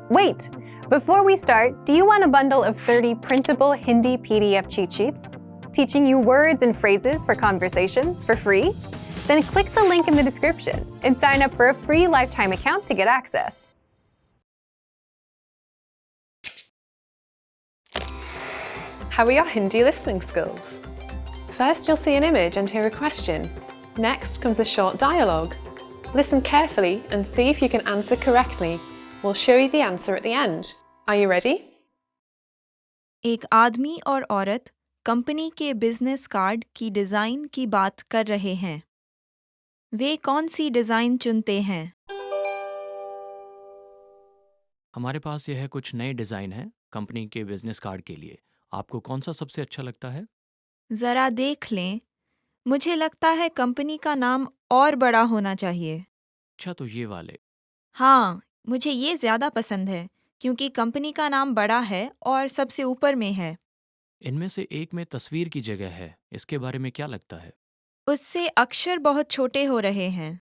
Wait! Before we start, do you want a bundle of 30 printable Hindi PDF cheat sheets? Teaching you words and phrases for conversations for free? Then click the link in the description and sign up for a free lifetime account to get access. How are your Hindi listening skills? First, you'll see an image and hear a question. Next comes a short dialogue. Listen carefully and see if you can answer correctly. We'll show you the answer at the end. Are you ready? एक आदमी और औरत company के business card की design की बात कर रहे हैं। वे कौन सी डिज़ाइन चुनते हैं? हमारे पास यह कुछ नए डिज़ाइन हैं कंपनी के बिजनेस कार्ड के लिए। आपको कौन सा सबसे अच्छा लगता है? ज़रा देख लें। मुझे लगता है कंपनी का नाम और बड़ा होना चाहिए। अच्छा, तो ये वाले। हाँ, मुझे ये ज़्यादा पसंद है क्योंकि कंपनी का नाम बड़ा है और सबसे ऊपर में है। इनमें से एक में तस्वीर की जगह है, इसके बारे में क्या लगता है? उससे अक्षर बहुत छोटे हो रहे हैं।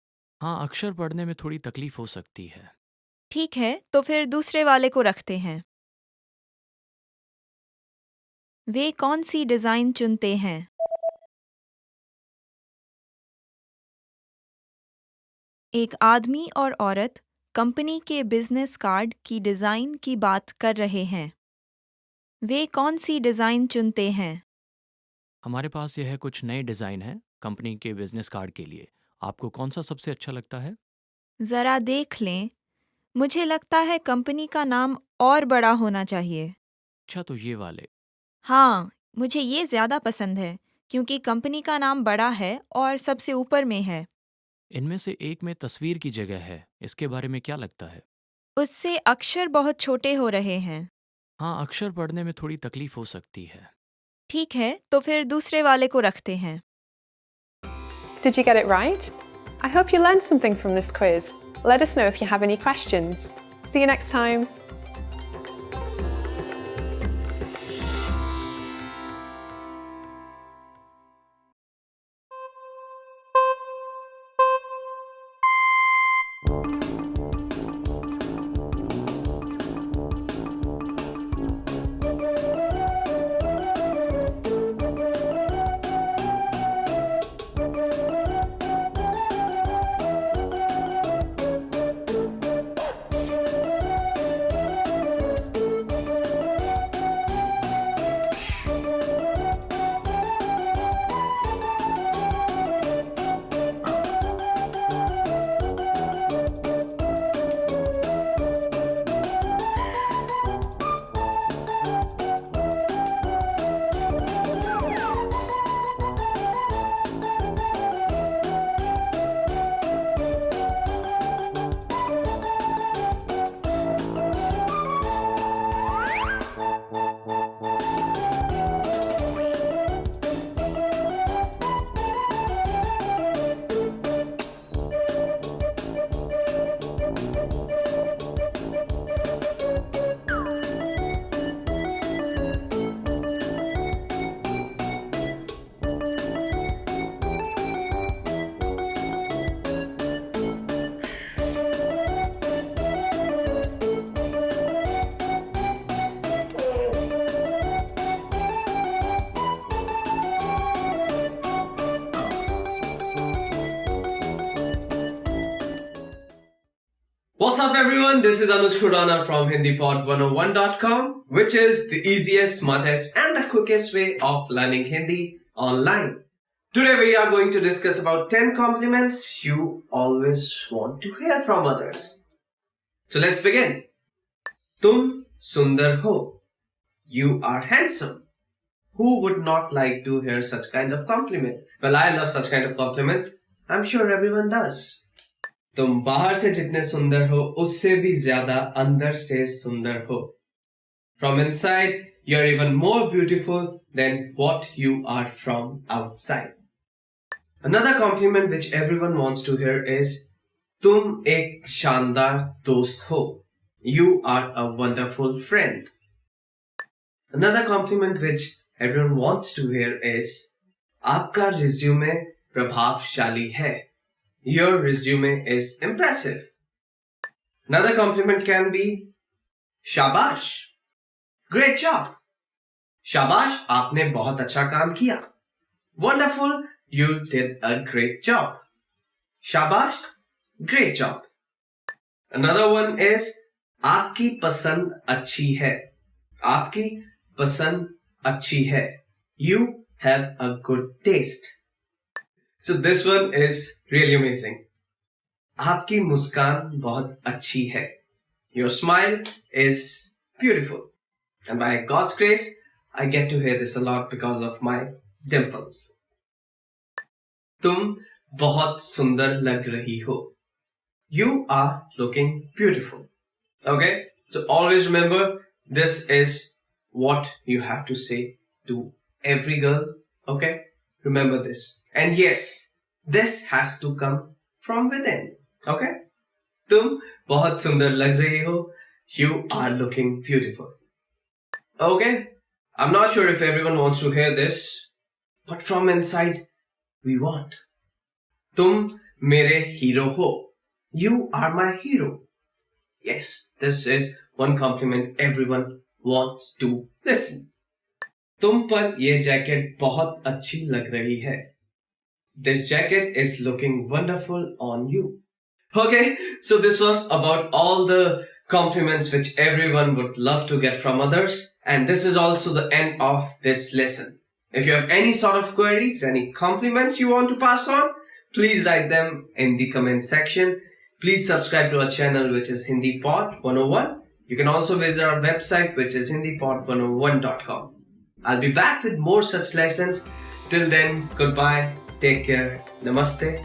हाँ, अक्षर पढ़ने में थोड़ी तकलीफ हो सकती है। ठीक है, तो फिर दूसरे वाले को रखते हैं। वे कौन सी डिज़ाइन चुनते हैं? एक आदमी और औरत कंपनी के बिजनेस कार्ड की डिज़ाइन की बात कर रहे हैं। वे कौन सी डिज़ाइन चुनते हैं? हमारे पास यह कुछ नए डिज़ाइन हैं कंपनी के बिजनेस कार्ड के लिए। आपको कौन सा सबसे अच्छा लगता है? ज़रा देख लें। मुझे लगता है कंपनी का नाम और बड़ा होना चाहिए। अच्छा, तो ये वाले। हाँ, मुझे ये ज़्यादा पसंद है क्योंकि कंपनी का नाम बड़ा है और सबसे ऊपर में है। इनमें से एक में तस्वीर की जगह है, इसके बारे में क्या लगता है? उससे अक्षर बहुत छोटे हो रहे हैं। हाँ, अक्षर पढ़ने में थोड़ी तकलीफ हो सकती है। ठीक है, तो फिर दूसरे वाले को रखते हैं। Did you get it right? I hope you learned something from this quiz. Let us know if you have any questions. See you next time. What's up everyone, this is Anuj Khurana from HindiPod101.com, which is the easiest, smartest and the quickest way of learning Hindi online. Today we are going to discuss about 10 compliments you always want to hear from others. So let's begin. Tum sundar ho. You are handsome. Who would not like to hear such kind of compliment? Well, I love such kind of compliments. I'm sure everyone does. तुम बाहर से जितने सुंदर हो उससे भी ज्यादा अंदर से सुंदर हो. From inside, you're even more beautiful than what you are from outside. Another compliment which everyone wants to hear is तुम एक शानदार दोस्त हो. You are a wonderful friend. Another compliment which everyone wants to hear is आपका resume प्रभावशाली है. Your resume is impressive. Another compliment can be शाबाश. Great job. शाबाश, आपने बहुत अच्छा काम किया. Wonderful, you did a great job. शाबाश, great job. Another one is आपकी पसंद अच्छी है. आपकी पसंद अच्छी है. You have a good taste. So this one is really amazing. आपकी मुस्कान बहुत अच्छी है. Your smile is beautiful. And by God's grace, I get to hear this a lot because of my dimples. तुम बहुत सुंदर लग रही हो. You are looking beautiful. Okay? So always remember, this is what you have to say to every girl. Okay? Remember this. And yes, this has to come from within. Okay? तुम बहुत सुंदर लग रही हो. You are looking beautiful. Okay? I'm not sure if everyone wants to hear this, but from inside, we want. तुम मेरे hero हो. You are my hero. Yes, this is one compliment everyone wants to listen. तुम पर ये jacket बहुत अच्छी लग रही है. This jacket is looking wonderful on you. Okay, so this was about all the compliments which everyone would love to get from others, and this is also the end of this lesson. If you have any sort of queries, any compliments you want to pass on, please write them in the comment section. Please subscribe to our channel, which is Hindi Pod 101. You can also visit our website, which is hindipod101.com. I'll be back with more such lessons. Till then, goodbye, take care, namaste.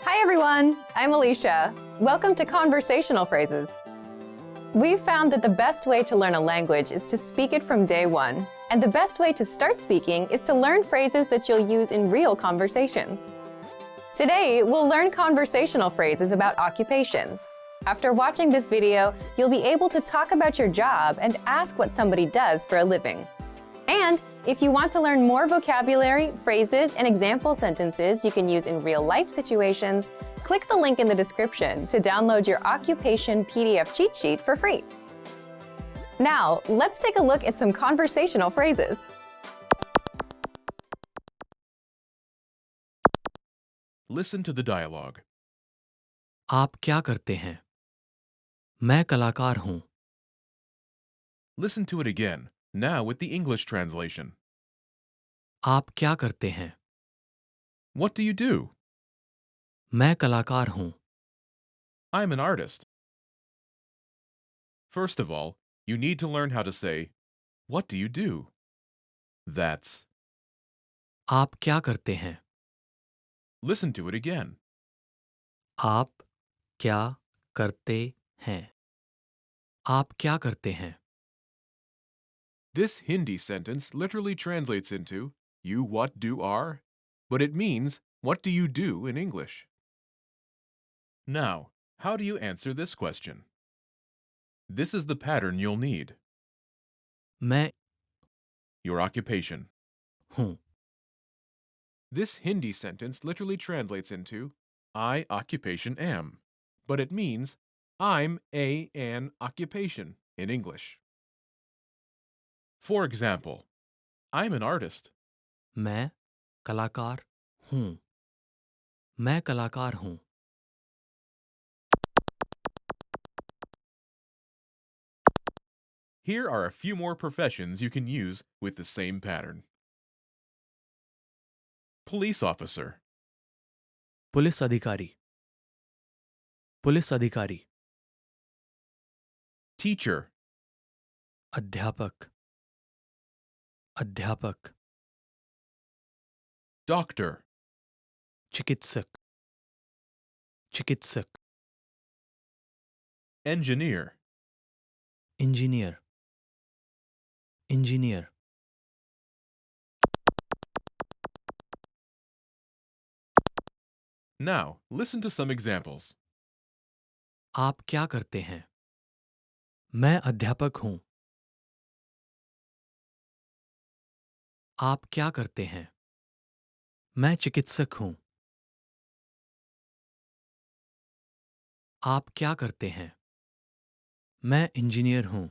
Hi everyone, I'm Alicia. Welcome to Conversational Phrases. We've found that the best way to learn a language is to speak it from day one, and the best way to start speaking is to learn phrases that you'll use in real conversations. Today, we'll learn conversational phrases about occupations. After watching this video, you'll be able to talk about your job and ask what somebody does for a living. And if you want to learn more vocabulary, phrases, and example sentences you can use in real-life situations, click the link in the description to download your occupation PDF cheat sheet for free. Now, let's take a look at some conversational phrases. Listen to the dialogue. आप क्या करते हैं? मैं कलाकार हूँ. Listen to it again, now with the English translation. आप क्या करते हैं? What do you do? मैं कलाकार हूँ. I'm an artist. First of all, you need to learn how to say, what do you do? That's. आप क्या करते हैं? Listen to it again. आप क्या करते हैं? आप क्या करते हैं? This Hindi sentence literally translates into, you what do are, but it means, what do you do in English? Now, how do you answer this question? This is the pattern you'll need. मैं Your occupation. हूँ. This Hindi sentence literally translates into, I occupation am, but it means, I'm an occupation in English. For example, I'm an artist. मैं कलाकार हूँ. मैं कलाकार हूँ. Here are a few more professions you can use with the same pattern. Police officer, police अधिकारी. Police अधिकारी. teacher, अध्यापक. अध्यापक. doctor, चिकित्सक. चिकित्सक. engineer, engineer. Engineer. Now, listen to some examples. आप क्या करते हैं? मैं अध्यापक हूँ। आप क्या करते हैं? मैं चिकित्सक हूँ। आप क्या करते हैं? मैं इंजीनियर हूँ।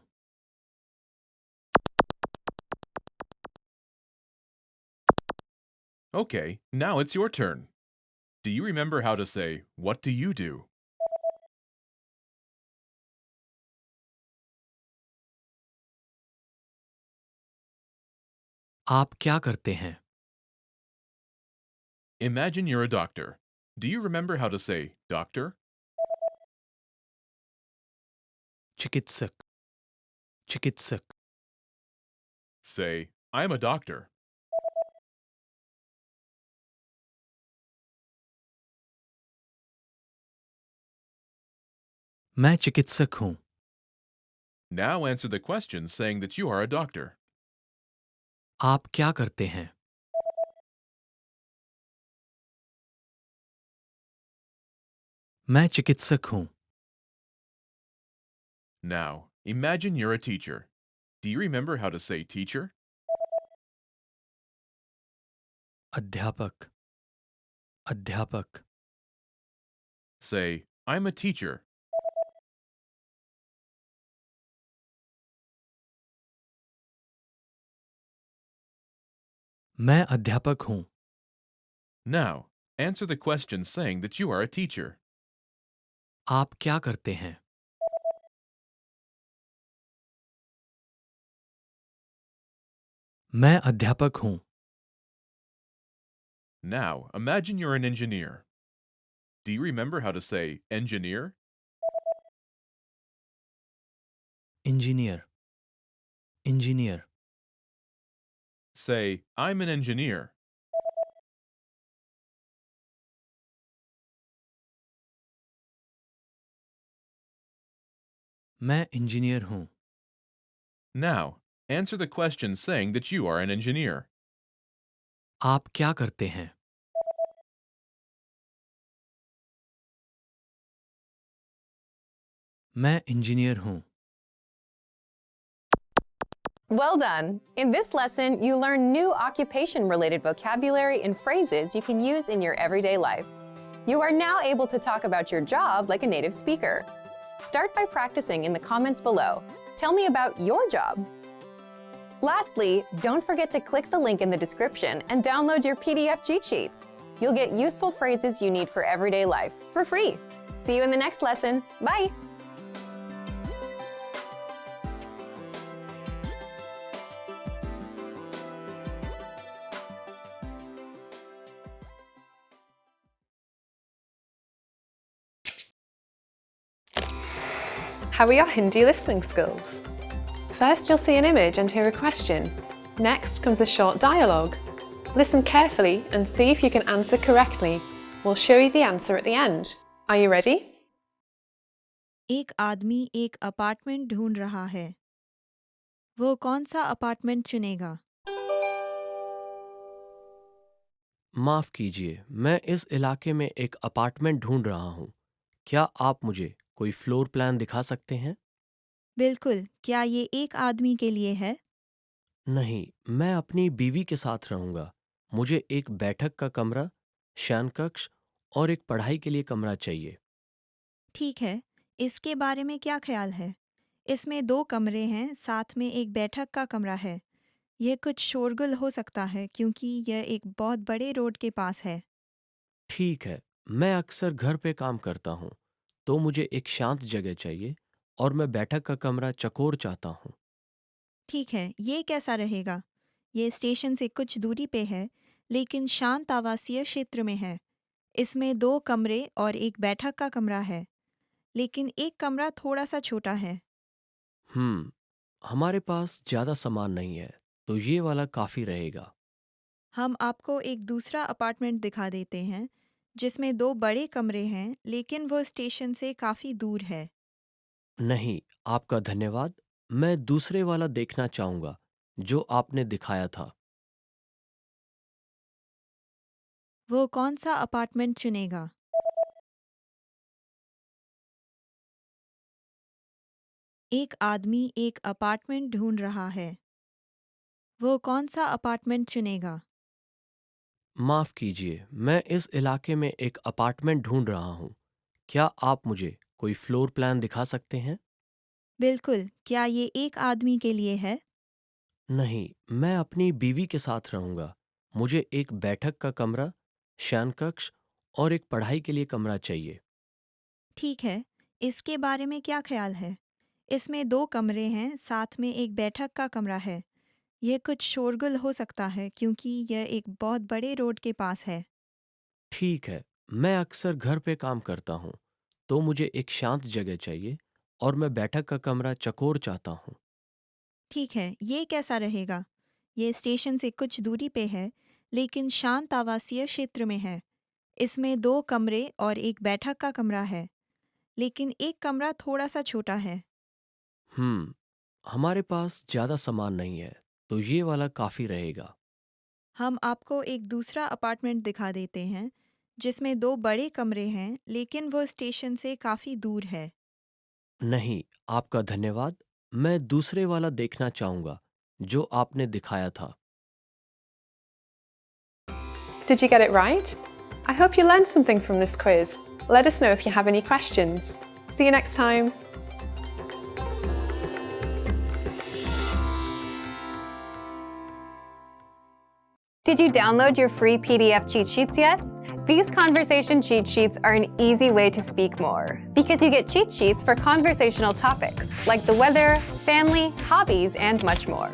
Okay, now it's your turn. Do you remember how to say, "What do you do?" आप क्या करते हैं? Imagine you're a doctor. Do you remember how to say, "Doctor"? चिकित्सक, चिकित्सक। Say, "I'm a doctor." मैं चिकित्सक हूँ। Now answer the question saying that you are a doctor. आप क्या करते हैं? मैं चिकित्सक हूँ। Now, imagine you're a teacher. Do you remember how to say teacher? अध्यापक, अध्यापक। Say, "I'm a teacher." मैं अध्यापक हूँ। Now, answer the question saying that you are a teacher. आप क्या करते हैं? मैं अध्यापक हूँ। Now, imagine you're an engineer. Do you remember how to say engineer? Engineer, engineer. Say, "I'm an engineer." मैं इंजीनियर हूँ। Now, answer the question saying that you are an engineer. आप क्या करते हैं? मैं इंजीनियर हूँ। Well done! In this lesson, you learn new occupation-related vocabulary and phrases you can use in your everyday life. You are now able to talk about your job like a native speaker. Start by practicing in the comments below. Tell me about your job. Lastly, don't forget to click the link in the description and download your PDF cheat sheets. You'll get useful phrases you need for everyday life for free. See you in the next lesson. Bye! How are your Hindi listening skills? First, you'll see an image and hear a question. Next comes a short dialogue. Listen carefully and see if you can answer correctly. We'll show you the answer at the end. Are you ready? एक आदमी एक apartment ढूंढ रहा है। वो कौन सा apartment चुनेगा? माफ़ कीजिए, मैं इस इलाके में एक अपार्टमेंट ढूंढ रहा हूँ। क्या आप मुझे कोई फ्लोर प्लान दिखा सकते हैं? बिल्कुल, क्या ये एक आदमी के लिए है? नहीं, मैं अपनी बीवी के साथ रहूँगा। मुझे एक बैठक का कमरा, शयन कक्ष और एक पढ़ाई के लिए कमरा चाहिए। ठीक है, इसके बारे में क्या ख्याल है? इसमें 2 कमरे हैं, साथ में एक बैठक का कमरा है। यह कुछ शोरगुल हो सकता है क्योंकि यह एक बहुत बड़े रोड के पास है। ठीक है, मैं अक्सर घर पे काम करता हूँ, तो मुझे एक शांत जगह चाहिए और मैं बैठक का कमरा चकोर चाहता हूँ। ठीक है, ये कैसा रहेगा? ये स्टेशन से कुछ दूरी पे है, लेकिन शांत आवासीय क्षेत्र में है। इसमें 2 कमरे और एक बैठक का कमरा है, लेकिन एक कमरा थोड़ा सा छोटा है। हमारे पास ज़्यादा सामान नहीं है, तो ये वाला काफ़ी रहेगा। हम आपको एक दूसरा अपार्टमेंट दिखा देते हैं, जिसमें 2 बड़े कमरे हैं, लेकिन वो स्टेशन से काफ़ी दूर है। नहीं, आपका धन्यवाद। मैं दूसरे वाला देखना चाहूँगा, जो आपने दिखाया था। वो कौन सा अपार्टमेंट चुनेगा? एक आदमी एक अपार्टमेंट ढूंढ रहा है। वो कौन सा अपार्टमेंट चुनेगा? माफ़ कीजिए, मैं इस इलाके में एक अपार्टमेंट ढूंढ रहा हूँ। क्या आप मुझे कोई फ्लोर प्लान दिखा सकते हैं? बिल्कुल, क्या ये एक आदमी के लिए है? नहीं, मैं अपनी बीवी के साथ रहूँगा। मुझे एक बैठक का कमरा, शयनकक्ष और एक पढ़ाई के लिए कमरा चाहिए। ठीक है, इसके बारे में क्या ख्याल है? इसमें 2 कमरे हैं, साथ में एक बैठक का कमरा है। यह कुछ शोरगुल हो सकता है क्योंकि यह एक बहुत बड़े रोड के पास है। ठीक है, मैं अक्सर घर पे काम करता हूँ, तो मुझे एक शांत जगह चाहिए और मैं बैठक का कमरा चकोर चाहता हूँ। ठीक है, ये कैसा रहेगा? ये स्टेशन से कुछ दूरी पे है, लेकिन शांत आवासीय क्षेत्र में है। इसमें 2 कमरे और एक बैठक का कमरा है, लेकिन एक कमरा थोड़ा-सा छोटा है। हमारे पास ज़्यादा सामान नहीं है, तो ये वाला काफ़ी रहेगा। हम आपको एक दूसरा अपार्टमेंट दिखा देते हैं, जिसमें 2 बड़े कमरे हैं, लेकिन वो स्टेशन से काफ़ी दूर है। नहीं, आपका धन्यवाद। मैं दूसरे वाला देखना चाहूँगा, जो आपने दिखाया था। Did you get it right? I hope you learned something from this quiz. Let us know if you have any questions. See you next time. Did you download your free PDF cheat sheets yet? These conversation cheat sheets are an easy way to speak more because you get cheat sheets for conversational topics like the weather, family, hobbies, and much more.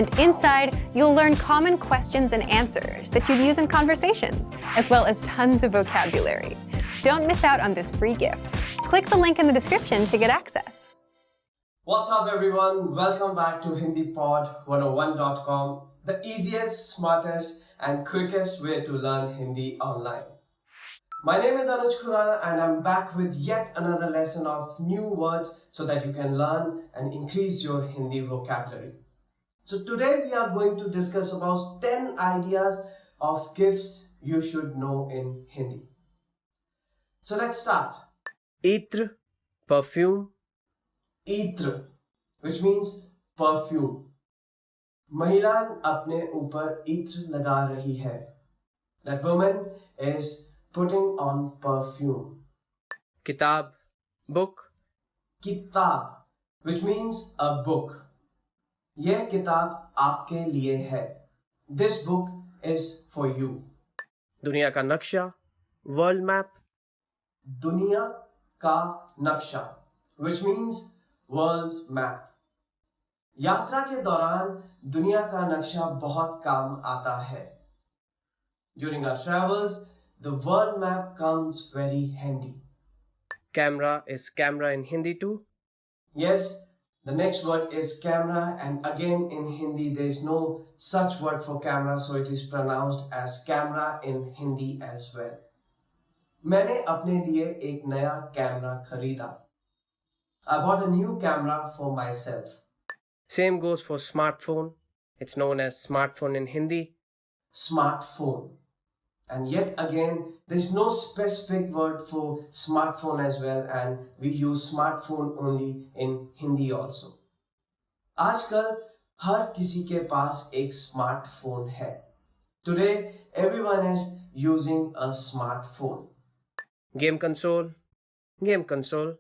And inside, you'll learn common questions and answers that you'd use in conversations, as well as tons of vocabulary. Don't miss out on this free gift. Click the link in the description to get access. What's up, everyone? Welcome back to HindiPod101.com, the easiest, smartest, and quickest way to learn Hindi online. My name is Anuj Khurana, and I'm back with yet another lesson of new words so that you can learn and increase your Hindi vocabulary. So today we are going to discuss about 10 ideas of gifts you should know in Hindi. So let's start. Itr, perfume. Itr, which means perfume. महिलान अपने ऊपर इत्र लगा रही है. That woman is putting on perfume. किताब, book. किताब, which means a book. यह किताब आपके लिए है. This book is for you. दुनिया का नक्शा, world map. दुनिया का नक्शा, which means world's map. यात्रा के दौरान दुनिया का नक्शा बहुत काम आता है. During our travels, the world map comes very handy. Camera is camera in Hindi too? Yes, the next word is camera, and again in Hindi there is no such word for camera, so it is pronounced as camera in Hindi as well. मैंने अपने लिए एक नया camera खरीदा. I bought a new camera for myself. Same goes for smartphone. It's known as smartphone in Hindi. Smartphone. And yet again, there's no specific word for smartphone as well, and we use smartphone only in Hindi also. आजकल हर किसी के पास एक smartphone है. Today, everyone is using a smartphone. Game console. Game console.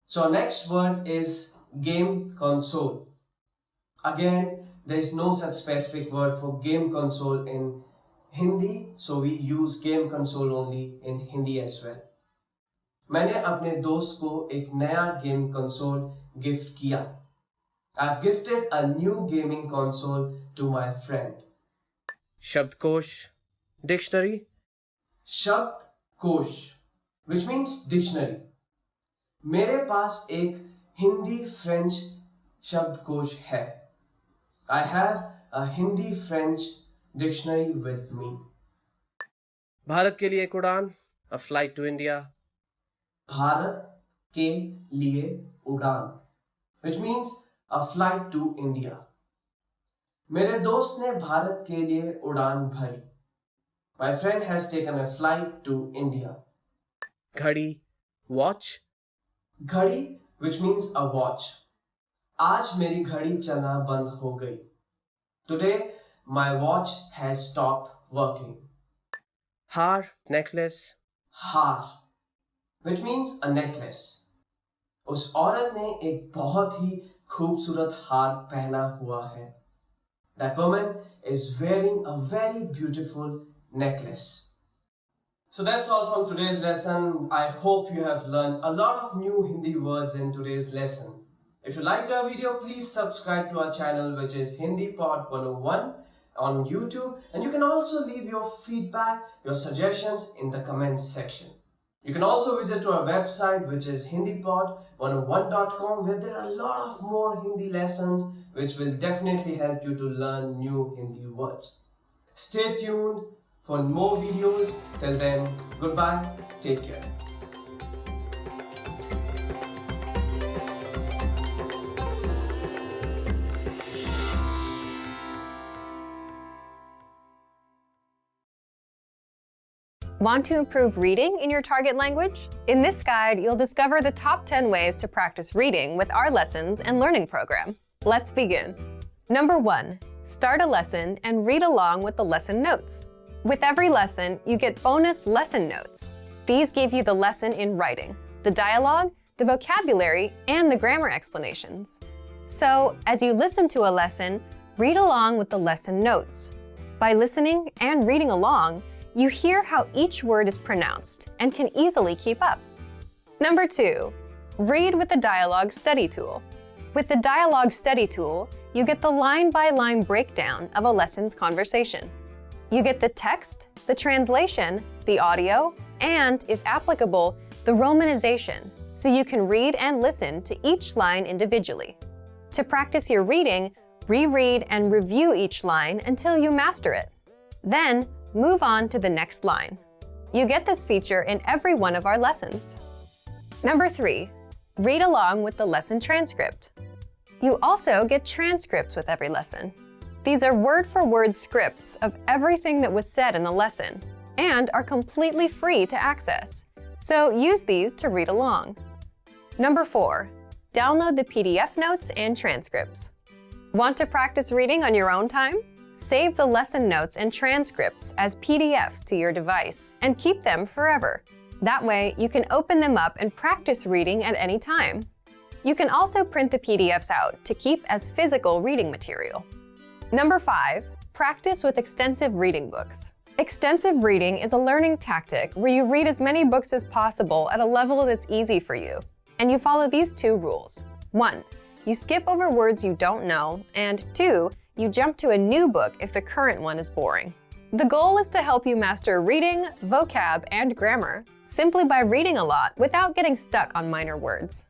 So next word is game console. Again, there is no such specific word for game console in Hindi, so we use game console only in Hindi as well. मैंने अपने दोस्त को एक नया game console gift किया. I've gifted a new gaming console to my friend. शब्दकोश, dictionary. शब्दकोश, which means dictionary. मेरे पास एक हिंदी फ्रेंच शब्दकोश है. I have a Hindi French dictionary with me. Bharat के लिए एक उड़ान, a flight to India. Bharat के लिए उड़ान, which means a flight to India. मेरे दोस्त ने भारत के लिए उड़ान भरी. My friend has taken a flight to India. घड़ी, watch. घड़ी, which means a watch. आज मेरी घड़ी चलना बंद हो गई. Today, my watch has stopped working. हार, necklace, हार, which means a necklace. उस औरत ने एक बहुत ही खूबसूरत हार पहना हुआ है. That woman is wearing a very beautiful necklace. So that's all from today's lesson. I hope you have learned a lot of new Hindi words in today's lesson. If you liked our video, please subscribe to our channel, which is Hindi Pod 101 on YouTube. And you can also leave your feedback, your suggestions in the comments section. You can also visit to our website, which is hindipod101.com, where there are a lot of more Hindi lessons, which will definitely help you to learn new Hindi words. Stay tuned for more videos. Till then, goodbye. Take care. Want to improve reading in your target language? In this guide, you'll discover the top 10 ways to practice reading with our lessons and learning program. Let's begin. Number 1, start a lesson and read along with the lesson notes. With every lesson, you get bonus lesson notes. These give you the lesson in writing, the dialogue, the vocabulary, and the grammar explanations. So, as you listen to a lesson, read along with the lesson notes. By listening and reading along, you hear how each word is pronounced and can easily keep up. Number 2, read with the dialogue study tool. With the dialogue study tool, you get the line-by-line breakdown of a lesson's conversation. You get the text, the translation, the audio, and, if applicable, the romanization, so you can read and listen to each line individually. To practice your reading, reread and review each line until you master it. Then, move on to the next line. You get this feature in every one of our lessons. Number 3, read along with the lesson transcript. You also get transcripts with every lesson. These are word-for-word scripts of everything that was said in the lesson and are completely free to access. So use these to read along. Number 4, download the PDF notes and transcripts. Want to practice reading on your own time? Save the lesson notes and transcripts as PDFs to your device and keep them forever. That way, you can open them up and practice reading at any time. You can also print the PDFs out to keep as physical reading material. Number 5, practice with extensive reading books. Extensive reading is a learning tactic where you read as many books as possible at a level that's easy for you. And you follow these 2 rules. 1, you skip over words you don't know, and 2, you jump to a new book if the current one is boring. The goal is to help you master reading, vocab, and grammar simply by reading a lot without getting stuck on minor words.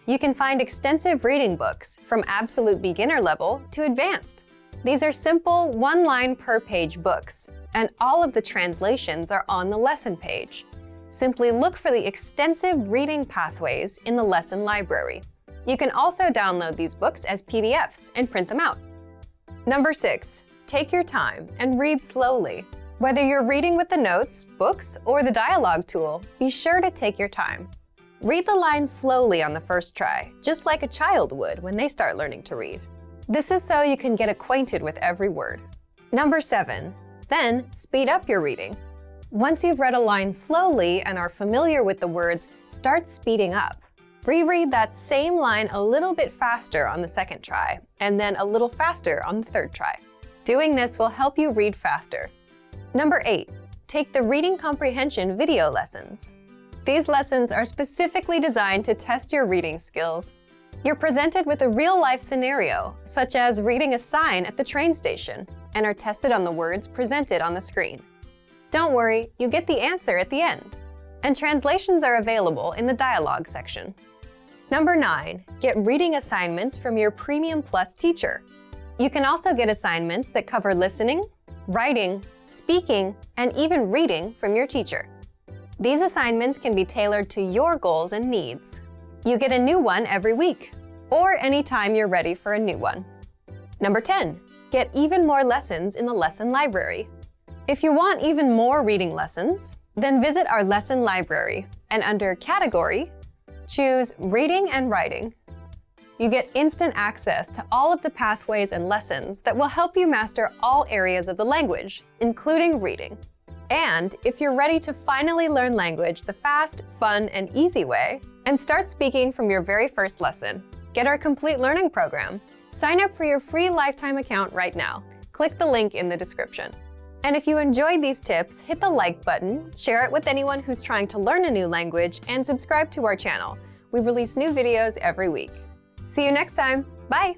You can find extensive reading books from absolute beginner level to advanced. These are simple, one-line per page books, and all of the translations are on the lesson page. Simply look for the extensive reading pathways in the lesson library. You can also download these books as PDFs and print them out. Number 6, take your time and read slowly. Whether you're reading with the notes, books, or the dialogue tool, be sure to take your time. Read the lines slowly on the first try, just like a child would when they start learning to read. This is so you can get acquainted with every word. Number 7, then speed up your reading. Once you've read a line slowly and are familiar with the words, start speeding up. Reread that same line a little bit faster on the second try, and then a little faster on the third try. Doing this will help you read faster. Number 8, take the reading comprehension video lessons. These lessons are specifically designed to test your reading skills. You're presented with a real-life scenario, such as reading a sign at the train station, and are tested on the words presented on the screen. Don't worry, you get the answer at the end. And translations are available in the dialogue section. Number 9, get reading assignments from your Premium Plus teacher. You can also get assignments that cover listening, writing, speaking, and even reading from your teacher. These assignments can be tailored to your goals and needs. You get a new one every week, or anytime you're ready for a new one. Number 10, get even more lessons in the lesson library. If you want even more reading lessons, then visit our lesson library and under Category, choose Reading and Writing. You get instant access to all of the pathways and lessons that will help you master all areas of the language, including reading. And if you're ready to finally learn language the fast, fun, and easy way, and start speaking from your very first lesson, get our complete learning program. Sign up for your free lifetime account right now. Click the link in the description. And if you enjoyed these tips, hit the like button, share it with anyone who's trying to learn a new language, and subscribe to our channel. We release new videos every week. See you next time. Bye!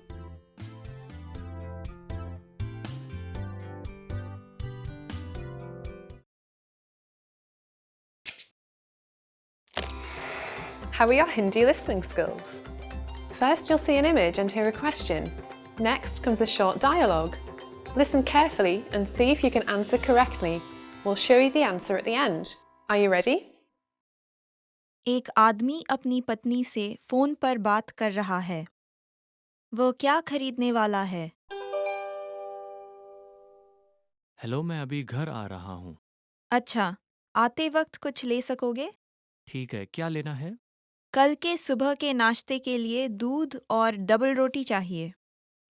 How are your Hindi listening skills? First, you'll see an image and hear a question. Next comes a short dialogue. Listen carefully and see if you can answer correctly. We'll show you the answer at the end. Are you ready? एक आदमी अपनी पत्नी से phone पर बात कर रहा है। वो क्या खरीदने वाला है? हेलो, मैं अभी घर आ रहा हूँ। अच्छा, आते वक्त कुछ ले सकोगे? ठीक है, क्या लेना है? कल के सुबह के नाश्ते के लिए दूध और डबल रोटी चाहिए।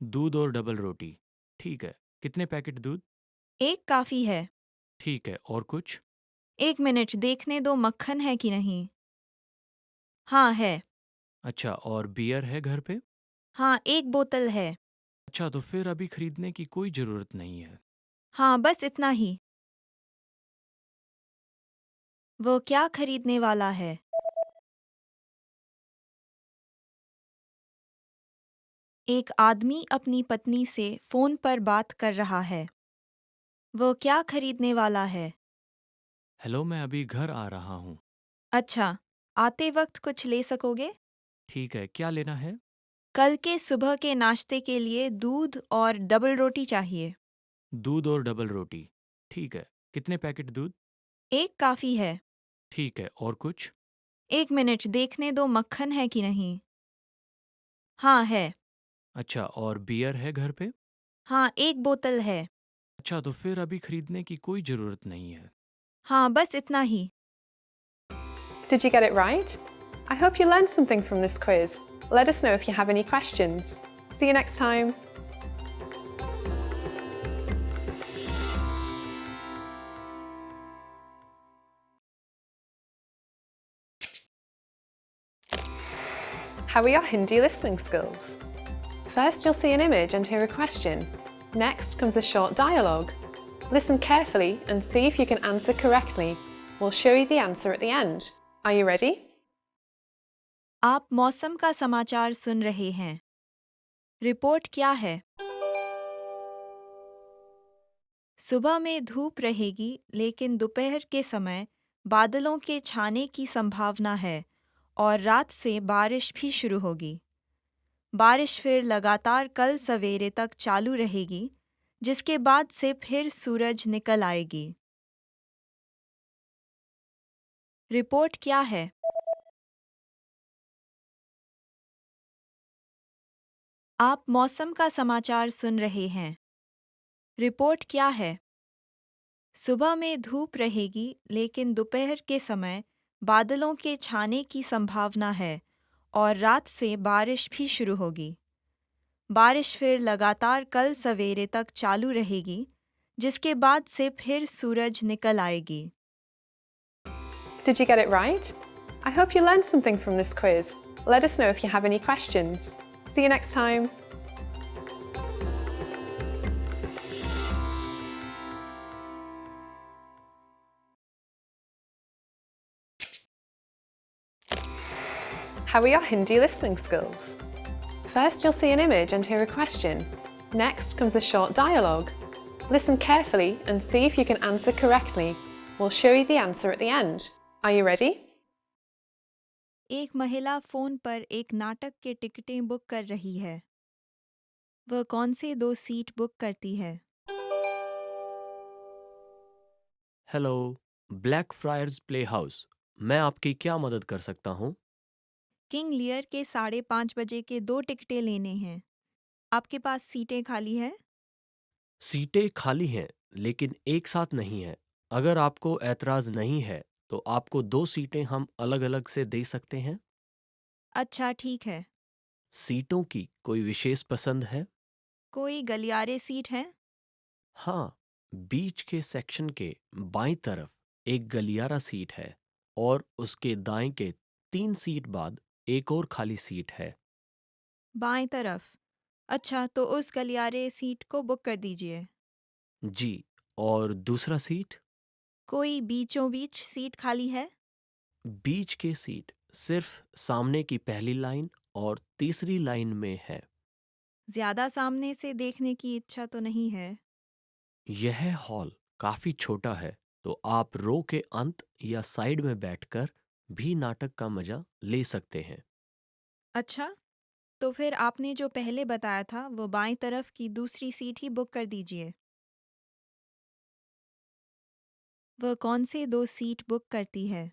दूध और डबल रोटी। ठीक है, कितने पैकेट दूध? एक काफ़ी है। ठीक है, और कुछ? एक मिनट देखने दो मक्खन है कि नहीं। हाँ है। अच्छा, और बियर है घर पे? हाँ, एक बोतल है। अच्छा, तो फिर अभी खरीदने की कोई ज़रूरत नहीं है। हाँ, बस इतना ही। वो क्या खरीदने वाला है? एक आदमी अपनी पत्नी से फोन पर बात कर रहा है। वो क्या खरीदने वाला है? हेलो, मैं अभी घर आ रहा हूँ। अच्छा, आते वक्त कुछ ले सकोगे? ठीक है, क्या लेना है? कल के सुबह के नाश्ते के लिए दूध और डबल रोटी चाहिए। दूध और डबल रोटी। ठीक है, कितने पैकेट दूध? एक काफ़ी है। ठीक है, और कुछ? एक मिनट देखने दो मक्खन है कि नहीं। हाँ है। अच्छा, और बियर है घर पे? हाँ, एक बोतल है। अच्छा, तो फिर अभी खरीदने की कोई ज़रूरत नहीं है। हाँ, बस इतना ही। Did you get it right? I hope you learned something from this quiz. Let us know if you have any questions. See you next time. How are your Hindi listening skills? First, you'll see an image and hear a question. Next comes a short dialogue. Listen carefully and see if you can answer correctly. We'll show you the answer at the end. Are you ready? आप मौसम का समाचार सुन रहे हैं। Report क्या है? सुबह में धूप रहेगी लेकिन दोपहर के समय बादलों के छाने की संभावना है और रात से बारिश भी शुरू होगी। बारिश फिर लगातार कल सवेरे तक चालू रहेगी, जिसके बाद से फिर सूरज निकल आएगी। रिपोर्ट क्या है? आप मौसम का समाचार सुन रहे हैं। रिपोर्ट क्या है? सुबह में धूप रहेगी लेकिन दोपहर के समय बादलों के छाने की संभावना है और रात से बारिश भी शुरू होगी। बारिश फिर लगातार कल सवेरे तक चालू रहेगी, जिसके बाद से फिर सूरज निकल आएगी। Did you get it right? I hope you learned something from this quiz. Let us know if you have any questions. See you next time. How are your Hindi listening skills? First, you'll see an image and hear a question. Next comes a short dialogue. Listen carefully and see if you can answer correctly. We'll show you the answer at the end. Are you ready? एक महिला phone पर एक नाटक के टिकटें book कर रही है। वह कौन से 2 सीट बुक करती है? Hello, black fryers play house. मैं आपकी क्या मदद कर सकता हूँ? किंग लियर के 5:30 बजे के 2 टिकटें लेने हैं। आपके पास सीटें खाली हैं? सीटें खाली हैं, लेकिन एक साथ नहीं है। अगर आपको ऐतराज़ नहीं है, तो आपको 2 सीटें हम अलग-अलग से दे सकते हैं। अच्छा ठीक है। सीटों की कोई विशेष पसंद है? कोई गलियारे सीट हैं? हाँ, बीच के सेक्शन के बाईं तरफ एक गलियारा सीट है और उसके दाएं के 3 सीट बाद एक और खाली सीट है। बाएं तरफ। अच्छा, तो उस गलियारे सीट को बुक कर दीजिए। जी, और दूसरा सीट? कोई बीचों बीच सीट खाली है? बीच के सीट सिर्फ सामने की पहली लाइन और तीसरी लाइन में है। ज्यादा सामने से देखने की इच्छा तो नहीं है। यह हॉल काफी छोटा है, तो आप रो के अंत या साइड में बैठकर भी नाटक का मजा ले सकते हैं। अच्छा, तो फिर आपने जो पहले बताया था वो बाएं तरफ की दूसरी सीट ही बुक कर दीजिए। वह कौन से 2 सीट बुक करती है?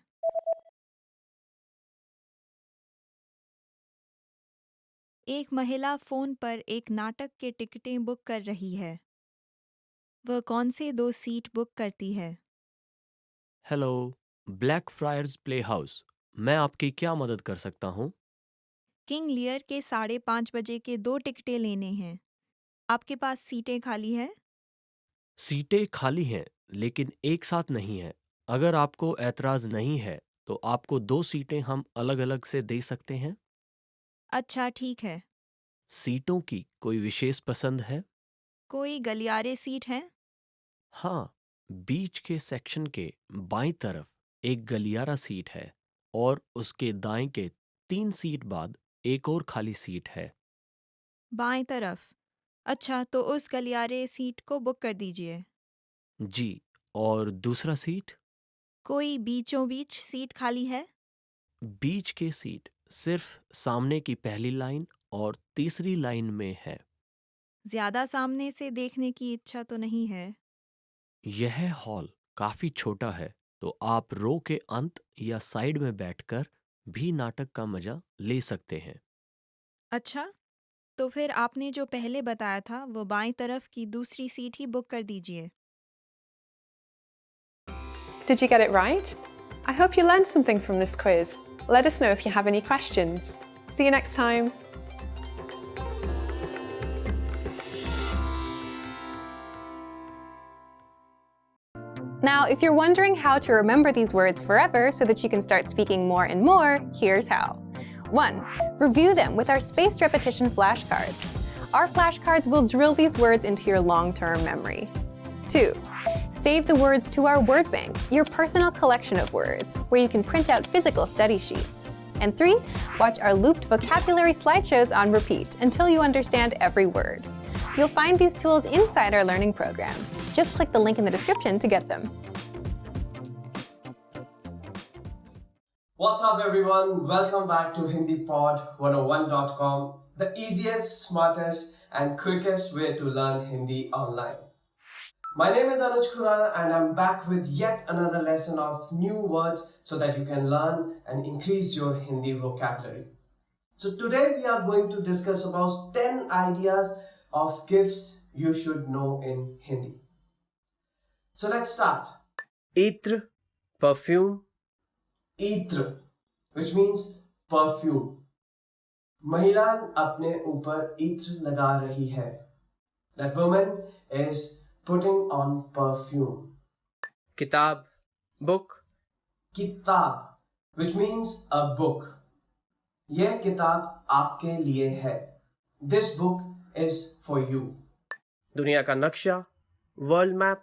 एक महिला फोन पर एक नाटक के टिकटें बुक कर रही है। वह कौन से 2 सीट बुक करती है? Hello, black fryers play house. मैं आपकी क्या मदद कर सकता हूँ? किंग लियर के 5:30 बजे के 2 टिकटें लेने हैं। आपके पास सीटें खाली हैं? सीटें खाली हैं, लेकिन एक साथ नहीं है। अगर आपको ऐतराज नहीं है, तो आपको 2 सीटें हम अलग-अलग से दे सकते हैं। अच्छा ठीक है। सीटों की कोई विशेष पसंद है? कोई गलियारे सीट हैं? हाँ, बीच के सेक्शन के बाईं तरफ एक गलियारा सीट है और उसके दाएं के 3 सीट बाद एक और खाली सीट है। बाएं तरफ। अच्छा, तो उस गलियारे सीट को बुक कर दीजिए। जी, और दूसरा सीट? कोई बीचों बीच सीट खाली है? बीच के सीट सिर्फ सामने की पहली लाइन और तीसरी लाइन में है। ज्यादा सामने से देखने की इच्छा तो नहीं है। यह हॉल काफी छोटा है, तो आप रो के अंत या साइड में बैठकर भी नाटक का मजा ले सकते हैं। अच्छा, तो फिर आपने जो पहले बताया था वो बाएं तरफ की दूसरी सीट ही बुक कर दीजिए। Did you get it right? I hope you learned something from this quiz. Let us know if you have any questions. See you next time. Now, if you're wondering how to remember these words forever so that you can start speaking more and more, here's how. 1. Review them with our spaced repetition flashcards. Our flashcards will drill these words into your long-term memory. 2. Save the words to our word bank, your personal collection of words, where you can print out physical study sheets. And 3. Watch our looped vocabulary slideshows on repeat until you understand every word. You'll find these tools inside our learning program. Just click the link in the description to get them. What's up, everyone? Welcome back to HindiPod101.com, the easiest, smartest, and quickest way to learn Hindi online. My name is Anuj Khurana, and I'm back with yet another lesson of new words so that you can learn and increase your Hindi vocabulary. So today we are going to discuss about 10 ideas of gifts you should know in Hindi. So let's start. Itr, perfume. Itr, which means perfume. महिलान अपने ऊपर इत्र लगा रही है. That woman is putting on perfume. Kitab, book. Kitab, which means a book. यह किताब आपके लिए है. This book is for you. दुनिया का नक्शा, world map.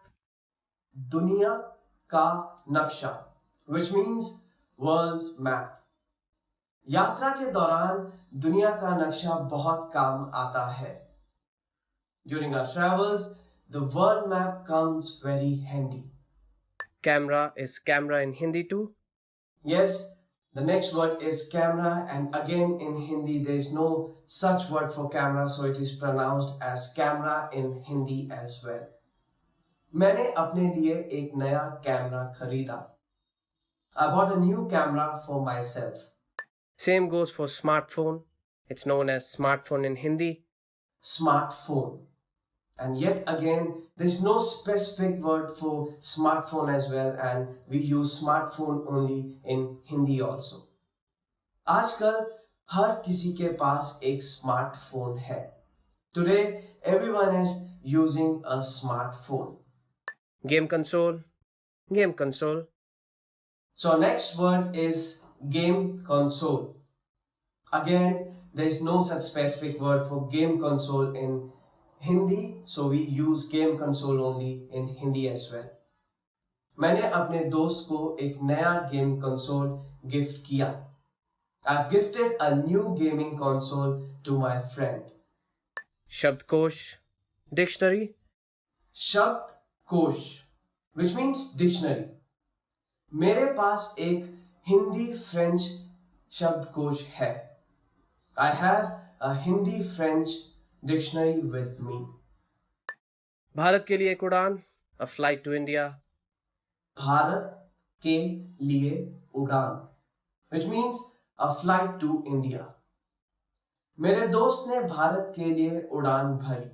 दुनिया का नक्शा, which means world's map. यात्रा के दौरान दुनिया का नक्शा बहुत काम आता है. During our travels, the world map comes very handy. Camera is camera in Hindi too? Yes, the next word is camera, and again in Hindi there is no such word for camera, so it is pronounced as camera in Hindi as well. मैंने अपने लिए एक नया camera खरीदा. I bought a new camera for myself. Same goes for smartphone. It's known as smartphone in Hindi. Smartphone. And yet again, there's no specific word for smartphone as well, and we use smartphone only in Hindi also. आजकल हर किसी के पास एक smartphone है. Today, everyone is using a smartphone. Game console, game console. So next word is game console. Again, there is no such specific word for game console in Hindi, so we use game console only in Hindi as well. मैंने अपने दोस्त को एक नया game console gift किया. I've gifted a new gaming console to my friend. शब्दकोश, dictionary. शब्दकोश, which means dictionary. मेरे पास एक हिंदी फ्रेंच शब्दकोश है. I have a Hindi French dictionary with me. Bharat के लिए एक उड़ान, a flight to India. Bharat के लिए उड़ान, which means a flight to India. मेरे दोस्त ने भारत के लिए उड़ान भरी.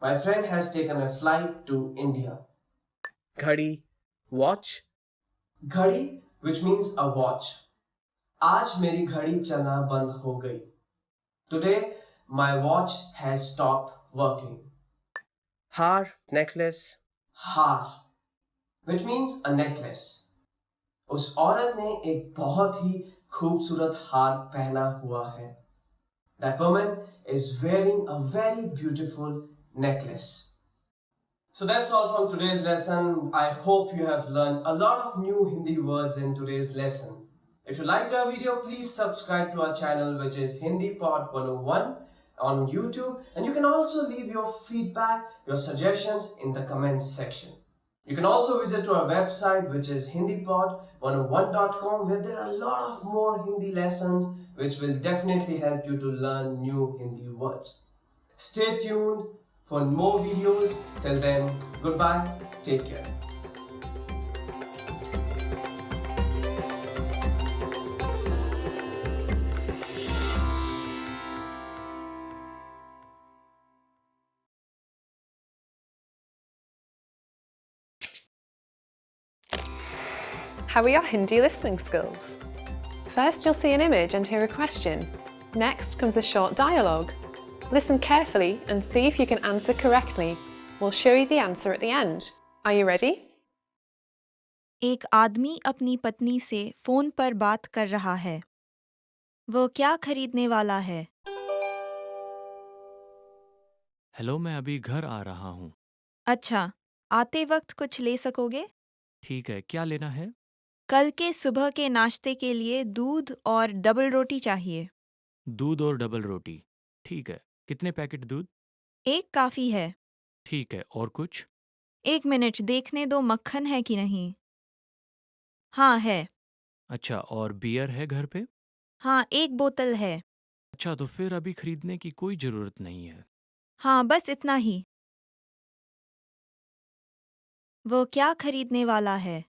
My friend has taken a flight to India. घड़ी, watch. घड़ी, which means a watch. आज मेरी घड़ी चलना बंद हो गई. Today, my watch has stopped working. हार, necklace. हार, which means a necklace. उस औरत ने एक बहुत ही खूबसूरत हार पहना हुआ है. That woman is wearing a very beautiful necklace. So that's all from today's lesson. I hope you have learned a lot of new Hindi words in today's lesson. If you liked our video, please subscribe to our channel, which is Hindi Pod 101 on YouTube. And you can also leave your feedback, your suggestions in the comments section. You can also visit to our website, which is hindipod101.com, where there are a lot of more Hindi lessons, which will definitely help you to learn new Hindi words. Stay tuned for more videos. Till then, goodbye. Take care. How are your Hindi listening skills? First, you'll see an image and hear a question. Next comes a short dialogue. Listen carefully and see if you can answer correctly. We'll show you the answer at the end. Are you ready? एक आदमी अपनी पत्नी से phone पर बात कर रहा है. वो क्या खरीदने वाला है? हेलो, मैं अभी घर आ रहा हूँ. अच्छा, आते वक्त कुछ ले सकोगे? ठीक है, क्या लेना है? कल के सुबह के नाश्ते के लिए दूध और डबल रोटी चाहिए. दूध और डबल रोटी. ठीक है, कितने पैकेट दूध? एक काफ़ी है. ठीक है, और कुछ? एक मिनट देखने दो मक्खन है कि नहीं. हाँ है. अच्छा, और बियर है घर पे? हाँ, एक बोतल है. अच्छा, तो फिर अभी खरीदने की कोई ज़रूरत नहीं है. हाँ, बस इतना ही. वो क्या खरीदने वाला है?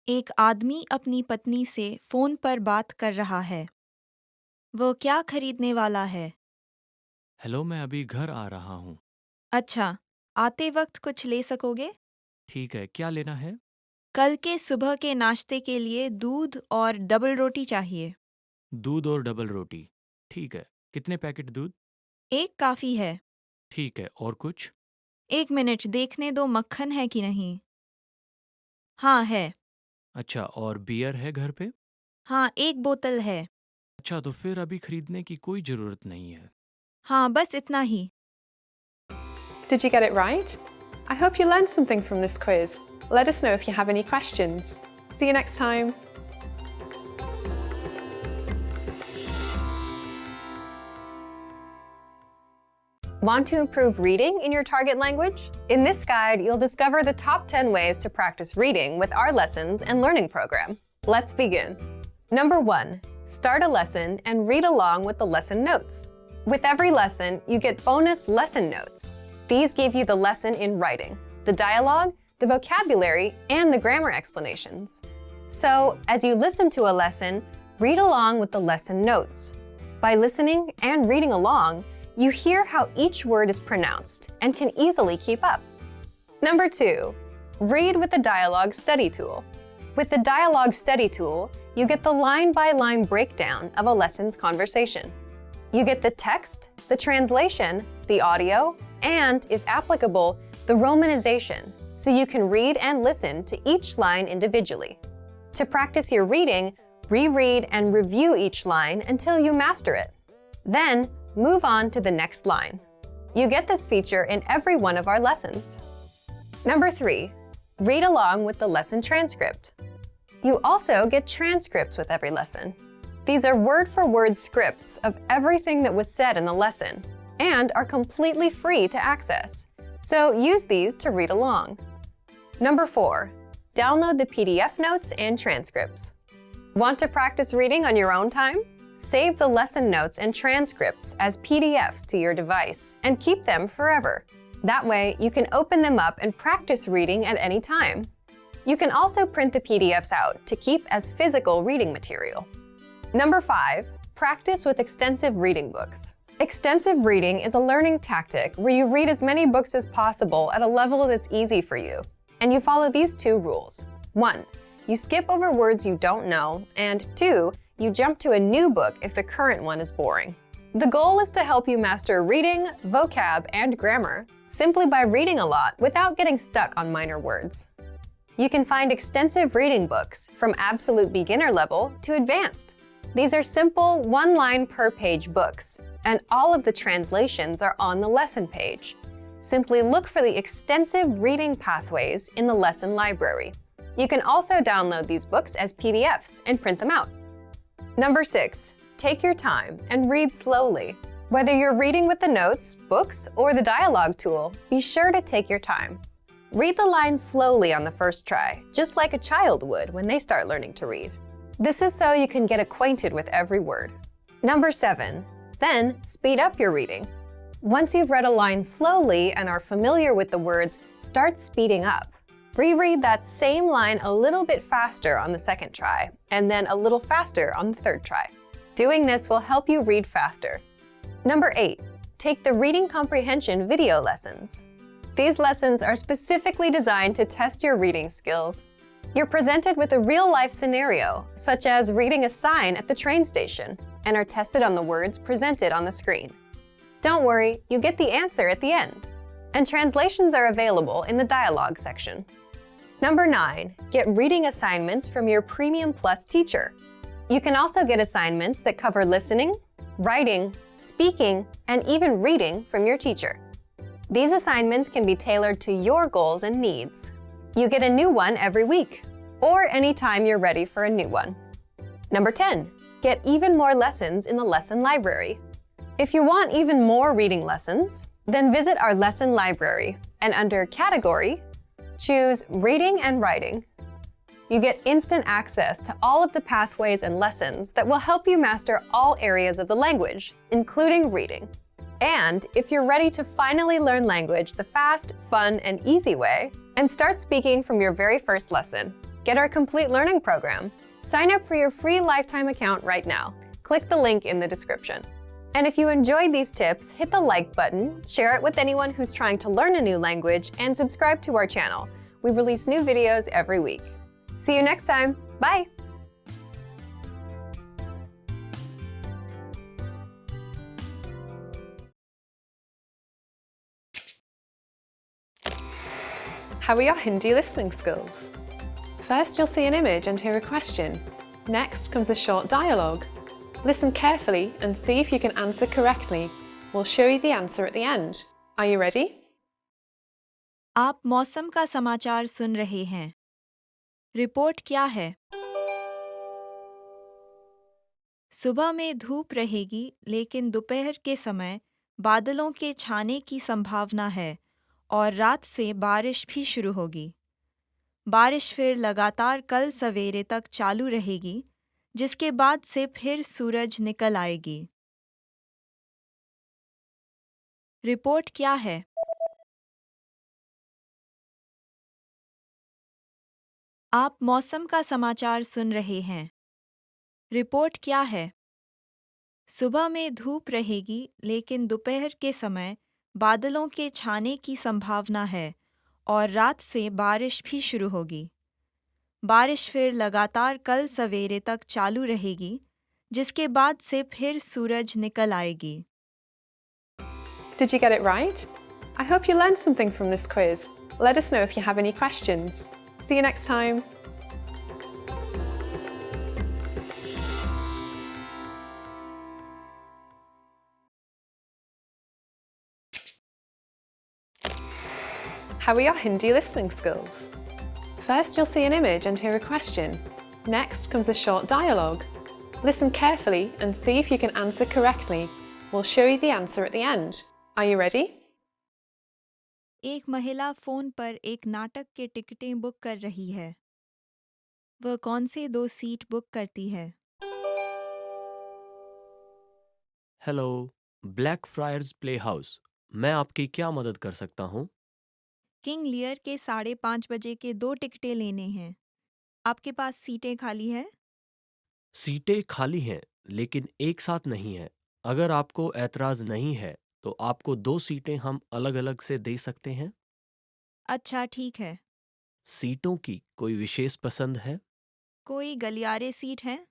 एक आदमी अपनी पत्नी से फोन पर बात कर रहा है. वो क्या खरीदने वाला है? हेलो, मैं अभी घर आ रहा हूँ. अच्छा, आते वक्त कुछ ले सकोगे? ठीक है, क्या लेना है? कल के सुबह के नाश्ते के लिए दूध और डबल रोटी चाहिए. दूध और डबल रोटी. ठीक है, कितने पैकेट दूध? एक काफ़ी है. ठीक है, और कुछ? एक मिनट देखने दो मक्खन है कि नहीं. हाँ है. अच्छा, और बियर है घर पे? हाँ, एक बोतल है. अच्छा, तो फिर अभी खरीदने की कोई ज़रूरत नहीं है. हाँ, बस इतना ही. Did you get it right? I hope you learned something from this quiz. Let us know if you have any questions. See you next time. Want to improve reading in your target language? In this guide, you'll discover the top 10 ways to practice reading with our lessons and learning program. Let's begin. Number 1, start a lesson and read along with the lesson notes. With every lesson, you get bonus lesson notes. These give you the lesson in writing, the dialogue, the vocabulary, and the grammar explanations. So, as you listen to a lesson, read along with the lesson notes. By listening and reading along, you hear how each word is pronounced and can easily keep up. Number 2, read with the dialogue study tool. With the Dialogue Study tool, you get the line-by-line breakdown of a lesson's conversation. You get the text, the translation, the audio, and, if applicable, the romanization, so you can read and listen to each line individually. To practice your reading, reread and review each line until you master it. Then, move on to the next line. You get this feature in every one of our lessons. Number 3, read along with the lesson transcript. You also get transcripts with every lesson. These are word-for-word scripts of everything that was said in the lesson and are completely free to access, so use these to read along. Number 4, download the PDF notes and transcripts. Want to practice reading on your own time? Save the lesson notes and transcripts as PDFs to your device and keep them forever. That way, you can open them up and practice reading at any time. You can also print the PDFs out to keep as physical reading material. Number 5, practice with extensive reading books. Extensive reading is a learning tactic where you read as many books as possible at a level that's easy for you, and you follow these 2 rules. 1, you skip over words you don't know, and 2, you jump to a new book if the current one is boring. The goal is to help you master reading, vocab, and grammar simply by reading a lot without getting stuck on minor words. You can find extensive reading books from absolute beginner level to advanced. These are simple, one-line per page books, and all of the translations are on the lesson page. Simply look for the extensive reading pathways in the lesson library. You can also download these books as PDFs and print them out. Number 6, take your time and read slowly. Whether you're reading with the notes, books, or the dialogue tool, be sure to take your time. Read the lines slowly on the first try, just like a child would when they start learning to read. This is so you can get acquainted with every word. Number 7, then speed up your reading. Once you've read a line slowly and are familiar with the words, start speeding up. Reread that same line a little bit faster on the second try, and then a little faster on the third try. Doing this will help you read faster. Number 8, take the reading comprehension video lessons. These lessons are specifically designed to test your reading skills. You're presented with a real-life scenario, such as reading a sign at the train station, and are tested on the words presented on the screen. Don't worry, you get the answer at the end. And translations are available in the dialogue section. Number 9, get reading assignments from your Premium Plus teacher. You can also get assignments that cover listening, writing, speaking, and even reading from your teacher. These assignments can be tailored to your goals and needs. You get a new one every week, or anytime you're ready for a new one. Number 10, get even more lessons in the lesson library. If you want even more reading lessons, then visit our lesson library and under Category, choose Reading and Writing. You get instant access to all of the pathways and lessons that will help you master all areas of the language, including reading. And if you're ready to finally learn language the fast, fun, and easy way, and start speaking from your very first lesson, get our complete learning program. Sign up for your free lifetime account right now. Click the link in the description. And if you enjoyed these tips, hit the like button, share it with anyone who's trying to learn a new language, and subscribe to our channel. We release new videos every week. See you next time. Bye! How are your Hindi listening skills? First, you'll see an image and hear a question. Next comes a short dialogue. Listen carefully and see if you can answer correctly. We'll show you the answer at the end. Are you ready? आप मौसम का समाचार सुन रहे हैं। Report क्या है? सुबह में धूप रहेगी, लेकिन दोपहर के समय बादलों के छाने की संभावना है और रात से बारिश भी शुरू होगी। बारिश फिर लगातार कल सवेरे तक चालू रहेगी, जिसके बाद से फिर सूरज निकल आएगी। रिपोर्ट क्या है? आप मौसम का समाचार सुन रहे हैं। रिपोर्ट क्या है? सुबह में धूप रहेगी, लेकिन दोपहर के समय बादलों के छाने की संभावना है और रात से बारिश भी शुरू होगी। बारिश फिर लगातार कल सवेरे तक चालू रहेगी, जिसके बाद से फिर सूरज निकल आएगी। Did you get it right? I hope you learned something from this quiz. Let us know if you have any questions. See you next time. How are your Hindi listening skills? First, you'll see an image and hear a question. Next comes a short dialogue. Listen carefully and see if you can answer correctly. We'll show you the answer at the end. Are you ready? एक महिला phone पर एक नाटक के टिकटें book कर रही है। वह कौन से 2 सीट बुक करती है? Hello, black fryers play house. मैं आपकी क्या मदद कर सकता हूँ? किंग लियर के 5:30 बजे के 2 टिकटें लेने हैं। आपके पास सीटें खाली हैं? सीटें खाली हैं, लेकिन एक साथ नहीं है। अगर आपको ऐतराज नहीं है, तो आपको 2 सीटें हम अलग-अलग से दे सकते हैं। अच्छा, ठीक है। सीटों की कोई विशेष पसंद है? कोई गलियारे सीट हैं?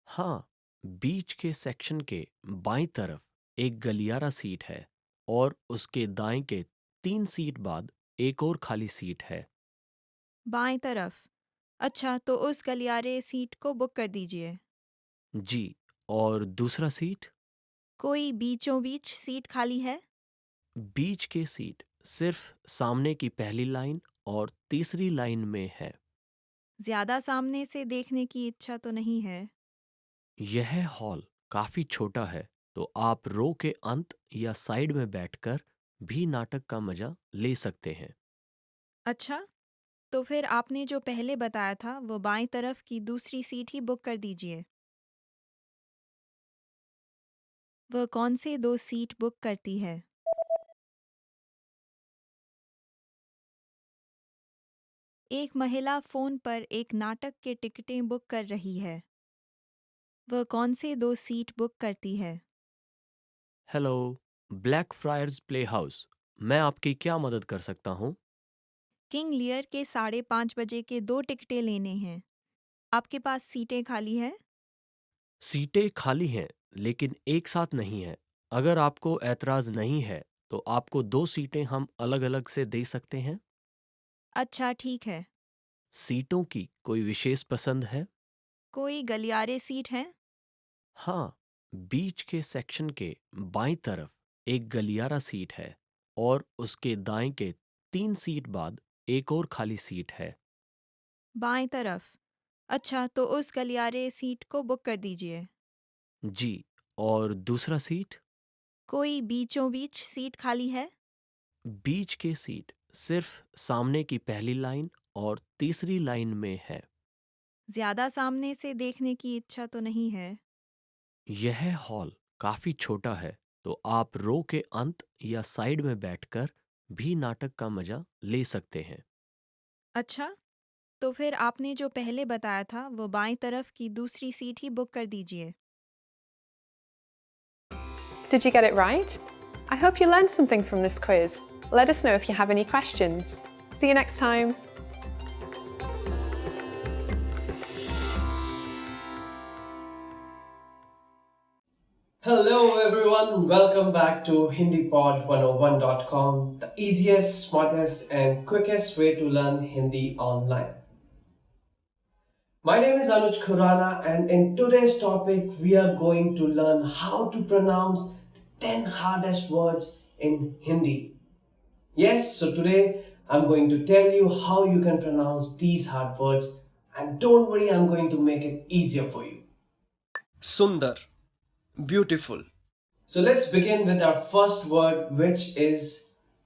हाँ, बीच के सेक्शन के बाईं तरफ एक गलियारा सीट है और उसके दाएं के 3 सीट बाद एक और खाली सीट है। बाएं तरफ। अच्छा, तो उस गलियारे सीट को बुक कर दीजिए। जी, और दूसरा सीट? कोई बीचों बीच सीट खाली है? बीच के सीट सिर्फ सामने की पहली लाइन और तीसरी लाइन में है। ज्यादा सामने से देखने की इच्छा तो नहीं है। यह हॉल काफी छोटा है, तो आप रो के अंत या साइड में बैठकर भी नाटक का मजा ले सकते हैं। अच्छा, तो फिर आपने जो पहले बताया था वो बाएं तरफ की दूसरी सीट ही बुक कर दीजिए। वह कौन से 2 सीट बुक करती है? एक महिला फोन पर एक नाटक के टिकटें बुक कर रही है। वह कौन से 2 सीट बुक करती है? Hello, black fryers play house. मैं आपकी क्या मदद कर सकता हूँ? किंग लियर के 5:30 बजे के 2 टिकटें लेने हैं। आपके पास सीटें खाली हैं? सीटें खाली हैं, लेकिन एक साथ नहीं है। अगर आपको ऐतराज नहीं है, तो आपको 2 सीटें हम अलग-अलग से दे सकते हैं। अच्छा, ठीक है। सीटों की कोई विशेष पसंद है? कोई गलियारे सीट हैं? हाँ, बीच के सेक्शन के बाईं तरफ एक गलियारा सीट है और उसके दाएं के 3 सीट बाद एक और खाली सीट है। बाएं तरफ। अच्छा, तो उस गलियारे सीट को बुक कर दीजिए। जी, और दूसरा सीट? कोई बीचों बीच सीट खाली है? बीच के सीट सिर्फ सामने की पहली लाइन और तीसरी लाइन में है। ज्यादा सामने से देखने की इच्छा तो नहीं है। यह हॉल काफी छोटा है, तो आप रो के अंत या साइड में बैठकर भी नाटक का मजा ले सकते हैं। अच्छा, तो फिर आपने जो पहले बताया था वो बाएं तरफ की दूसरी सीट ही बुक कर दीजिए। Did you get it right? I hope you learned something from this quiz. Let us know if you have any questions. See you next time. Hello everyone, welcome back to HindiPod101.com, the easiest, smartest and quickest way to learn Hindi online. My name is Anuj Khurana and in today's topic we are going to learn how to pronounce the 10 hardest words in Hindi. Yes, so today I'm going to tell you how you can pronounce these hard words and don't worry, I'm going to make it easier for you. Sundar, beautiful. So let's begin with our first word, which is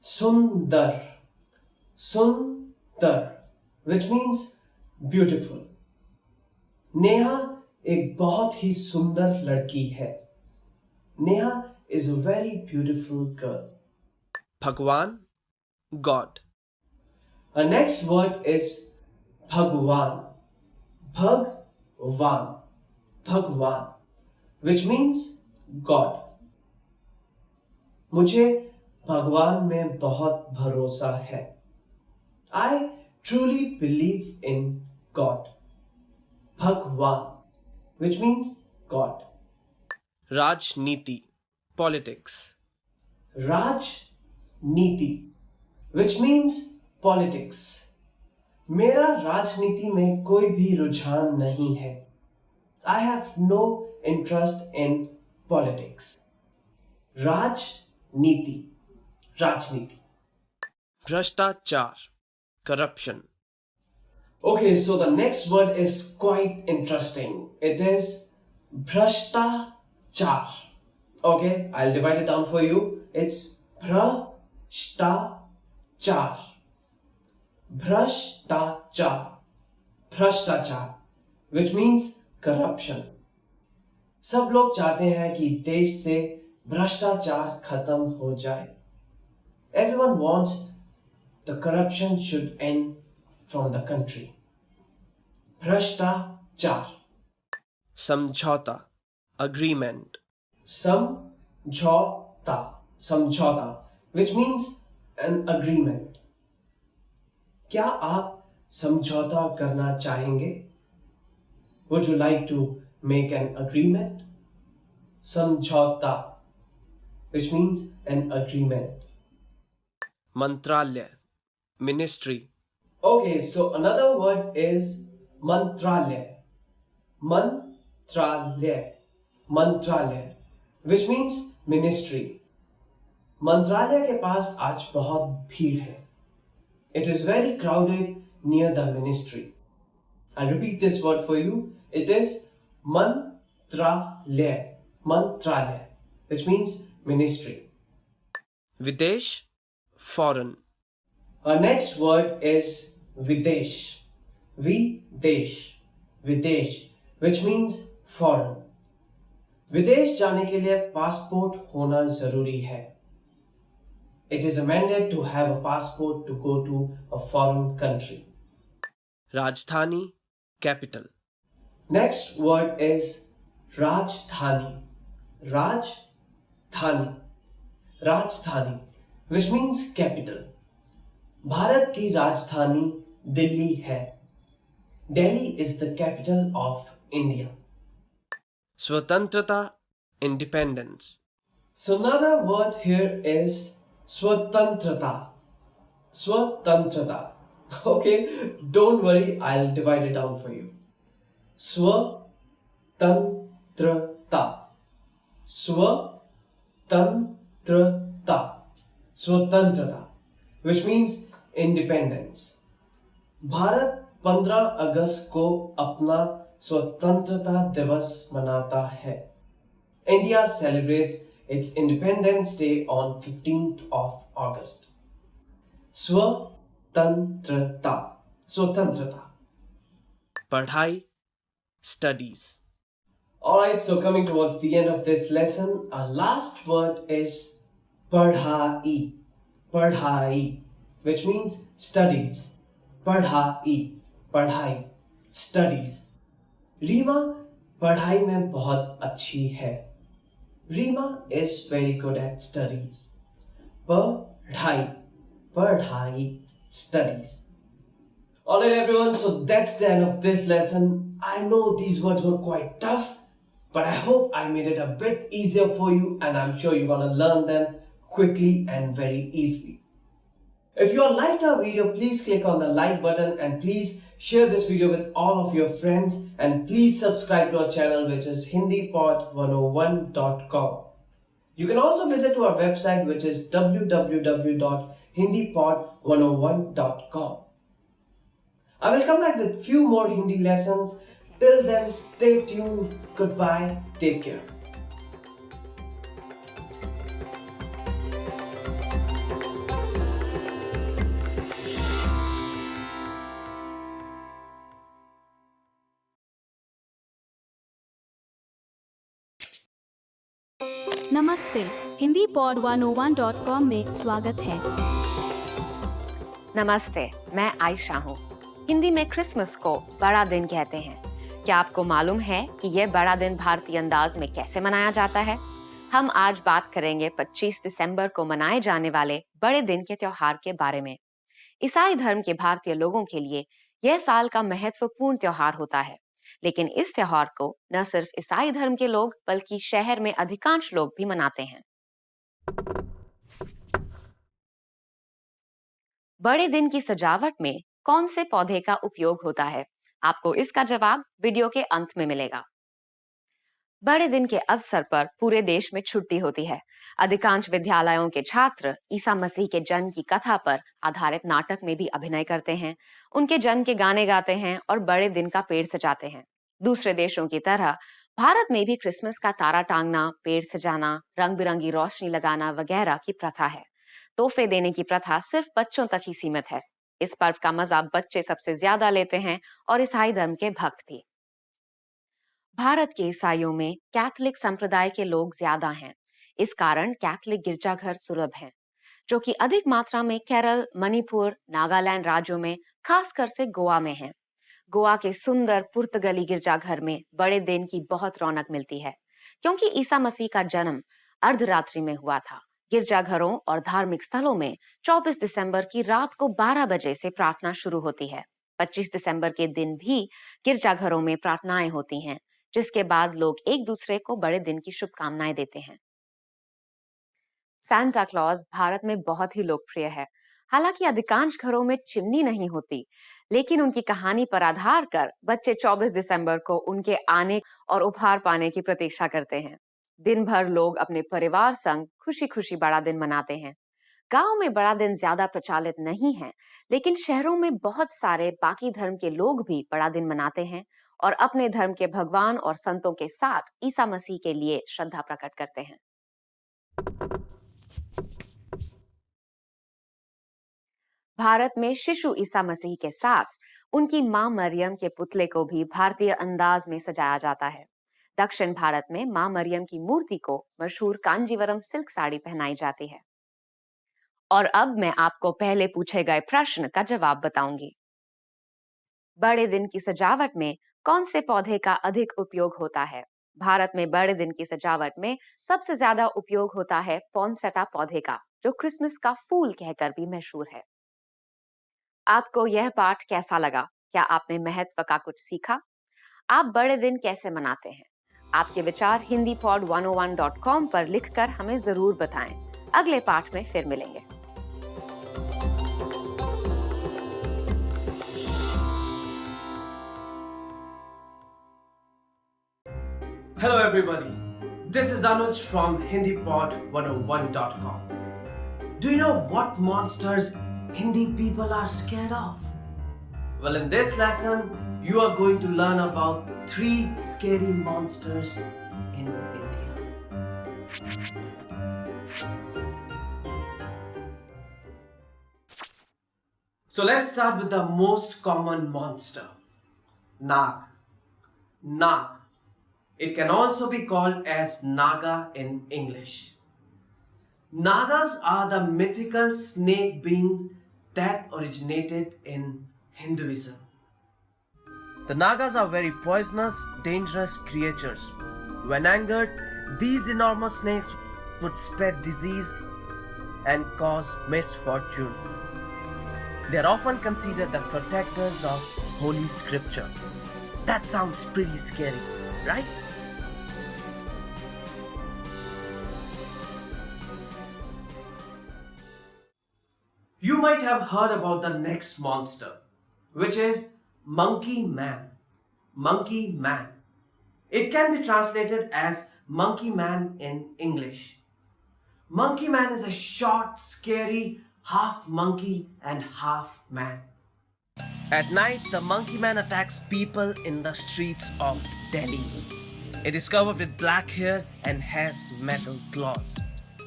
Sundar. Sundar, which means beautiful. Neha एक बहुत ही सुंदर लड़की है. Neha is a very beautiful girl. भगवान, God. Our next word is Bhagwan. Bhagwan. Bhagwan, which means God. मुझे भगवान में बहुत भरोसा है. I truly believe in God. Bhagwan, which means God. Rajniti, politics. Rajniti, which means politics. मेरा राजनीति में कोई भी रुझान नहीं है. I have no interest in politics. Rajniti, Rajniti. Bhrashtachar, corruption. Okay, so the next word is quite interesting. It is bhrashtachar. Okay, I'll divide it down for you. It's bhrashtachar. Bhrashtachar. Bhrashtachar, which means corruption. सब लोग चाहते हैं कि देश से भ्रष्टाचार खत्म हो जाए. Everyone wants the corruption should end from the country. Bhrashtachar. Samjhauta, agreement. Samjhauta, samjhauta, which means an agreement. क्या आप समझौता करना चाहेंगे? Would you like to make an agreement? Samjhauta, which means an agreement. Mantralaya, ministry. Okay, so another word is mantralaya. Mantralaya. Mantralaya, which means ministry. मंत्रालय के पास आज बहुत भीड़ है. It is very crowded near the ministry. I'll repeat this word for you. It is mantralaya. Mantralaya, which means ministry. Videsh, foreign. Our next word is Videsh. Videsh. Videsh, which means foreign. विदेश जाने के लिए passport होना जरूरी है. It is amended to have a passport to go to a foreign country. Rajdhani, capital. Next word is Rajdhani. Rajdhani. Rajdhani, which means capital. Bharat की राजधानी दिल्ली है. Delhi is the capital of India. Swatantrata, independence. So another word here is Swatantrata. Swatantrata. Okay, don't worry, I'll divide it down for you. Swatantrata. Swatantrata. Swatantrata, which means independence. Bharat 15 अगस्त को अपना स्वतंत्रता दिवस मनाता है. India celebrates its Independence Day on 15th of August. Swatantrata. Swatantrata. Padhai, studies. Alright, so coming towards the end of this lesson, our last word is padhai. Padhai, which means studies. Padhai. Padhai. Studies. Reema पढ़ाई में बहुत अच्छी है. Reema is very good at studies. पढ़ाई. Padhai. Studies. Alright everyone, so that's the end of this lesson. I know these words were quite tough, but I hope I made it a bit easier for you and I'm sure you're gonna learn them quickly and very easily. If you all liked our video, please click on the like button and please share this video with all of your friends and please subscribe to our channel, which is hindipod101.com. You can also visit to our website, which is www.hindipod101.com. I will come back with few more Hindi lessons. Till then, stay tuned. Goodbye. Take care. नमस्ते. Hindi pod 101.com में स्वागत है. नमस्ते, मैं आयशा हूँ. हिंदी में Christmas को बड़ा दिन कहते हैं. क्या आपको मालूम है कि यह बड़ा दिन भारतीय अंदाज में कैसे मनाया जाता है? हम आज बात करेंगे 25 दिसंबर को मनाए जाने वाले बड़े दिन के त्योहार के बारे में. ईसाई धर्म के भारतीय लोगों के लिए यह साल का महत्वपूर्ण त्योहार होता है, लेकिन इस त्योहार को न सिर्फ ईसाई धर्म के लोग बल्कि शहर में अधिकांश लोग भी मनाते हैं। बड़े दिन की सजावट में कौन से पौधे का उपयोग होता है? आपको इसका जवाब वीडियो के अंत में मिलेगा। बड़े दिन के अवसर पर पूरे देश में छुट्टी होती है। अधिकांश विद्यालयों के छात्र ईसा मसीह के जन्म की कथा पर आधारित नाटक में भी अभिनय करते हैं, उनके जन्म के गाने गाते हैं और बड़े दिन का पेड़ सजाते हैं। दूसरे देशों की तरह भारत में भी क्रिसमस का तारा टांगना, पेड़ सजाना, रंग बिरंगी रोशनी लगाना वगैरह की प्रथा है। तोहफे देने की प्रथा सिर्फ बच्चों तक ही सीमित है। इस पर्व का मजा बच्चे सबसे ज्यादा लेते हैं और ईसाई धर्म के भक्त भी। भारत के ईसाइयों में कैथोलिक संप्रदाय के लोग ज्यादा हैं। इस कारण कैथोलिक गिरजाघर सुलभ हैं, जो कि अधिक मात्रा में केरल, मणिपुर, नागालैंड राज्यों में, खासकर से गोवा में हैं। गोवा के सुंदर पुर्तगाली गिरजाघर में बड़े दिन की बहुत रौनक मिलती है, क्योंकि ईसा मसीह का जन्म अर्धरात्रि में हुआ था। गिरजाघरों और धार्मिक स्थलों में 24 दिसंबर की रात को 12 बजे से प्रार्थना शुरू होती है। 25 दिसंबर के दिन भी गिरजाघरों में प्रार्थनाएं होती हैं, जिसके बाद लोग एक दूसरे को बड़े दिन की शुभकामनाएं देते हैं। सांता क्लॉज भारत में बहुत ही लोकप्रिय है। हालांकि अधिकांश घरों में चिमनी नहीं होती, लेकिन उनकी कहानी पर आधार कर बच्चे 24 दिसंबर को उनके आने और उपहार पाने की प्रतीक्षा करते हैं। दिन भर लोग अपने परिवार संग खुशी खुशी बड़ा दिन मनाते हैं। गांव में बड़ा दिन ज्यादा प्रचलित नहीं है, लेकिन शहरों में बहुत सारे बाकी धर्म के लोग भी बड़ा दिन मनाते हैं और अपने धर्म के भगवान और संतों के साथ ईसा मसीह के लिए श्रद्धा प्रकट करते हैं। भारत में शिशु ईसा मसीह के साथ उनकी मां मरियम के पुतले को भी भारतीय अंदाज में सजाया जाता है। दक्षिण भारत में मां मरियम की मूर्ति को मशहूर कांजीवरम सिल्क साड़ी पहनाई जाती है। और अब मैं आपको पहले पूछे गए प्रश्न का जवाब बताऊंगी। बड़े दिन की सजावट में कौन से पौधे का अधिक उपयोग होता है? भारत में बड़े दिन की सजावट में सबसे ज्यादा उपयोग होता है पॉन्सेटा पौधे का, जो क्रिसमस का फूल कहकर भी मशहूर है। आपको यह पाठ कैसा लगा? क्या आपने महत्व का कुछ सीखा? आप बड़े दिन कैसे मनाते हैं? आपके विचार hindipod101.com पर लिखकर हमें जरूर बताएं। अगले पाठ में फिर मिलेंगे। Hello everybody, this is Anuj from hindipod101.com. Do you know what monsters Hindi people are scared of? Well, in this lesson, you are going to learn about 3 scary monsters in India. So let's start with the most common monster, Nag. Nag. It can also be called as Naga in English. Nagas are the mythical snake beings that originated in Hinduism. The Nagas are very poisonous, dangerous creatures. When angered, these enormous snakes would spread disease and cause misfortune. They are often considered the protectors of Holy Scripture. That sounds pretty scary, right? You might have heard about the next monster, which is Monkey Man. Monkey Man. It can be translated as Monkey Man in English. Monkey Man is a short, scary, half monkey and half man. At night, the Monkey Man attacks people in the streets of Delhi. It is covered with black hair and has metal claws.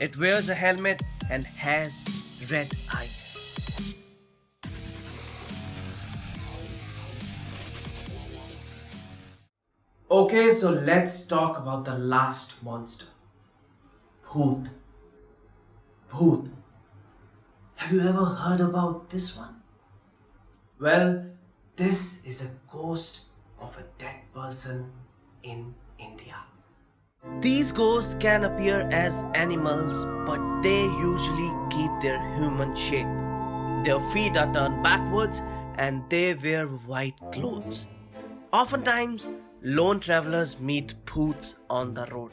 It wears a helmet and has red eyes. Okay, so let's talk about the last monster. Bhoot. Bhoot. Have you ever heard about this one? Well, this is a ghost of a dead person in India. These ghosts can appear as animals, but they usually keep their human shape. Their feet are turned backwards, and they wear white clothes. Oftentimes, lone travelers meet bhoots on the road.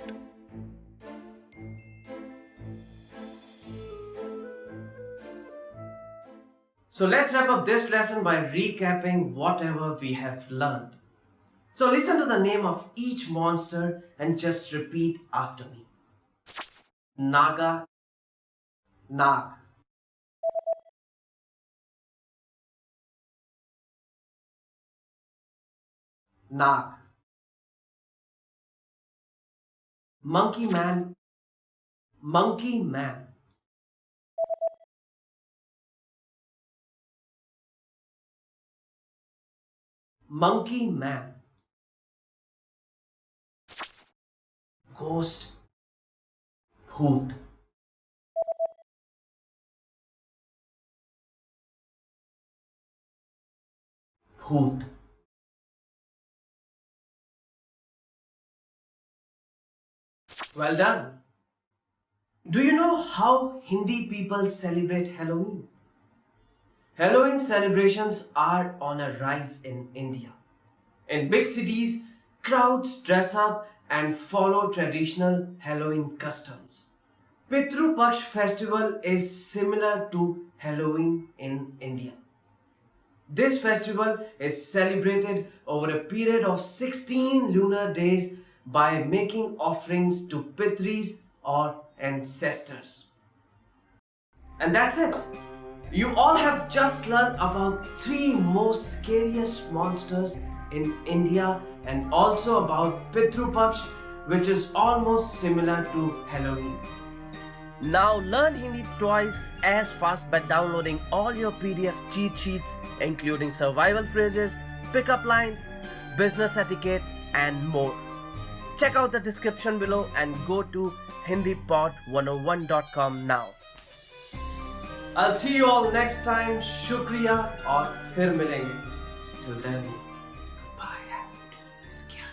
So let's wrap up this lesson by recapping whatever we have learned. So listen to the name of each monster and just repeat after me. Naga, Nag. Nag. Monkey man, monkey man. Monkey man. Ghost, bhoot. Bhoot. Well done. Do you know how Hindi people celebrate Halloween? Halloween celebrations are on a rise in India. In big cities, crowds dress up and follow traditional Halloween customs. Pitru Paksh festival is similar to Halloween in India. This festival is celebrated over a period of 16 lunar days by making offerings to Pitris or ancestors. And that's it. You all have just learned about 3 most scariest monsters in India and also about Pitru Paksh, which is almost similar to Halloween. Now learn Hindi twice as fast by downloading all your PDF cheat sheets including survival phrases, pickup lines, business etiquette and more. Check out the description below and go to hindipod101.com now. I'll see you all next time. Shukriya और फिर मिलेंगे. Till then, goodbye and take care.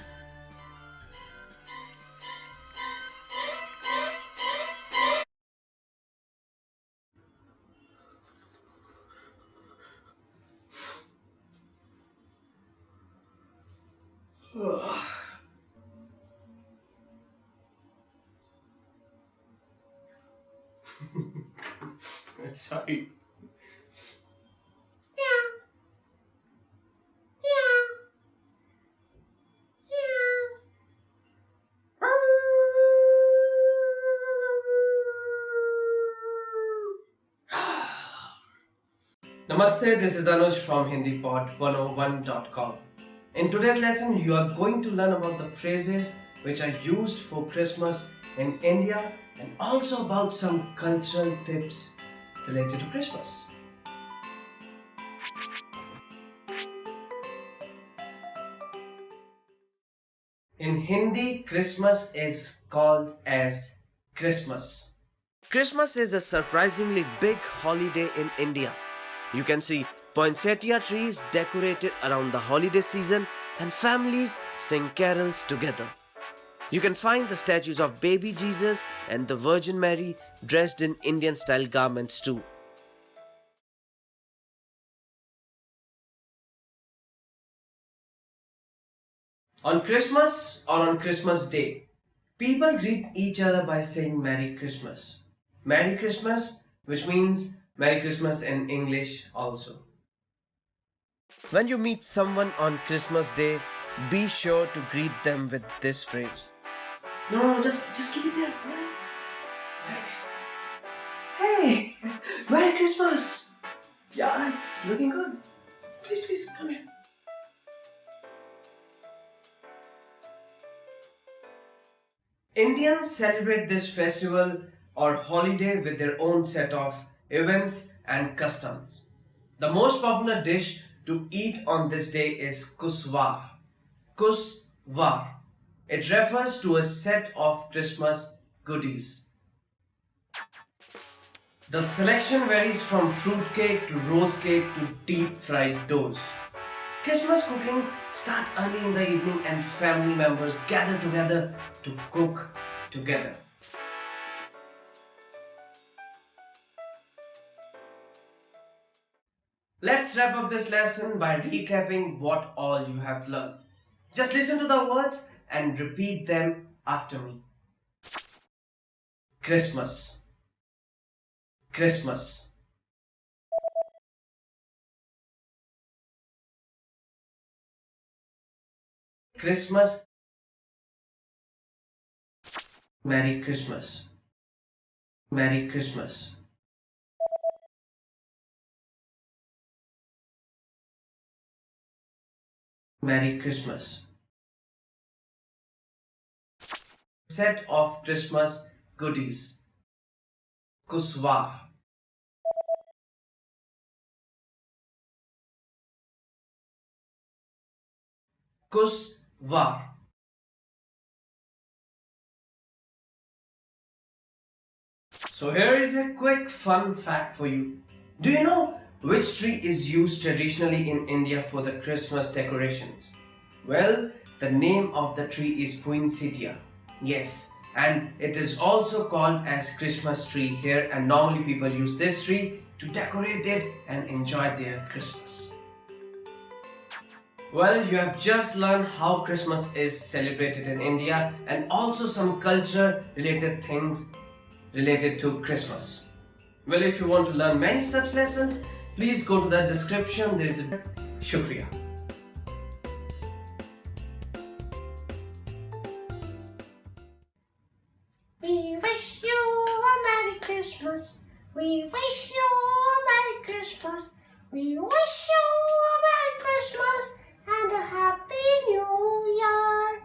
Sorry. Namaste, this is Anuj from HindiPod101.com. In today's lesson, you are going to learn about the phrases which are used for Christmas in India and also about some cultural tips related to Christmas. In Hindi, Christmas is called as Christmas. Christmas is a surprisingly big holiday in India. You can see poinsettia trees decorated around the holiday season and families sing carols together. You can find the statues of baby Jesus and the Virgin Mary dressed in Indian style garments too. On Christmas or on Christmas Day, people greet each other by saying Merry Christmas. Merry Christmas, which means Merry Christmas in English also. When you meet someone on Christmas Day, be sure to greet them with this phrase. No, just keep it there. Nice. Hey, Merry Christmas. Yeah, it's looking good. Please, come here. Indians celebrate this festival or holiday with their own set of events and customs. The most popular dish to eat on this day is kuswar. Kuswar. It refers to a set of Christmas goodies. The selection varies from fruit cake to rose cake to deep fried doughs. Christmas cooking starts early in the evening and family members gather together to cook together. Let's wrap up this lesson by recapping what all you have learned. Just listen to the words and repeat them after me. Christmas, Christmas. Christmas, Merry Christmas, Merry Christmas. Merry Christmas. Set of Christmas goodies. Kuswar. Kuswar. So here is a quick fun fact for you. Do you know which tree is used traditionally in India for the Christmas decorations? Well, the name of the tree is poinsettia. Yes, and it is also called as Christmas tree here, and normally people use this tree to decorate it and enjoy their Christmas. Well, you have just learned how Christmas is celebrated in India and also some culture related things related to Christmas. Well, if you want to learn many such lessons, please go to the description. There is a Shukriya. We wish you a Merry Christmas. We wish you a Merry Christmas. We wish you a Merry Christmas and a Happy New Year.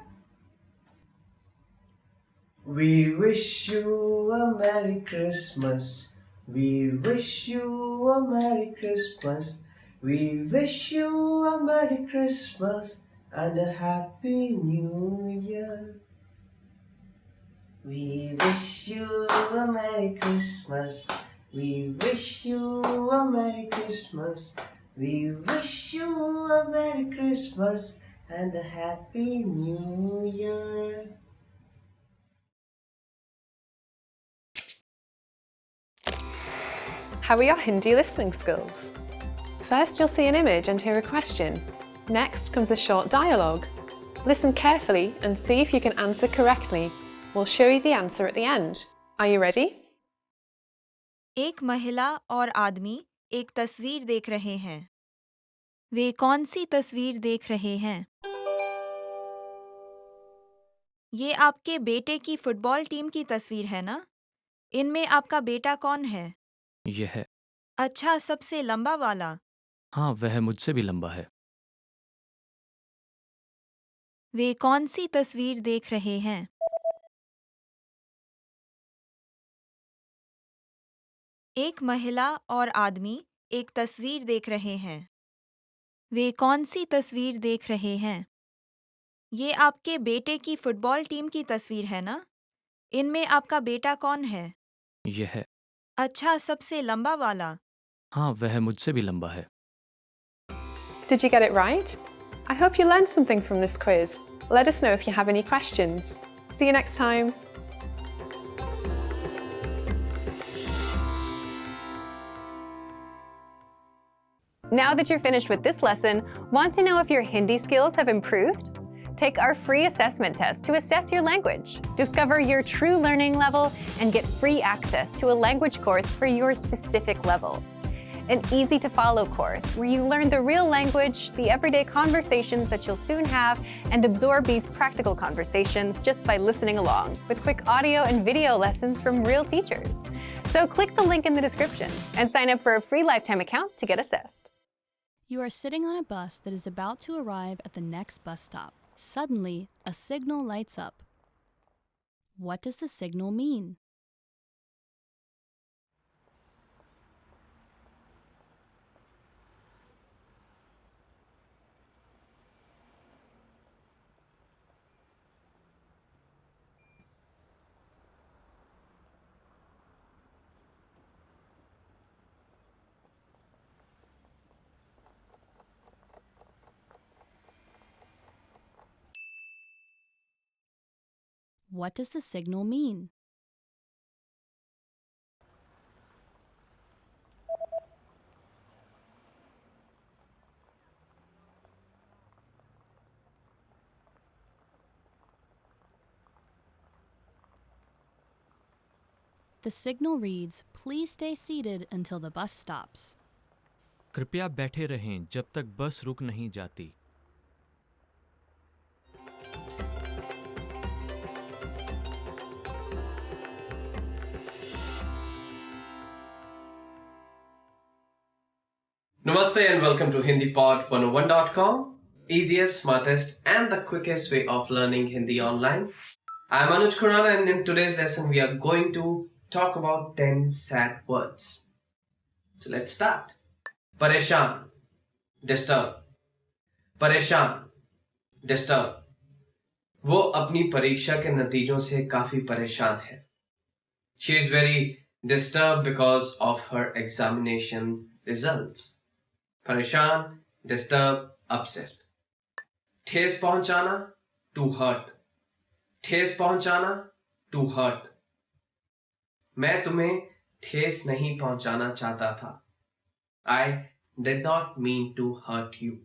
We wish you a Merry Christmas. We wish you a Merry Christmas. We wish you a Merry Christmas and a Happy New Year. We wish you a Merry Christmas. We wish you a Merry Christmas. We wish you a Merry Christmas and a Happy New Year. How are your Hindi listening skills? First, you'll see an image and hear a question. Next comes a short dialogue. Listen carefully and see if you can answer correctly. We'll show you the answer at the end. Are you ready? एक महिला और आदमी एक तस्वीर देख रहे हैं। वे कौन सी तस्वीर देख रहे हैं? ये आपके बेटे की फुटबॉल टीम की तस्वीर है ना? इनमें आपका बेटा कौन है? यह अच्छा, सबसे लंबा वाला। हाँ, वह मुझसे भी लंबा है। वे कौन सी तस्वीर देख रहे हैं? एक महिला और आदमी एक तस्वीर देख रहे हैं। वे कौन सी तस्वीर देख रहे हैं? ये आपके बेटे की फुटबॉल टीम की तस्वीर है ना? इनमें आपका बेटा कौन है? यह अच्छा, सबसे लंबा वाला। हाँ, वह मुझसे भी लंबा है। Did you get it right? I hope you learned something from this quiz. Let us know if you have any questions. See you next time. Now that you're finished with this lesson, want to know if your Hindi skills have improved? Take our free assessment test to assess your language, discover your true learning level, and get free access to a language course for your specific level. An easy-to-follow course where you learn the real language, the everyday conversations that you'll soon have, and absorb these practical conversations just by listening along, with quick audio and video lessons from real teachers. So click the link in the description and sign up for a free lifetime account to get assessed. You are sitting on a bus that is about to arrive at the next bus stop. Suddenly, a signal lights up. What does the signal mean? What does the signal mean? The signal reads, "Please stay seated until the bus stops." कृपया बैठे रहें जब तक बस रुक नहीं जाती. Namaste and welcome to HindiPod101.com, easiest, smartest, and the quickest way of learning Hindi online. I am Anuj Khurana, and in today's lesson we are going to talk about 10 sad words. So let's start. Pareshan, disturb. Pareshan, disturb. वो अपनी परीक्षा के नतीजों से काफी परेशान है. She is very disturbed because of her examination results. परेशान, disturb, upset. ठेस पहुंचाना, to hurt. ठेस पहुंचाना, to hurt. मैं तुम्हें ठेस नहीं पहुंचाना चाहता था. I did not mean to hurt you.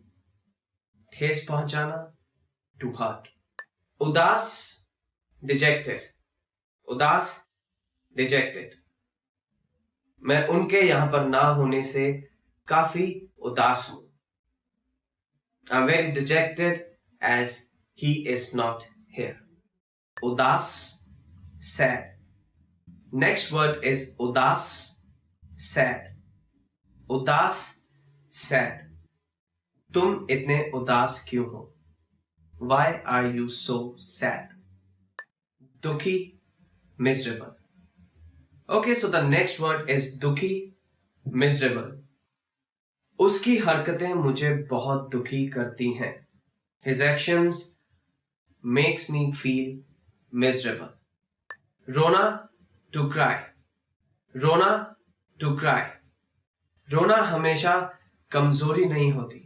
ठेस पहुंचाना, to hurt. उदास, dejected. उदास, dejected. मैं उनके यहां पर ना होने से काफी उदास हूं. I'm very dejected as he is not here. उदास, sad. Next word is उदास, sad. उदास, sad. तुम इतने उदास क्यों हो? Why are you so sad? दुखी, miserable. Okay, so the next word is दुखी, miserable. उसकी हरकतें मुझे बहुत दुखी करती हैं. His actions makes me feel miserable. रोना, to cry. रोना, to cry. रोना हमेशा कमजोरी नहीं होती.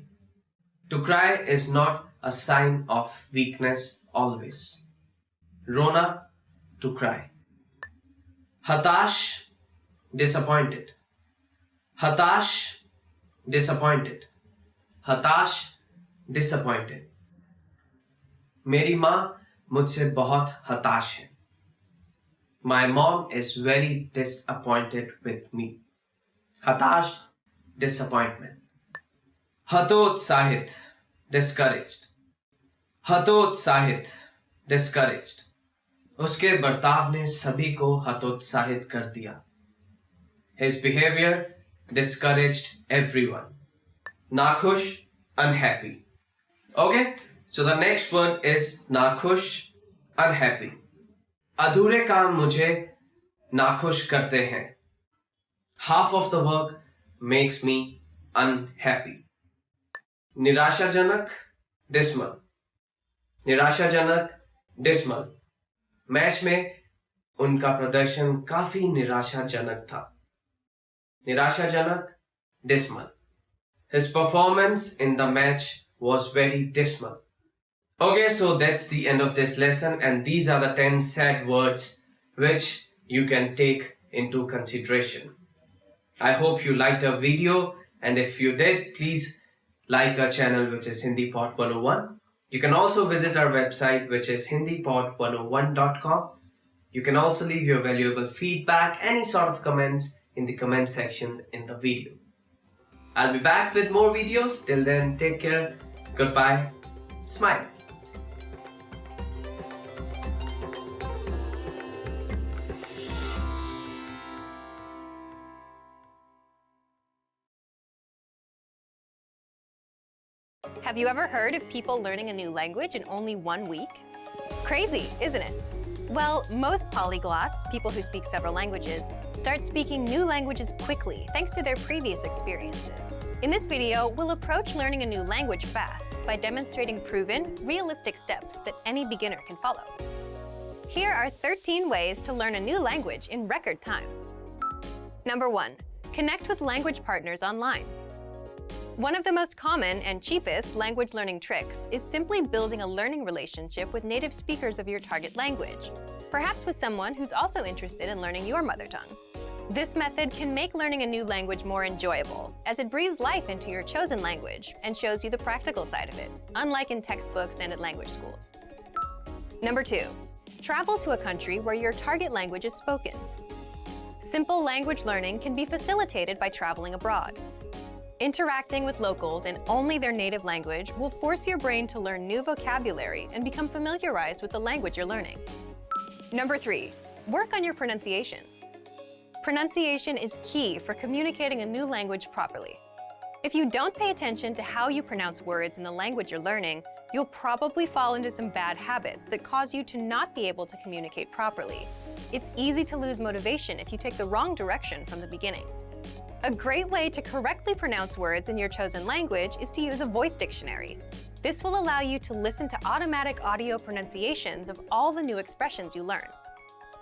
To cry is not a sign of weakness always. रोना, to cry. हताश, disappointed. हताश, disappointed. हताश, disappointed. मेरी माँ मुझसे बहुत हताश है. My mom is very disappointed with me. हताश, disappointment. हतोत्साहित, discouraged. हतोत्साहित, discouraged. उसके बर्ताव ने सभी को हतोत्साहित कर दिया. His behavior discouraged everyone. नाखुश, unhappy. Okay, so the next word is नाखुश, unhappy. अधूरे काम मुझे नाखुश करते हैं. Half of the work makes me unhappy. निराशाजनक, dismal. निराशाजनक, dismal. मैच में उनका प्रदर्शन काफी निराशाजनक था. निराशाजनक, dismal. His performance in the match was very dismal. Okay, so that's the end of this lesson, and these are the 10 sad words which you can take into consideration. I hope you liked our video, and if you did, please like our channel, which is HindiPod101. You can also visit our website, which is HindiPod101.com. You can also leave your valuable feedback, any sort of comments in the comment section in the video. I'll be back with more videos. Till then, take care. Goodbye. Smile. Have you ever heard of people learning a new language in only 1 week? Crazy, isn't it? Well, most polyglots, people who speak several languages, start speaking new languages quickly thanks to their previous experiences. In this video, we'll approach learning a new language fast by demonstrating proven, realistic steps that any beginner can follow. Here are 13 ways to learn a new language in record time. Number 1. Connect with language partners online. One of the most common and cheapest language learning tricks is simply building a learning relationship with native speakers of your target language, perhaps with someone who's also interested in learning your mother tongue. This method can make learning a new language more enjoyable, as it breathes life into your chosen language and shows you the practical side of it, unlike in textbooks and at language schools. Number 2. Travel to a country where your target language is spoken. Simple language learning can be facilitated by traveling abroad. Interacting with locals in only their native language will force your brain to learn new vocabulary and become familiarized with the language you're learning. Number 3, work on your pronunciation. Pronunciation is key for communicating a new language properly. If you don't pay attention to how you pronounce words in the language you're learning, you'll probably fall into some bad habits that cause you to not be able to communicate properly. It's easy to lose motivation if you take the wrong direction from the beginning. A great way to correctly pronounce words in your chosen language is to use a voice dictionary. This will allow you to listen to automatic audio pronunciations of all the new expressions you learn.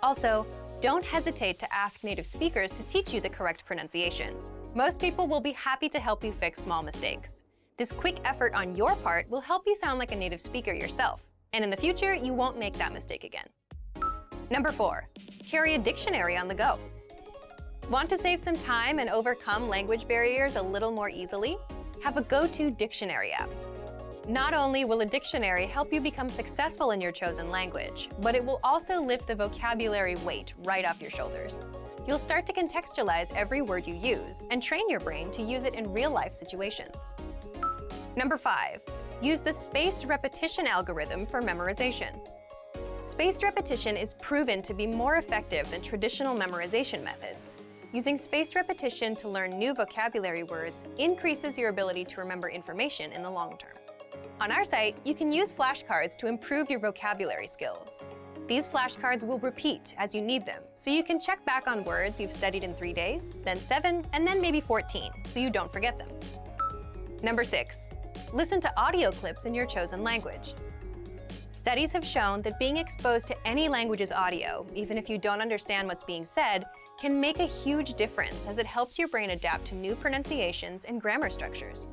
Also, don't hesitate to ask native speakers to teach you the correct pronunciation. Most people will be happy to help you fix small mistakes. This quick effort on your part will help you sound like a native speaker yourself, and in the future, you won't make that mistake again. Number 4, carry a dictionary on the go. Want to save some time and overcome language barriers a little more easily? Have a go-to dictionary app. Not only will a dictionary help you become successful in your chosen language, but it will also lift the vocabulary weight right off your shoulders. You'll start to contextualize every word you use and train your brain to use it in real-life situations. Number 5, use the spaced repetition algorithm for memorization. Spaced repetition is proven to be more effective than traditional memorization methods. Using spaced repetition to learn new vocabulary words increases your ability to remember information in the long term. On our site, you can use flashcards to improve your vocabulary skills. These flashcards will repeat as you need them, so you can check back on words you've studied in 3 days, then 7, and then maybe 14, so you don't forget them. Number 6, listen to audio clips in your chosen language. Studies have shown that being exposed to any language's audio, even if you don't understand what's being said, can make a huge difference as it helps your brain adapt to new pronunciations and grammar structures.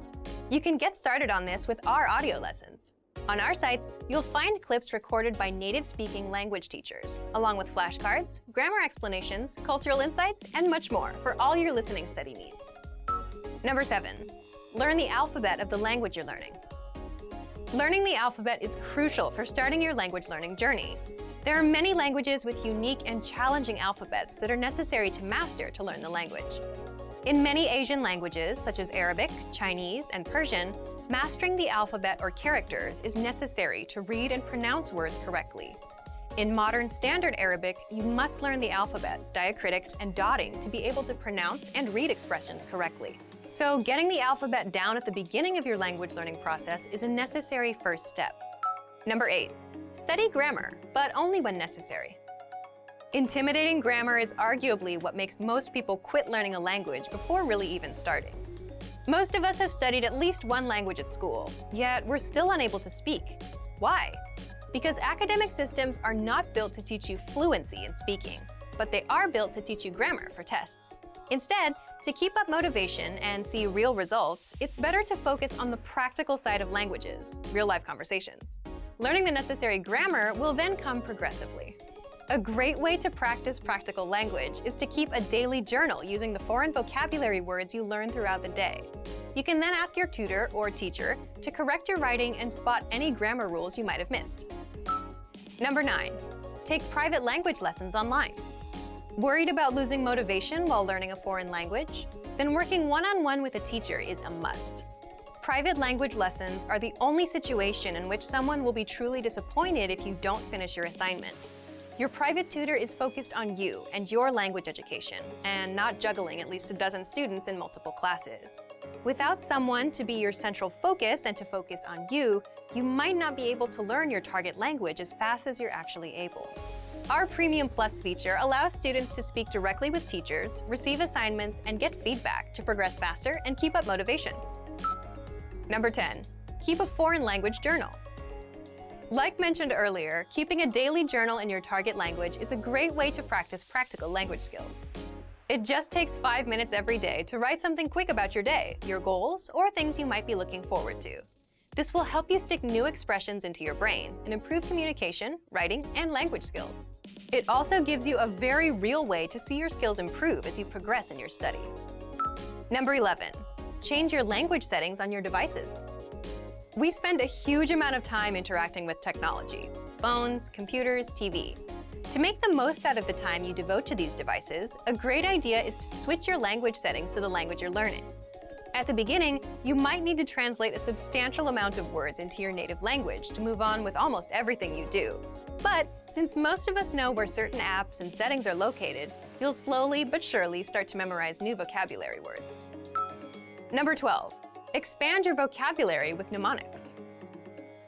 You can get started on this with our audio lessons. On our sites, you'll find clips recorded by native-speaking language teachers, along with flashcards, grammar explanations, cultural insights, and much more for all your listening study needs. Number 7, learn the alphabet of the language you're learning. Learning the alphabet is crucial for starting your language learning journey. There are many languages with unique and challenging alphabets that are necessary to master to learn the language. In many Asian languages, such as Arabic, Chinese, and Persian, mastering the alphabet or characters is necessary to read and pronounce words correctly. In modern Standard Arabic, you must learn the alphabet, diacritics, and dotting to be able to pronounce and read expressions correctly. So getting the alphabet down at the beginning of your language learning process is a necessary first step. Number 8, study grammar, but only when necessary. Intimidating grammar is arguably what makes most people quit learning a language before really even starting. Most of us have studied at least one language at school, yet we're still unable to speak. Why? Because academic systems are not built to teach you fluency in speaking, but they are built to teach you grammar for tests. Instead, to keep up motivation and see real results, it's better to focus on the practical side of languages, real-life conversations. Learning the necessary grammar will then come progressively. A great way to practice practical language is to keep a daily journal using the foreign vocabulary words you learn throughout the day. You can then ask your tutor or teacher to correct your writing and spot any grammar rules you might have missed. Number 9, take private language lessons online. Worried about losing motivation while learning a foreign language? Then working one-on-one with a teacher is a must. Private language lessons are the only situation in which someone will be truly disappointed if you don't finish your assignment. Your private tutor is focused on you and your language education, and not juggling at least a dozen students in multiple classes. Without someone to be your central focus and to focus on you, you might not be able to learn your target language as fast as you're actually able. Our Premium Plus feature allows students to speak directly with teachers, receive assignments, and get feedback to progress faster and keep up motivation. Number 10, keep a foreign language journal. Like mentioned earlier, keeping a daily journal in your target language is a great way to practice practical language skills. It just takes 5 minutes every day to write something quick about your day, your goals, or things you might be looking forward to. This will help you stick new expressions into your brain and improve communication, writing, and language skills. It also gives you a very real way to see your skills improve as you progress in your studies. Number 11, change your language settings on your devices. We spend a huge amount of time interacting with technology, phones, computers, TV. To make the most out of the time you devote to these devices, a great idea is to switch your language settings to the language you're learning. At the beginning, you might need to translate a substantial amount of words into your native language to move on with almost everything you do. But since most of us know where certain apps and settings are located, you'll slowly but surely start to memorize new vocabulary words. Number 12. Expand your vocabulary with mnemonics.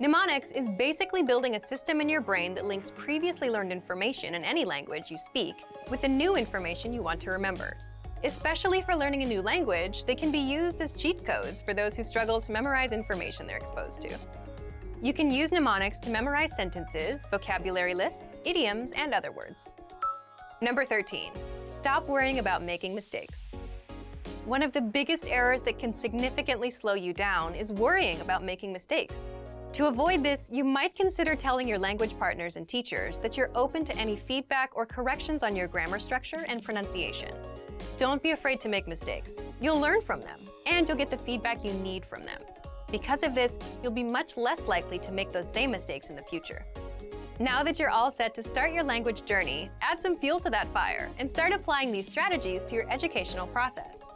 Mnemonics is basically building a system in your brain that links previously learned information in any language you speak with the new information you want to remember. Especially for learning a new language, they can be used as cheat codes for those who struggle to memorize information they're exposed to. You can use mnemonics to memorize sentences, vocabulary lists, idioms, and other words. Number 13. Stop worrying about making mistakes. One of the biggest errors that can significantly slow you down is worrying about making mistakes. To avoid this, you might consider telling your language partners and teachers that you're open to any feedback or corrections on your grammar structure and pronunciation. Don't be afraid to make mistakes. You'll learn from them, and you'll get the feedback you need from them. Because of this, you'll be much less likely to make those same mistakes in the future. Now that you're all set to start your language journey, add some fuel to that fire and start applying these strategies to your educational process.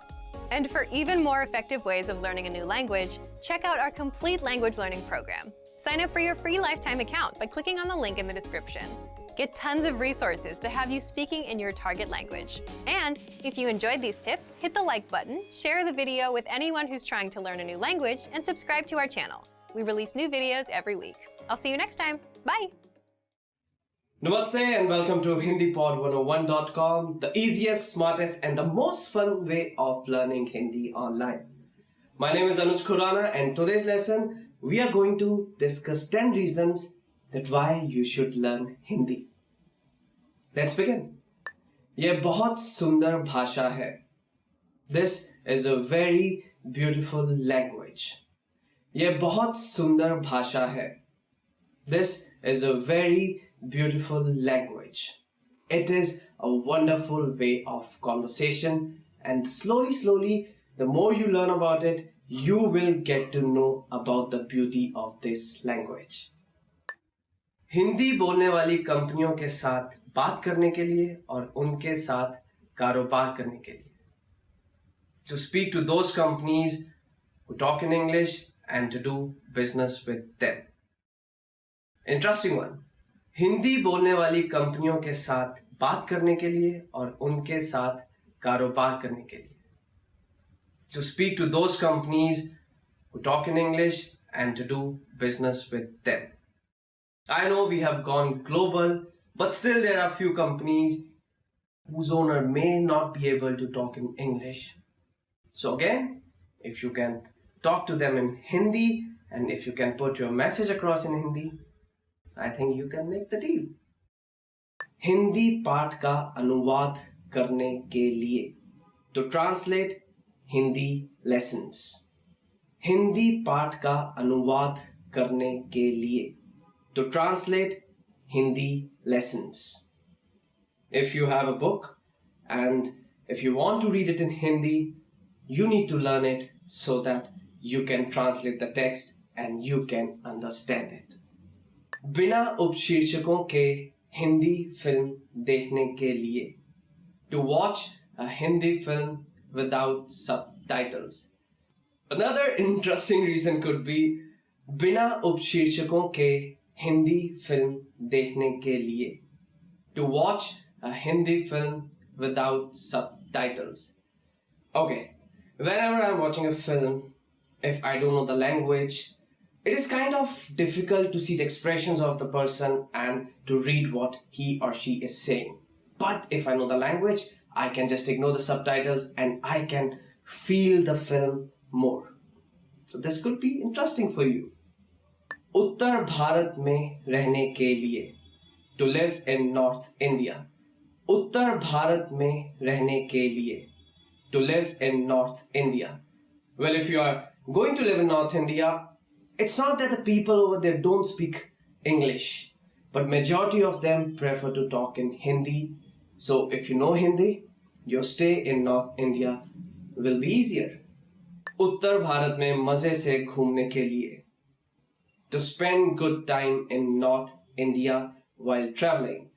And for even more effective ways of learning a new language, check out our complete language learning program. Sign up for your free lifetime account by clicking on the link in the description. Get tons of resources to have you speaking in your target language. And if you enjoyed these tips, hit the like button, share the video with anyone who's trying to learn a new language, and subscribe to our channel. We release new videos every week. I'll see you next time. Bye! Namaste and welcome to HindiPod101.com, the easiest, smartest and the most fun way of learning Hindi online. My name is Anuj Khurana and today's lesson we are going to discuss 10 reasons that why you should learn Hindi. Let's begin. ये बहुत सुंदर भाषा है. This is a very beautiful language. ये बहुत सुंदर भाषा है. This is a very beautiful language. It is a wonderful way of conversation, and slowly, the more you learn about it, you will get to know about the beauty of this language. Hindi बोलने वाली कंपनियों के साथ बात करने के लिए और उनके साथ कारोबार करने के लिए. To speak to those companies who talk in English and to do business with them. Interesting one. Hindi बोलने वाली कंपनियों के साथ बात करने के लिए और उनके साथ कारोबार करने के लिए. To speak to those companies who talk in English and to do business with them. I know we have gone global, but still there are few companies whose owner may not be able to talk in English. So again, if you can talk to them in Hindi and if you can put your message across in Hindi, I think you can make the deal. Hindi पाठ का अनुवाद करने के लिए. To translate Hindi lessons. Hindi पाठ का अनुवाद करने के लिए. To translate Hindi lessons. If you have a book and if you want to read it in Hindi, you need to learn it so that you can translate the text and you can understand it. बिना उपशीर्षकों के Hindi film देखने के लिए. To watch a Hindi film without subtitles. Another interesting reason could be बिना उपशीर्षकों के Hindi film देखने के लिए. To watch a Hindi film without subtitles. Okay, whenever I'm watching a film, if I don't know the language, it is kind of difficult to see the expressions of the person and to read what he or she is saying. But if I know the language, I can just ignore the subtitles and I can feel the film more. So this could be interesting for you. उत्तर भारत में रहने के लिए. To live in North India. उत्तर भारत में रहने के लिए. To live in North India. Well, if you are going to live in North India, it's not that the people over there don't speak English, but majority of them prefer to talk in Hindi. So if you know Hindi, your stay in North India will be easier. उत्तर भारत में मजे से घूमने के लिए. To spend good time in North India while traveling.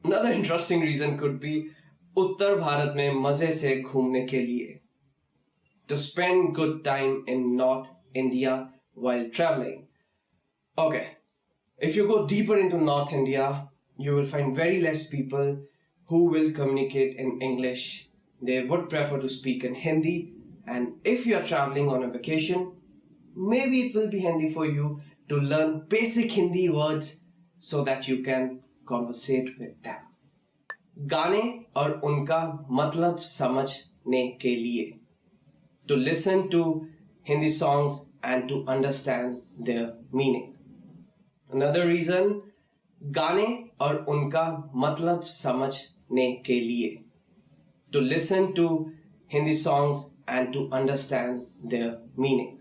Another interesting reason could be उत्तर भारत में मजे से घूमने के लिए. To spend good time in North India while traveling. Okay, if you go deeper into North India, you will find very less people who will communicate in English. They would prefer to speak in Hindi, and if you are traveling on a vacation, maybe it will be handy for you to learn basic Hindi words so that you can conversate with them. गाने और उनका मतलब समझने के लिए. To listen to Hindi songs and to understand their meaning. Another reason, गाने और उनका मतलब समझने के लिए. To listen to Hindi songs and to understand their meaning.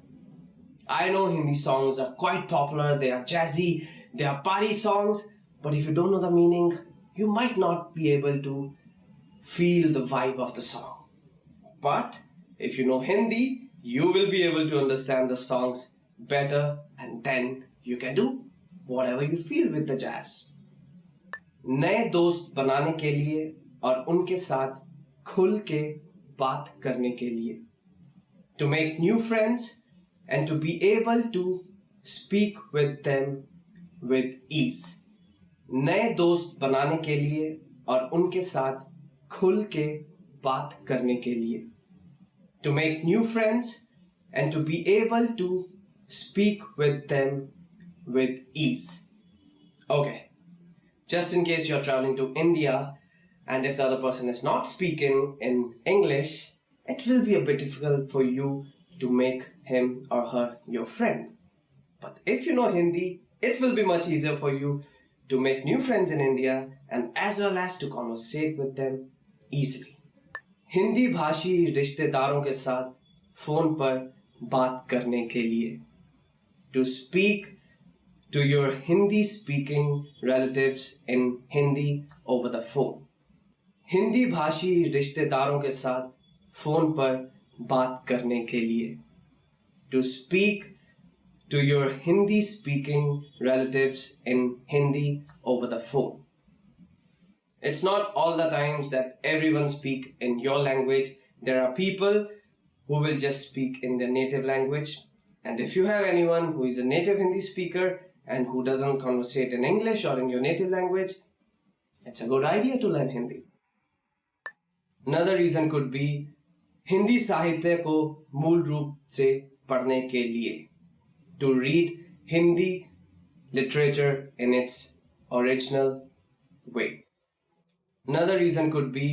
I know Hindi songs are quite popular, they are jazzy, they are party songs, but if you don't know the meaning, you might not be able to feel the vibe of the song. But if you know Hindi, you will be able to understand the songs better, and then you can do whatever you feel with the jazz. नए दोस्त बनाने के लिए और उनके साथ खुल के बात करने के लिए. To make new friends and to be able to speak with them with ease. नए दोस्त बनाने के लिए और उनके साथ खुल के बात करने के लिए. To make new friends and to be able to speak with them with ease. Okay, just in case you're traveling to India and if the other person is not speaking in English, it will be a bit difficult for you to make him or her your friend. But if you know Hindi, it will be much easier for you to make new friends in India and as well as to conversate with them easily. Hindi भाषी रिश्तेदारों के साथ phone पर बात करने के लिए. To speak to your Hindi speaking relatives in Hindi over the phone. Hindi भाषी रिश्तेदारों के साथ फोन पर बात करने के लिए. To speak to your Hindi speaking relatives in Hindi over the phone. It's not all the times that everyone speak in your language. There are people who will just speak in their native language. And if you have anyone who is a native Hindi speaker and who doesn't conversate in English or in your native language, it's a good idea to learn Hindi. Another reason could be Hindi साहित्य को मूल रूप से पढ़ने के लिए. To read Hindi literature in its original way. Another reason could be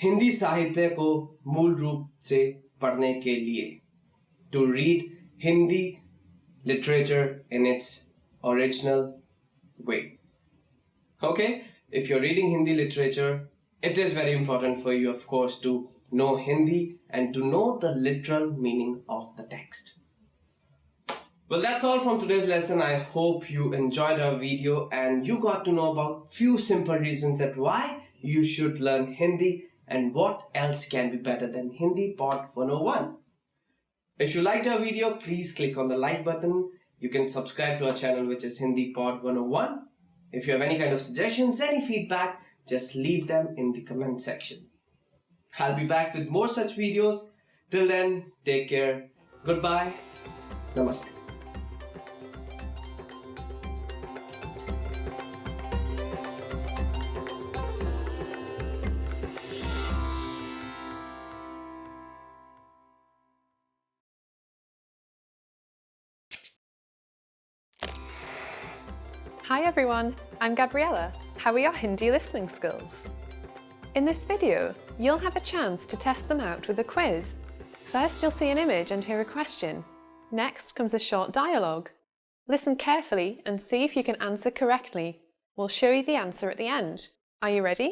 Hindi साहित्य को मूल रूप से पढ़ने के लिए. To read Hindi literature in its original way. Okay, if you're reading Hindi literature, it is very important for you, of course, to know Hindi and to know the literal meaning of the text. Well, that's all from today's lesson. I hope you enjoyed our video and you got to know about few simple reasons that why you should learn Hindi and what else can be better than Hindi Pod 101. If you liked our video, please click on the like button. You can subscribe to our channel, which is Hindi Pod 101. If you have any kind of suggestions, any feedback, just leave them in the comment section. I'll be back with more such videos. Till then, take care. Goodbye. Namaste. Hi everyone, I'm Gabriella. How are your Hindi listening skills? In this video, you'll have a chance to test them out with a quiz. First, you'll see an image and hear a question. Next comes a short dialogue. Listen carefully and see if you can answer correctly. We'll show you the answer at the end. Are you ready?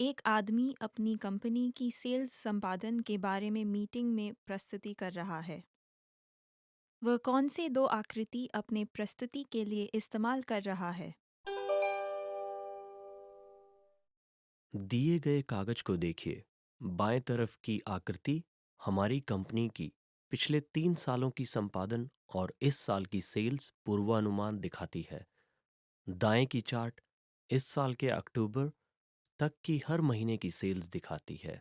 एक आदमी अपनी company की sales संपादन के बारे में meeting में प्रस्तुति कर रहा है. वह कौन से दो आकृति अपने प्रस्तुति के लिए इस्तेमाल कर रहा है? दिए गए कागज को देखिए. बाएं तरफ की आकृति हमारी कंपनी की पिछले 3 सालों की संपादन और इस साल की सेल्स पूर्वानुमान दिखाती है. दाएं की चार्ट इस साल के अक्टूबर तक की हर महीने की सेल्स दिखाती है।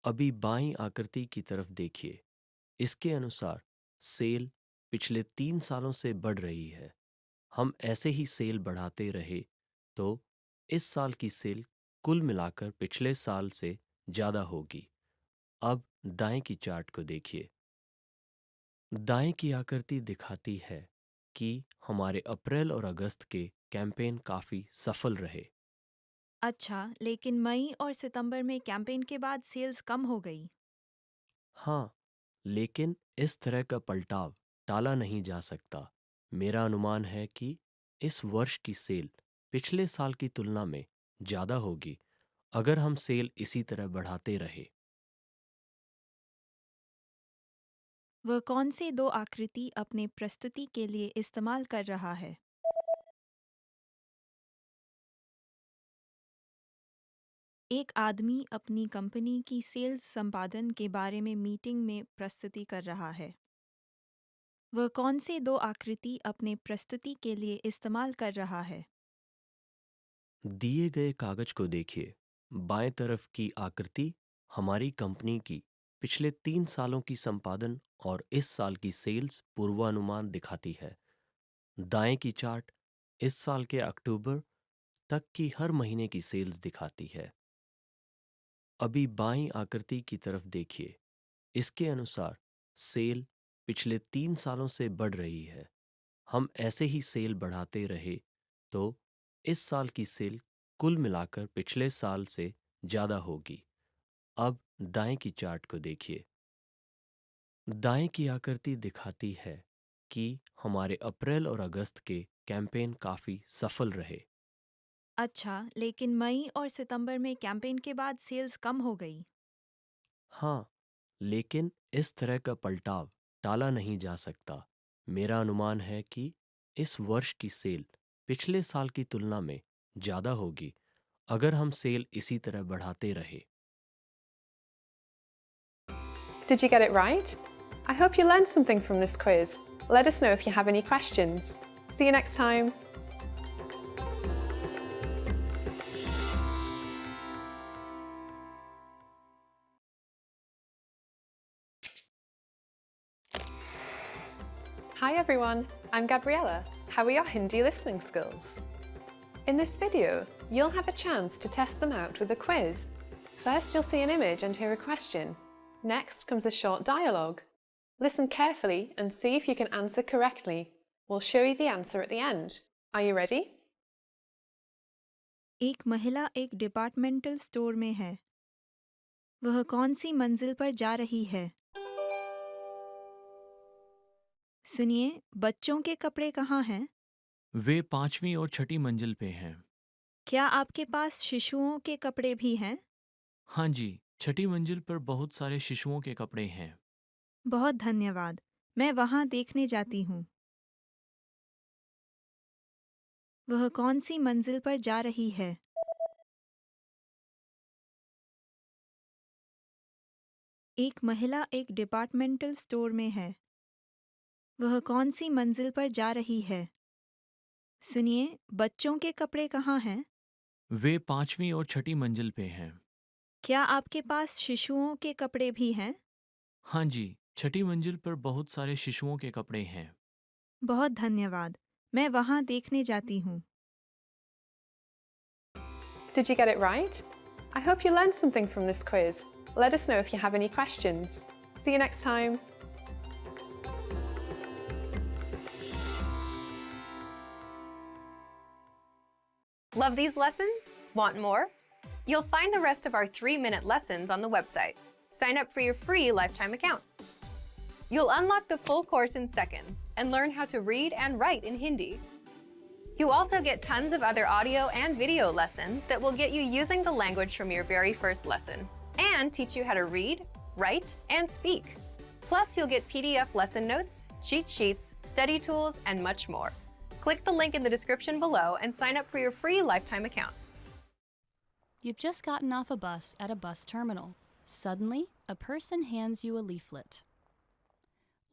अभी बाईं आकृति की तरफ देखिए। इसके अनुसार सेल पिछले 3 सालों से बढ़ रही है। हम ऐसे ही सेल बढ़ाते रहे तो इस साल की सेल कुल मिलाकर पिछले साल से ज़्यादा होगी। अब दाएं की चार्ट को देखिए। दाएं की आकृति दिखाती है कि हमारे अप्रैल और अगस्त के कैंपेन काफ़ी सफल रहे। अच्छा, लेकिन मई और सितंबर में कैंपेन के बाद सेल्स कम हो गई। हाँ, लेकिन इस तरह का पलटाव टाला नहीं जा सकता। मेरा अनुमान है कि इस वर्ष की सेल पिछले साल की तुलना में ज़्यादा होगी अगर हम सेल इसी तरह बढ़ाते रहे। वह कौन से दो आकृति अपने प्रस्तुति के लिए इस्तेमाल कर रहा है? एक आदमी अपनी कंपनी की सेल्स संपादन के बारे में मीटिंग में प्रस्तुति कर रहा है। वह कौन से दो आकृति अपने प्रस्तुति के लिए इस्तेमाल कर रहा है? दिए गए कागज को देखिए। बाएं तरफ की आकृति हमारी कंपनी की पिछले 3 सालों की संपादन और इस साल की सेल्स पूर्वानुमान दिखाती है। दाएं की चार्ट इस साल के अक्टूबर तक की हर महीने की सेल्स दिखाती है। अभी बाईं आकृति की तरफ देखिए। इसके अनुसार सेल पिछले 3 सालों से बढ़ रही है। हम ऐसे ही सेल बढ़ाते रहे तो इस साल की सेल कुल मिलाकर पिछले साल से ज़्यादा होगी। अब दाएं की चार्ट को देखिए। दाएं की आकृति दिखाती है कि हमारे अप्रैल और अगस्त के कैंपेन काफ़ी सफल रहे। अच्छा, लेकिन मई और सितंबर में कैंपेन के बाद सेल्स कम हो गई। हाँ, लेकिन इस तरह का पलटाव टाला नहीं जा सकता। मेरा अनुमान है कि इस वर्ष की सेल पिछले साल की तुलना में ज़्यादा होगी अगर हम सेल इसी तरह बढ़ाते रहे। Did you get it right? I hope you learned something from this quiz. Let us know if you have any questions. See you next time. Hi everyone, I'm Gabriella. How are your Hindi listening skills? In this video, you'll have a chance to test them out with a quiz. First, you'll see an image and hear a question. Next comes a short dialogue. Listen carefully and see if you can answer correctly. We'll show you the answer at the end. Are you ready? एक महिला एक departmental store में है। वह कौन सी मंजिल पर जा रही है? सुनिए, बच्चों के कपड़े कहाँ हैं? वे 5वीं और 6ठी मंजिल पे हैं। क्या आपके पास शिशुओं के कपड़े भी हैं? हाँ जी, 6ठी मंजिल पर बहुत सारे शिशुओं के कपड़े हैं। बहुत धन्यवाद। मैं वहाँ देखने जाती हूँ। वह कौन सी मंजिल पर जा रही है? एक महिला एक डिपार्टमेंटल स्टोर में है। वह कौन सी मंजिल पर जा रही है? सुनिए, बच्चों के कपड़े कहाँ हैं? वे 5वीं और 6ठी मंजिल पे हैं। क्या आपके पास शिशुओं के कपड़े भी हैं? हाँ जी, 6ठी मंजिल पर बहुत सारे शिशुओं के कपड़े हैं। बहुत धन्यवाद। मैं वहाँ देखने जाती हूँ। Did you get it right? I hope you learned something from this quiz. Let us know if you have any questions. See you next time. Love these lessons? Want more? You'll find the rest of our 3-minute lessons on the website. Sign up for your free lifetime account. You'll unlock the full course in seconds and learn how to read and write in Hindi. You also get tons of other audio and video lessons that will get you using the language from your very first lesson and teach you how to read, write, and speak. Plus, you'll get PDF lesson notes, cheat sheets, study tools, and much more. Click the link in the description below and sign up for your free lifetime account. You've just gotten off a bus at a bus terminal. Suddenly, a person hands you a leaflet.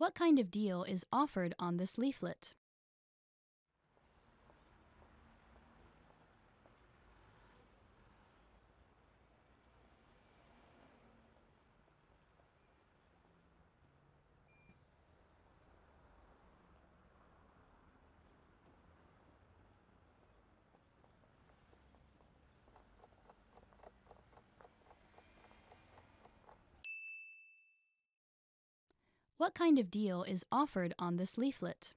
What kind of deal is offered on this leaflet? What kind of deal is offered on this leaflet?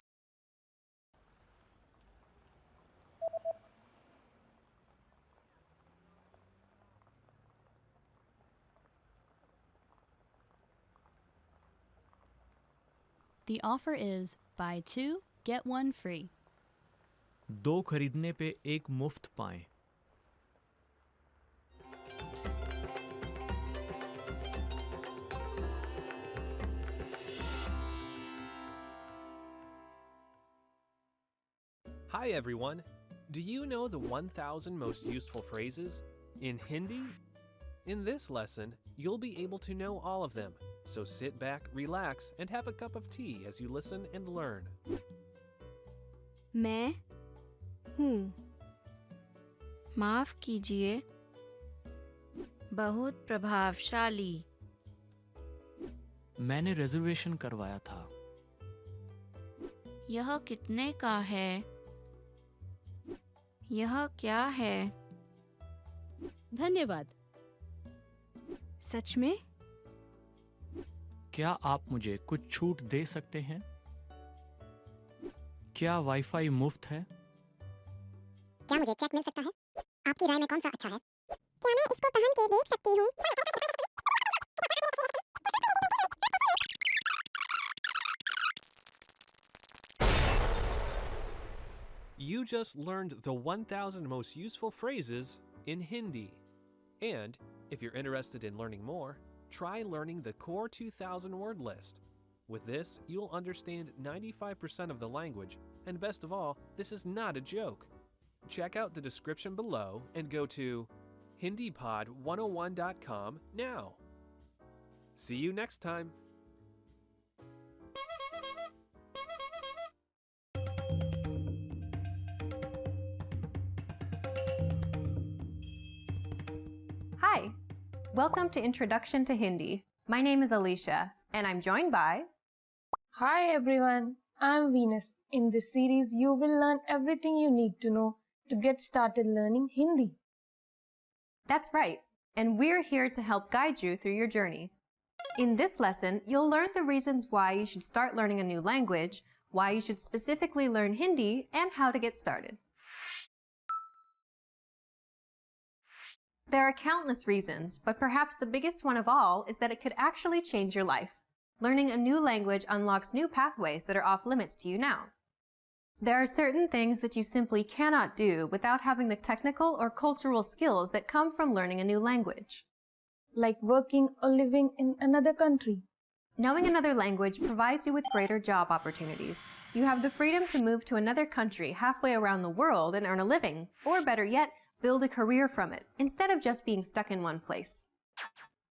The offer is buy 2, get 1 free. 2 खरीदने पे 1 मुफ्त पाएं। Hi everyone! Do you know the 1000 most useful phrases in Hindi? In this lesson, you'll be able to know all of them, so sit back, relax, and have a cup of tea as you listen and learn. मैं हूँ। माफ कीजिए। बहुत प्रभावशाली। मैंने reservation करवाया था। यह कितने का है? यह क्या है? धन्यवाद। सच में? क्या आप मुझे कुछ छूट दे सकते हैं? क्या वाईफाई मुफ्त है? क्या मुझे चेक मिल सकता है? आपकी राय में कौन सा अच्छा है? क्या मैं इसको पहन के देख सकती हूँ? You just learned the 1000 most useful phrases in Hindi. And if you're interested in learning more, try learning the core 2000 word list. With this, you'll understand 95% of the language, and best of all, this is not a joke. Check out the description below and go to HindiPod101.com now. See you next time. Hi, welcome to Introduction to Hindi. My name is Alicia, and I'm joined by... Hi everyone, I'm Venus. In this series, you will learn everything you need to know to get started learning Hindi. That's right, and we're here to help guide you through your journey. In this lesson, you'll learn the reasons why you should start learning a new language, why you should specifically learn Hindi, and how to get started. There are countless reasons, but perhaps the biggest one of all is that it could actually change your life. Learning a new language unlocks new pathways that are off limits to you now. There are certain things that you simply cannot do without having the technical or cultural skills that come from learning a new language. Like working or living in another country. Knowing another language provides you with greater job opportunities. You have the freedom to move to another country halfway around the world and earn a living, or better yet, build a career from it, instead of just being stuck in one place.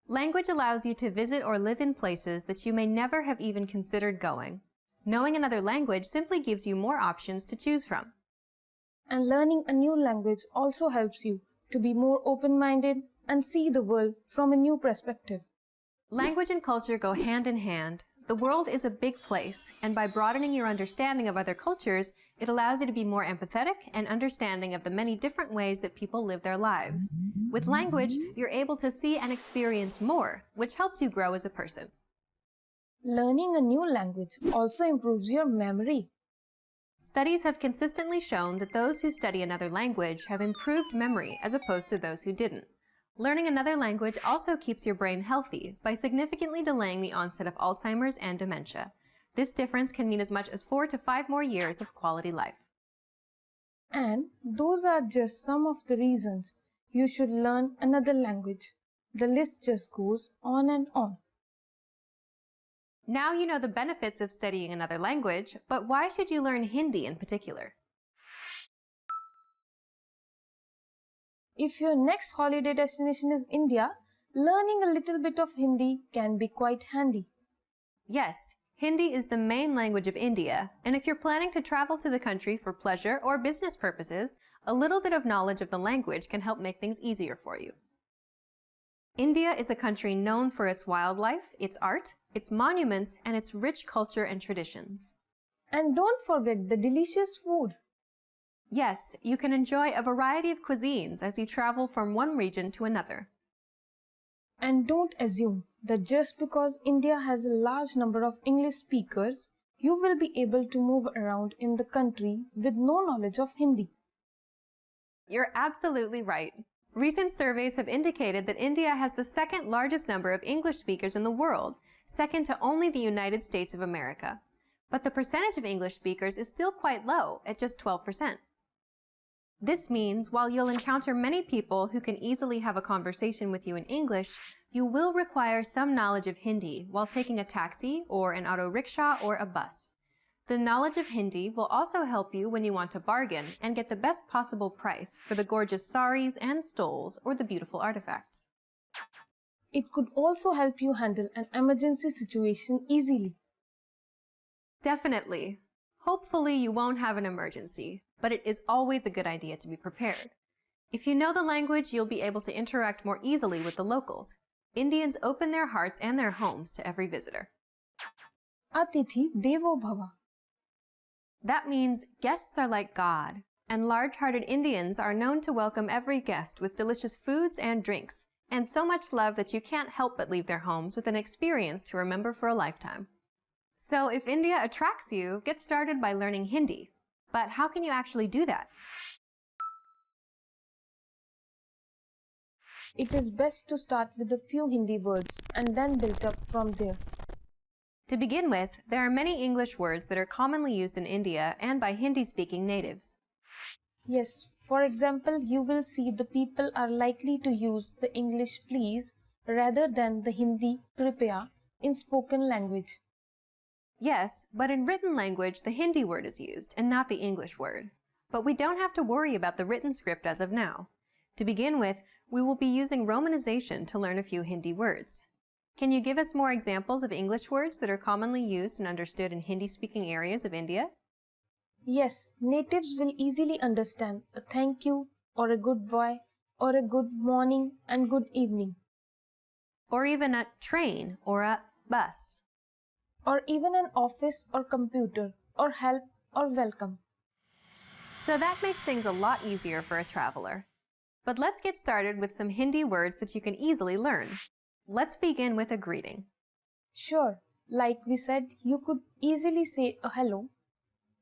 Language allows you to visit or live in places that you may never have even considered going. Knowing another language simply gives you more options to choose from. And learning a new language also helps you to be more open-minded and see the world from a new perspective. Language and culture go hand in hand. The world is a big place, and by broadening your understanding of other cultures, it allows you to be more empathetic and understanding of the many different ways that people live their lives. With language, you're able to see and experience more, which helps you grow as a person. Learning a new language also improves your memory. Studies have consistently shown that those who study another language have improved memory as opposed to those who didn't. Learning another language also keeps your brain healthy by significantly delaying the onset of Alzheimer's and dementia. This difference can mean as much as 4 to 5 more years of quality life. And those are just some of the reasons you should learn another language. The list just goes on and on. Now you know the benefits of studying another language, but why should you learn Hindi in particular? If your next holiday destination is India, learning a little bit of Hindi can be quite handy. Yes, Hindi is the main language of India, and if you're planning to travel to the country for pleasure or business purposes, a little bit of knowledge of the language can help make things easier for you. India is a country known for its wildlife, its art, its monuments, and its rich culture and traditions. And don't forget the delicious food. Yes, you can enjoy a variety of cuisines as you travel from one region to another. And don't assume that just because India has a large number of English speakers, you will be able to move around in the country with no knowledge of Hindi. You're absolutely right. Recent surveys have indicated that India has the second largest number of English speakers in the world, second to only the United States of America. But the percentage of English speakers is still quite low, at just 12%. This means while you'll encounter many people who can easily have a conversation with you in English, you will require some knowledge of Hindi while taking a taxi or an auto rickshaw or a bus. The knowledge of Hindi will also help you when you want to bargain and get the best possible price for the gorgeous saris and stoles or the beautiful artifacts. It could also help you handle an emergency situation easily. Definitely. Hopefully you won't have an emergency, but it is always a good idea to be prepared. If you know the language, you'll be able to interact more easily with the locals. Indians open their hearts and their homes to every visitor. Atithi Devo Bhava. That means guests are like God, and large-hearted Indians are known to welcome every guest with delicious foods and drinks, and so much love that you can't help but leave their homes with an experience to remember for a lifetime. So if India attracts you, get started by learning Hindi. But how can you actually do that? It is best to start with a few Hindi words and then build up from there. To begin with, there are many English words that are commonly used in India and by Hindi-speaking natives. Yes, for example, you will see the people are likely to use the English please rather than the Hindi kripaya in spoken language. Yes, but in written language, the Hindi word is used and not the English word. But we don't have to worry about the written script as of now. To begin with, we will be using romanization to learn a few Hindi words. Can you give us more examples of English words that are commonly used and understood in Hindi-speaking areas of India? Yes, natives will easily understand a thank you or a goodbye or a good morning and good evening. Or even a train or a bus. Or even an office or computer or help or welcome. So that makes things a lot easier for a traveler. But let's get started with some Hindi words that you can easily learn. Let's begin with a greeting. Sure, like we said, you could easily say a hello,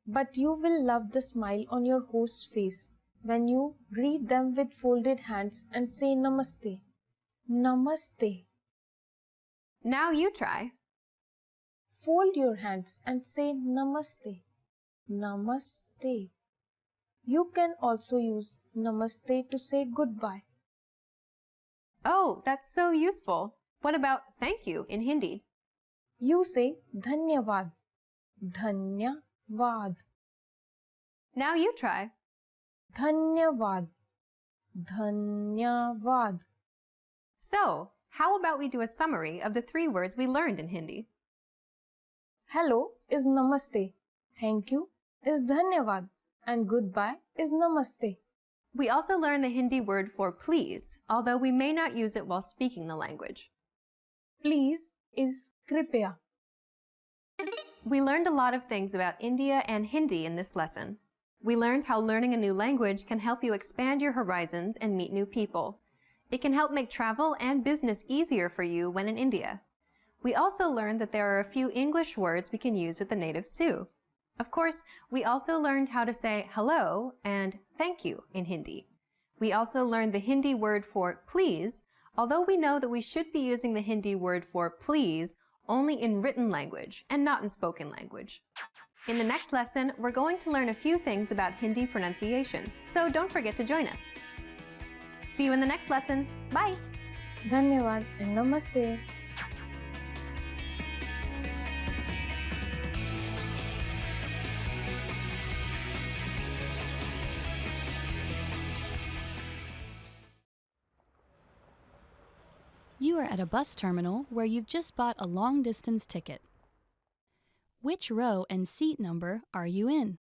but you will love the smile on your host's face when you greet them with folded hands and say namaste. Namaste. Now you try. Fold your hands and say namaste. Namaste. You can also use namaste to say goodbye. Oh, that's so useful. What about thank you in Hindi? You say dhanyavad. Dhanyavad. Now you try. Dhanyavad. Dhanyavad. So, how about we do a summary of the 3 words we learned in Hindi? Hello is namaste. Thank you is dhanyavad. And goodbye is namaste. We also learned the Hindi word for please, although we may not use it while speaking the language. Please is kripaya. We learned a lot of things about India and Hindi in this lesson. We learned how learning a new language can help you expand your horizons and meet new people. It can help make travel and business easier for you when in India. We also learned that there are a few English words we can use with the natives too. Of course, we also learned how to say hello and thank you in Hindi. We also learned the Hindi word for please, although we know that we should be using the Hindi word for please only in written language and not in spoken language. In the next lesson, we're going to learn a few things about Hindi pronunciation, so don't forget to join us. See you in the next lesson. Bye! Dhanyavad and namaste. You are at a bus terminal where you've just bought a long-distance ticket. Which row and seat number are you in?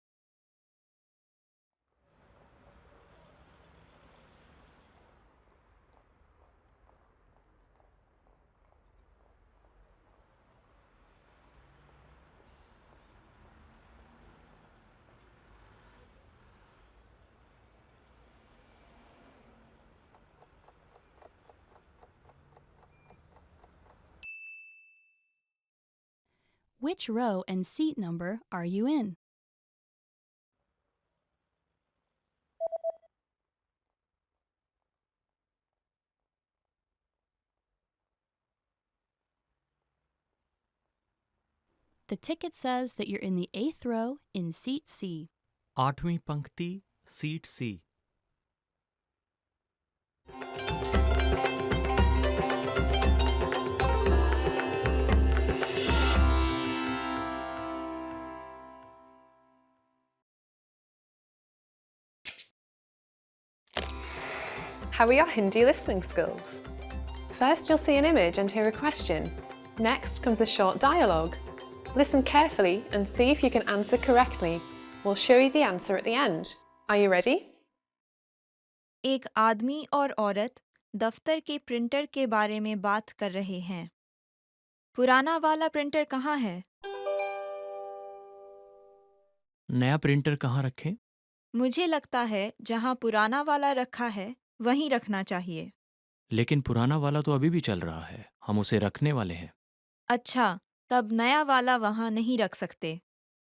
Which row and seat number are you in? The ticket says that you're in the 8th row in seat C. 8वीं पंक्ति, seat C. How are your Hindi listening skills? First, you'll see an image and hear a question. Next comes a short dialogue. Listen carefully and see if you can answer correctly. We'll show you the answer at the end. Are you ready? एक आदमी और औरत दफ्तर के printer के बारे में बात कर रहे हैं। पुराना वाला प्रिंटर कहाँ है? नया प्रिंटर कहाँ रखें? मुझे लगता है जहाँ पुराना वाला रखा है वहीं रखना चाहिए। लेकिन पुराना वाला तो अभी भी चल रहा है, हम उसे रखने वाले हैं। अच्छा, तब नया वाला वहाँ नहीं रख सकते।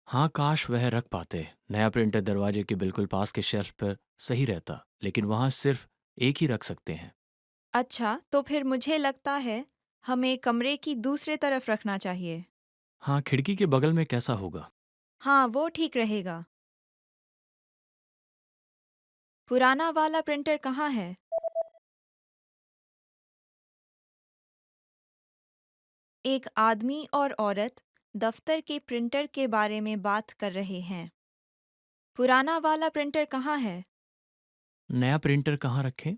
हाँ, काश वह रख पाते। नया प्रिंटर दरवाजे के बिल्कुल पास के शेल्फ पर सही रहता, लेकिन वहाँ सिर्फ एक ही रख सकते हैं। अच्छा, तो फिर मुझे लगता है हमें कमरे की दूसरे तरफ रखना चाहिए। हाँ, खिड़की के बगल में कैसा होगा? हाँ, वो ठीक रहेगा। पुराना वाला प्रिंटर कहाँ है? एक आदमी और औरत दफ्तर के प्रिंटर के बारे में बात कर रहे हैं। पुराना वाला प्रिंटर कहाँ है? नया प्रिंटर कहाँ रखें?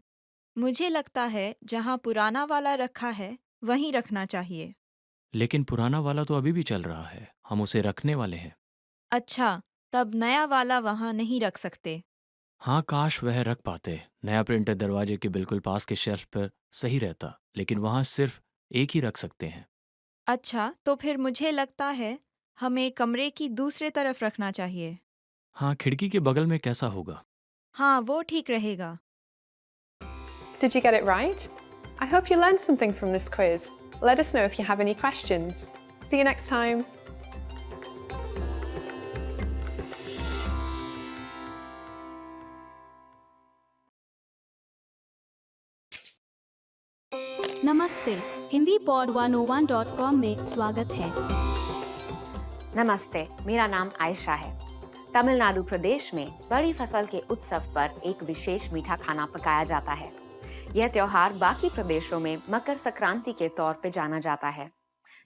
मुझे लगता है जहाँ पुराना वाला रखा है वहीं रखना चाहिए। लेकिन पुराना वाला तो अभी भी चल रहा है, हम उसे रखने वाले हैं। अच्छा, तब नया वाला वहाँ नहीं रख सकते। हाँ, काश वह रख पाते। नया प्रिंटर दरवाजे के बिल्कुल पास के शेल्फ पर सही रहता, लेकिन वहाँ सिर्फ एक ही रख सकते हैं। अच्छा, तो फिर मुझे लगता है हमें कमरे की दूसरे तरफ रखना चाहिए। हाँ, खिड़की के बगल में कैसा होगा? हाँ, वो ठीक रहेगा। Did you get it right? I hope you learned something from this quiz. Let us know if you have any questions. See you next time. नमस्ते, हिंदी पॉड 101.com में स्वागत है। नमस्ते, मेरा नाम आयशा है। तमिलनाडु प्रदेश में बड़ी फसल के उत्सव पर एक विशेष मीठा खाना पकाया जाता है। यह त्योहार बाकी प्रदेशों में मकर संक्रांति के तौर पे जाना जाता है।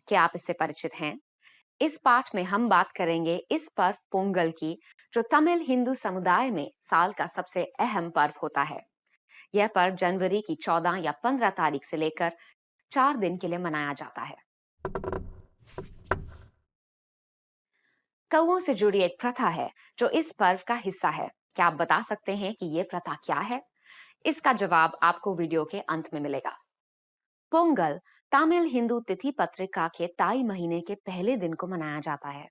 क्या आप इससे परिचित हैं? इस पाठ में हम बात करेंगे इस पर्व पोंगल की, जो तमिल हिंदू समुदाय में साल का सबसे अहम पर्व होता है। यह पर्व जनवरी की 14 या 15 तारीख से लेकर 4 दिन के लिए मनाया जाता है। कौओं से जुड़ी एक प्रथा है जो इस पर्व का हिस्सा है। क्या आप बता सकते हैं कि ये प्रथा क्या है? इसका जवाब आपको वीडियो के अंत में मिलेगा। पोंगल तमिल हिंदू तिथि पत्रिका के ताई महीने के पहले दिन को मनाया जाता है।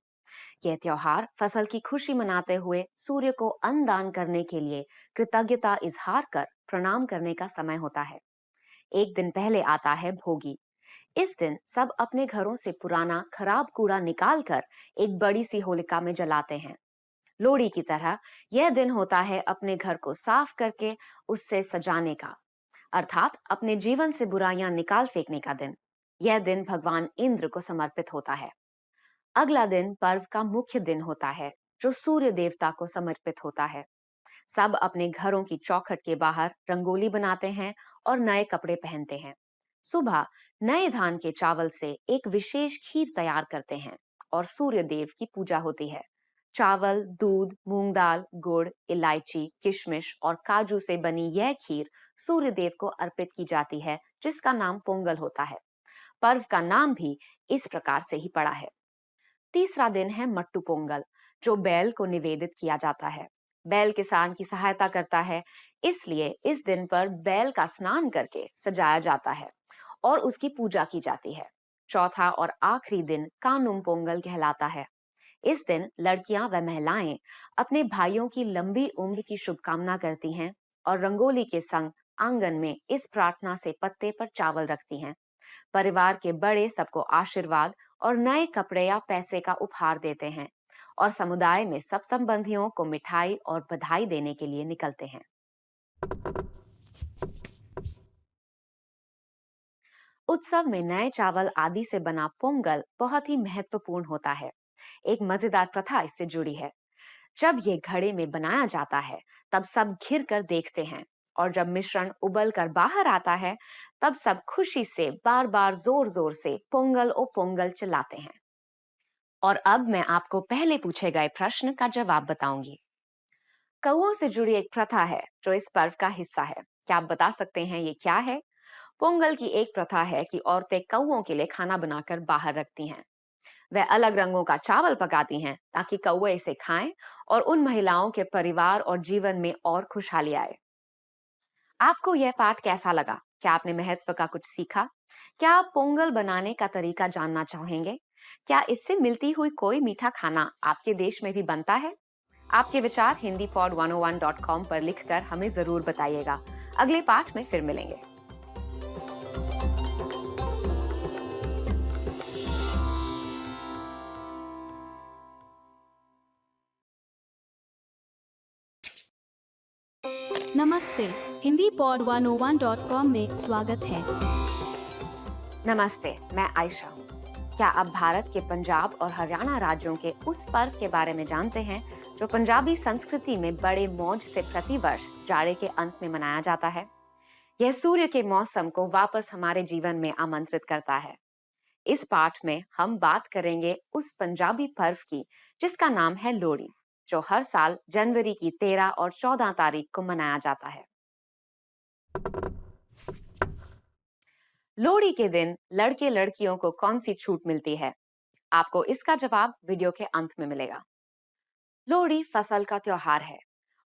यह त्योहार फसल की खुशी मनाते हुए सूर्य को अन्न दान करने के लिए कृतज्ञता इजहार कर प्रणाम करने का समय होता है। एक दिन पहले आता है भोगी। इस दिन सब अपने घरों से पुराना खराब कूड़ा निकाल कर एक बड़ी सी होलिका में जलाते हैं। लोहड़ी की तरह यह दिन होता है अपने घर को साफ करके उससे सजाने का, अर्थात अपने जीवन से बुराइयां निकाल फेंकने का दिन। यह दिन भगवान इंद्र को समर्पित होता है। अगला दिन पर्व का मुख्य दिन होता है, जो सूर्य देवता को समर्पित होता है। सब अपने घरों की चौखट के बाहर रंगोली बनाते हैं और नए कपड़े पहनते हैं। सुबह नए धान के चावल से एक विशेष खीर तैयार करते हैं और सूर्य देव की पूजा होती है। चावल, दूध, मूंग दाल, गुड़, इलायची, किशमिश और काजू से बनी यह खीर सूर्य देव को अर्पित की जाती है, जिसका नाम पोंगल होता है। पर्व का नाम भी इस प्रकार से ही पड़ा है। तीसरा दिन है मट्टू पोंगल, जो बैल को निवेदित किया जाता है। बैल किसान की सहायता करता है, इसलिए इस दिन पर बैल का स्नान करके सजाया जाता है और उसकी पूजा की जाती है। चौथा और आखिरी दिन कानुम पोंगल कहलाता है। इस दिन लड़कियां व महिलाएं अपने भाइयों की लंबी उम्र की शुभकामना करती हैं और रंगोली के संग आंगन में इस प्रार्थना से पत्ते पर चावल रखती हैं। परिवार के बड़े सबको आशीर्वाद और नए कपड़े या पैसे का उपहार देते हैं और समुदाय में सब संबंधियों को मिठाई और बधाई देने के लिए निकलते हैं। उत्सव में नए चावल आदि से बना पोंगल बहुत ही महत्वपूर्ण होता है। एक मजेदार प्रथा इससे जुड़ी है। जब ये घड़े में बनाया जाता है तब सब घिर कर देखते हैं और जब मिश्रण उबल कर बाहर आता है तब सब खुशी से बार बार जोर जोर से पोंगल ओ पोंगल चिल्लाते हैं। और अब मैं आपको पहले पूछे गए प्रश्न का जवाब बताऊंगी। कौओं से जुड़ी एक प्रथा है जो इस पर्व का हिस्सा है। क्या आप बता सकते हैं ये क्या है? पोंगल की एक प्रथा है कि औरतें कौओं के लिए खाना बनाकर बाहर रखती हैं। वह अलग रंगों का चावल पकाती हैं ताकि कौवे इसे खाएं और उन महिलाओं के परिवार और जीवन में और खुशहाली आए। आपको यह पाठ कैसा लगा? क्या आपने महत्व का कुछ सीखा? क्या आप पोंगल बनाने का तरीका जानना चाहेंगे? क्या इससे मिलती हुई कोई मीठा खाना आपके देश में भी बनता है? आपके विचार hindipod101.com पर लिखकर हमें जरूर बताइएगा। अगले पाठ में फिर मिलेंगे। नमस्ते, हिंदी पॉड 101.com में स्वागत है। नमस्ते, मैं आयशा हूँ। क्या आप भारत के पंजाब और हरियाणा राज्यों के उस पर्व के बारे में जानते हैं जो पंजाबी संस्कृति में बड़े मौज से प्रतिवर्ष जाड़े के अंत में मनाया जाता है? यह सूर्य के मौसम को वापस हमारे जीवन में आमंत्रित करता है। इस पाठ में हम बात करेंगे उस पंजाबी पर्व की जिसका नाम है लोहड़ी, जो हर साल जनवरी की 13 और 14 तारीख को मनाया जाता है। लोहड़ी के दिन लड़के लड़कियों को कौन सी छूट मिलती है? आपको इसका जवाब वीडियो के अंत में मिलेगा। लोहड़ी फसल का त्योहार है।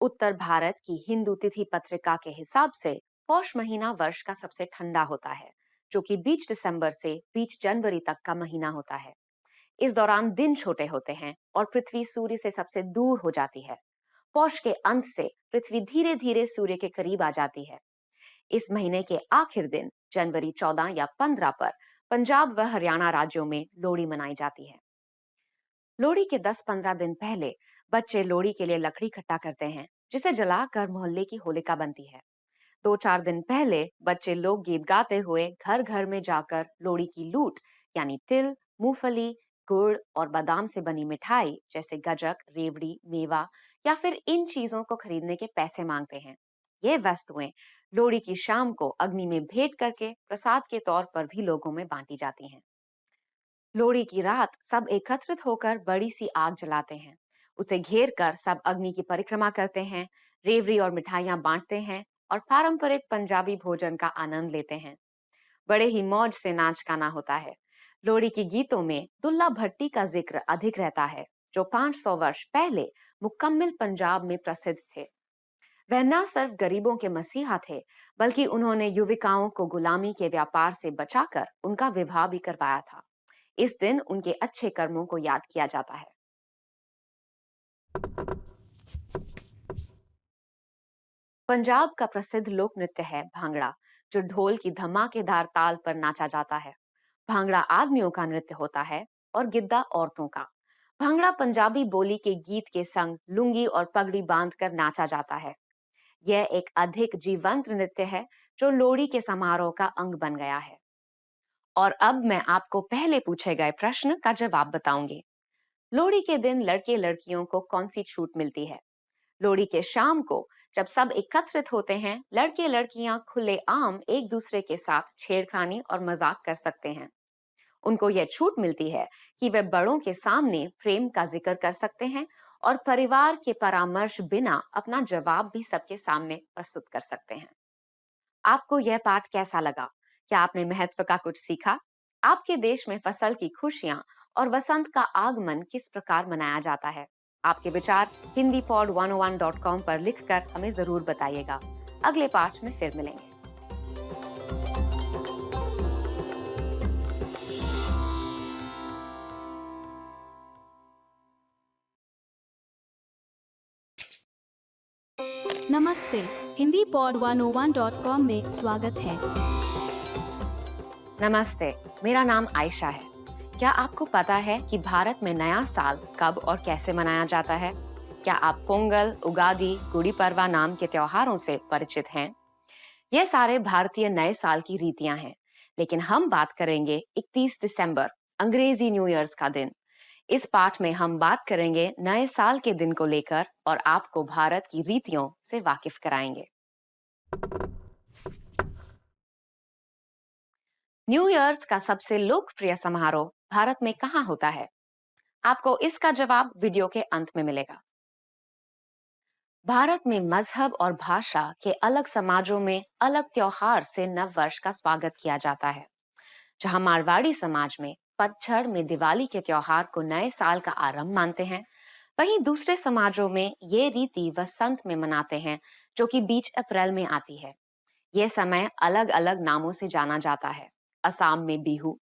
उत्तर भारत की हिंदू तिथि पत्रिका के हिसाब से पौष महीना वर्ष का सबसे ठंडा होता है, जो कि बीच दिसंबर से बीच जनवरी तक का महीना होता है। इस दौरान दिन छोटे होते हैं और पृथ्वी सूर्य से सबसे दूर हो जाती है। पौष के अंत से पृथ्वी धीरे धीरे सूर्य के करीब आ जाती है। इस महीने के आखिर दिन जनवरी 14 या 15 पर पंजाब व हरियाणा राज्यों में लोहड़ी मनाई जाती है। लोहड़ी के 10-15 दिन पहले बच्चे लोहड़ी के लिए लकड़ी इकट्ठा करते हैं, जिसे जलाकर मोहल्ले की होलिका बनती है। 2-4 दिन पहले बच्चे लोकगीत गाते हुए घर घर में जाकर लोहड़ी की लूट यानी तिल, मूंगफली, गुड़ और बादाम से बनी मिठाई जैसे गजक, रेवड़ी, मेवा या फिर इन चीजों को खरीदने के पैसे मांगते हैं। ये वस्तुएं लोहड़ी की शाम को अग्नि में भेंट करके प्रसाद के तौर पर भी लोगों में बांटी जाती हैं। लोहड़ी की रात सब एकत्रित होकर बड़ी सी आग जलाते हैं। उसे घेर कर सब अग्नि की परिक्रमा करते हैं, रेवड़ी और मिठाइयां बांटते हैं और पारंपरिक पंजाबी भोजन का आनंद लेते हैं। बड़े ही मौज से नाच गाना होता है। लोहड़ी के गीतों में दुल्ला भट्टी का जिक्र अधिक रहता है, जो 500 वर्ष पहले मुकम्मिल पंजाब में प्रसिद्ध थे। वह न सिर्फ गरीबों के मसीहा थे, बल्कि उन्होंने युविकाओं को गुलामी के व्यापार से बचाकर उनका विवाह भी करवाया था। इस दिन उनके अच्छे कर्मों को याद किया जाता है। पंजाब का प्रसिद्ध लोक नृत्य है भांगड़ा, जो ढोल की धमाकेदार ताल पर नाचा जाता है। भांगड़ा आदमियों का नृत्य होता है और गिद्दा औरतों का। भांगड़ा पंजाबी बोली के गीत के संग लुंगी और पगड़ी बांधकर नाचा जाता है। यह एक अधिक जीवंत नृत्य है जो लोहड़ी के समारोह का अंग बन गया है। और अब मैं आपको पहले पूछे गए प्रश्न का जवाब बताऊंगी। लोहड़ी के दिन लड़के लड़कियों को कौन सी छूट मिलती है? लोहड़ी के शाम को जब सब एकत्रित होते हैं, लड़के लड़कियां खुलेआम एक दूसरे के साथ छेड़खानी और मजाक कर सकते हैं। उनको यह छूट मिलती है कि वे बड़ों के सामने प्रेम का जिक्र कर सकते हैं और परिवार के परामर्श बिना अपना जवाब भी सबके सामने प्रस्तुत कर सकते हैं। आपको यह पाठ कैसा लगा? क्या आपने महत्व का कुछ सीखा? आपके देश में फसल की खुशियां और वसंत का आगमन किस प्रकार मनाया जाता है? आपके विचार hindipod101.com पर लिखकर हमें जरूर बताइएगा। अगले पाठ में फिर मिलेंगे। नमस्ते, हिंदी पॉड 101.com में स्वागत है। नमस्ते, मेरा नाम आयशा है। क्या आपको पता है कि भारत में नया साल कब और कैसे मनाया जाता है? क्या आप पोंगल, उगादि, गुड़ी पड़वा नाम के त्योहारों से परिचित हैं? ये सारे भारतीय नए साल की रीतियां हैं, लेकिन हम बात करेंगे 31 दिसंबर, अंग्रेजी न्यू ईयर्स का दिन। इस पाठ में हम बात करेंगे नए साल के दिन को लेकर और आपको भारत की रीतियों से वाकिफ कराएंगे। न्यू ईयर्स का सबसे लोकप्रिय समारोह भारत में कहाँ होता है? आपको इसका जवाब वीडियो के अंत में मिलेगा। भारत में मजहब और भाषा के अलग समाजों में अलग त्योहार से नव वर्ष का स्वागत किया जाता है। जहां मारवाड़ी समाज में पतझड़ में दिवाली के त्योहार को नए साल का आरंभ मानते हैं, वहीं दूसरे समाजों में ये रीति वसंत में मनाते हैं, जो कि बीच अप्रैल में आती है। ये समय अलग अलग नामों से जाना जाता है। असम में बिहू,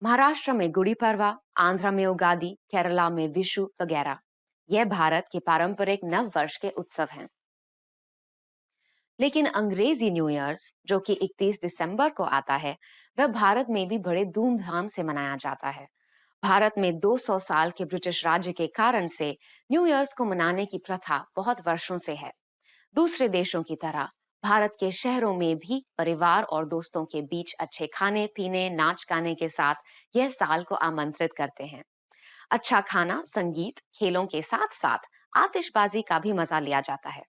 महाराष्ट्र में गुड़ी पड़वा, आंध्र में उगादि, केरला में विशु वगैरह। यह भारत के पारंपरिक नव वर्ष के उत्सव हैं। लेकिन अंग्रेजी न्यू ईयर्स, जो कि 31 दिसंबर को आता है, वह भारत में भी बड़े धूमधाम से मनाया जाता है। भारत में 200 साल के ब्रिटिश राज्य के कारण से न्यू ईयर्स को मनाने की प्रथा बहुत वर्षों से है। दूसरे देशों की तरह भारत के शहरों में भी परिवार और दोस्तों के बीच अच्छे खाने पीने, नाच गाने के साथ यह साल को आमंत्रित करते हैं। अच्छा खाना, संगीत, खेलों के साथ साथ आतिशबाजी का भी मजा लिया जाता है।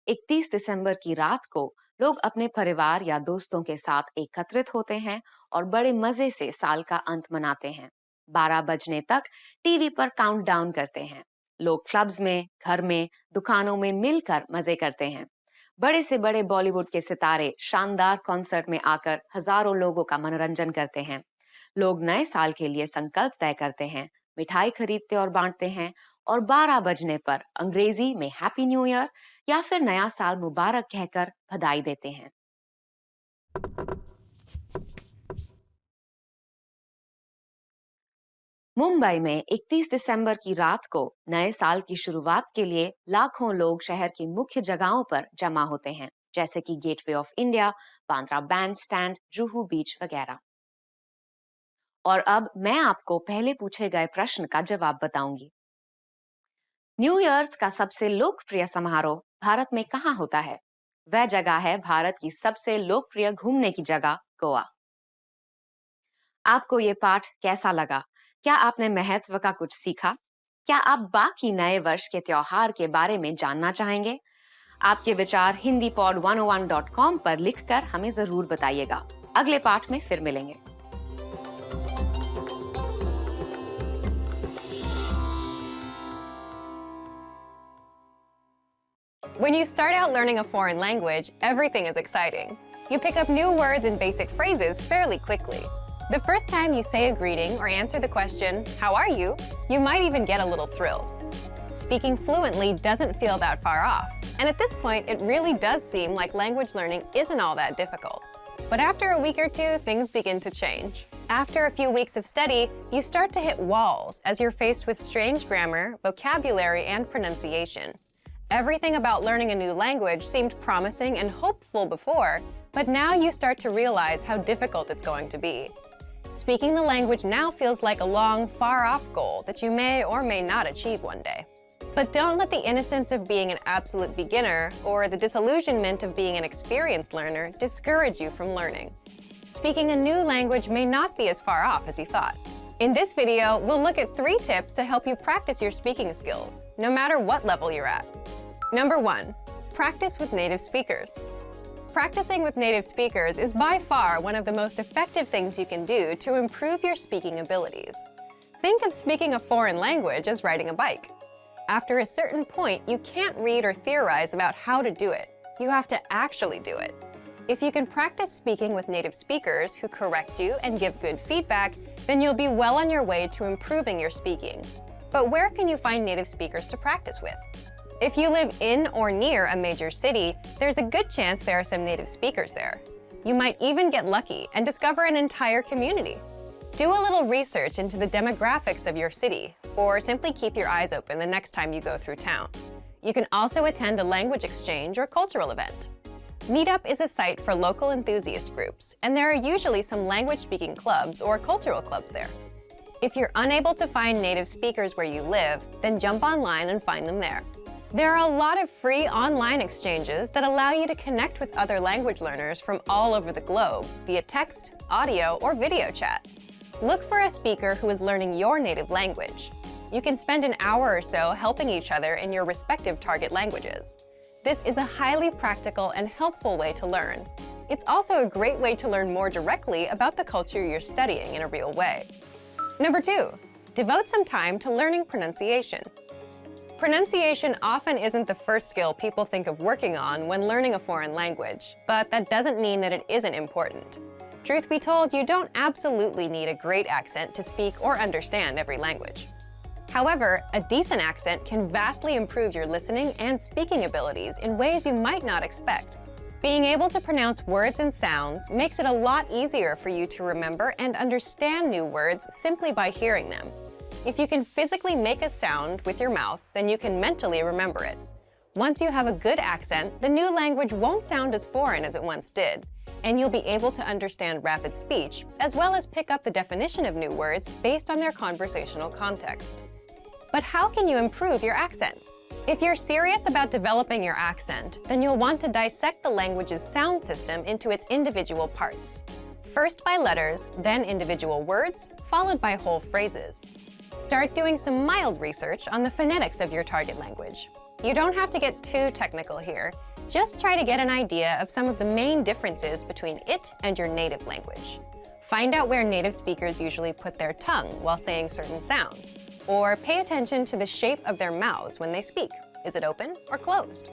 31 दिसंबर की रात को लोग अपने परिवार या दोस्तों के साथ एकत्रित होते हैं और बड़े मजे से साल का अंत मनाते हैं। 12 बजने तक टीवी पर काउंटडाउन करते हैं। लोग क्लब्स में, घर में, दुकानों में मिलकर मजे करते हैं। बड़े से बड़े बॉलीवुड के सितारे शानदार कॉन्सर्ट में आकर हजारों लोगों का मनोरंजन करते हैं। लोग नए साल के लिए संकल्प तय करते हैं, मिठाई खरीदते और बांटते हैं और 12 बजने पर अंग्रेजी में हैप्पी न्यू ईयर या फिर नया साल मुबारक कहकर बधाई देते हैं। मुंबई में 31 दिसंबर की रात को नए साल की शुरुआत के लिए लाखों लोग शहर की मुख्य जगहों पर जमा होते हैं, जैसे कि gateway of India, Bandra Bandstand, Juhu beach वगैरह। और अब मैं आपको पहले पूछे गए प्रश्न का जवाब बताऊंगी। न्यू ईयर्स का सबसे लोकप्रिय समारोह भारत में कहाँ होता है? वह जगह है भारत की सबसे लोकप्रिय घूमने की जगह गोवा। आपको ये पाठ कैसा लगा? क्या आपने महत्व का कुछ सीखा? क्या आप बाकी नए वर्ष के त्योहार के बारे में जानना चाहेंगे? आपके विचार hindipod101.com पर लिखकर हमें जरूर बताइएगा। अगले पाठ में फिर मिलेंगे। When you start out learning a foreign language, everything is exciting. You pick up new words and basic phrases fairly quickly. The first time you say a greeting or answer the question, "How are you?" you might even get a little thrill. Speaking fluently doesn't feel that far off, and at this point, it really does seem like language learning isn't all that difficult. But after a week or two, things begin to change. After a few weeks of study, you start to hit walls as you're faced with strange grammar, vocabulary, and pronunciation. Everything about learning a new language seemed promising and hopeful before, but now you start to realize how difficult it's going to be. Speaking the language now feels like a long, far-off goal that you may or may not achieve one day. But don't let the innocence of being an absolute beginner or the disillusionment of being an experienced learner discourage you from learning. Speaking a new language may not be as far off as you thought. In this video, we'll look at 3 tips to help you practice your speaking skills, no matter what level you're at. Number 1, practice with native speakers. Practicing with native speakers is by far one of the most effective things you can do to improve your speaking abilities. Think of speaking a foreign language as riding a bike. After a certain point, you can't read or theorize about how to do it. You have to actually do it. If you can practice speaking with native speakers who correct you and give good feedback, then you'll be well on your way to improving your speaking. But where can you find native speakers to practice with? If you live in or near a major city, there's a good chance there are some native speakers there. You might even get lucky and discover an entire community. Do a little research into the demographics of your city, or simply keep your eyes open the next time you go through town. You can also attend a language exchange or cultural event. Meetup is a site for local enthusiast groups, and there are usually some language-speaking clubs or cultural clubs there. If you're unable to find native speakers where you live, then jump online and find them there. There are a lot of free online exchanges that allow you to connect with other language learners from all over the globe via text, audio, or video chat. Look for a speaker who is learning your native language. You can spend an hour or so helping each other in your respective target languages. This is a highly practical and helpful way to learn. It's also a great way to learn more directly about the culture you're studying in a real way. Number 2, devote some time to learning pronunciation. Pronunciation often isn't the first skill people think of working on when learning a foreign language, but that doesn't mean that it isn't important. Truth be told, you don't absolutely need a great accent to speak or understand every language. However, a decent accent can vastly improve your listening and speaking abilities in ways you might not expect. Being able to pronounce words and sounds makes it a lot easier for you to remember and understand new words simply by hearing them. If you can physically make a sound with your mouth, then you can mentally remember it. Once you have a good accent, the new language won't sound as foreign as it once did, and you'll be able to understand rapid speech, as well as pick up the definition of new words based on their conversational context. But how can you improve your accent? If you're serious about developing your accent, then you'll want to dissect the language's sound system into its individual parts. First by letters, then individual words, followed by whole phrases. Start doing some mild research on the phonetics of your target language. You don't have to get too technical here. Just try to get an idea of some of the main differences between it and your native language. Find out where native speakers usually put their tongue while saying certain sounds. Or pay attention to the shape of their mouths when they speak. Is it open or closed?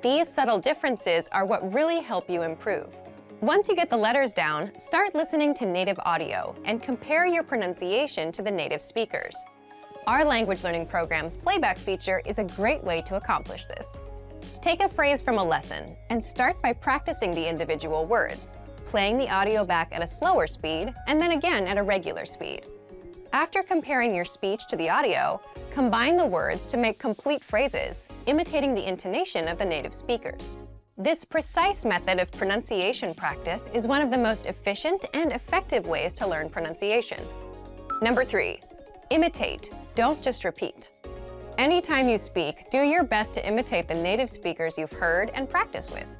These subtle differences are what really help you improve. Once you get the letters down, start listening to native audio and compare your pronunciation to the native speakers. Our language learning program's playback feature is a great way to accomplish this. Take a phrase from a lesson and start by practicing the individual words, playing the audio back at a slower speed and then again at a regular speed. After comparing your speech to the audio, combine the words to make complete phrases, imitating the intonation of the native speakers. This precise method of pronunciation practice is one of the most efficient and effective ways to learn pronunciation. Number 3, imitate, don't just repeat. Anytime you speak, do your best to imitate the native speakers you've heard and practice with.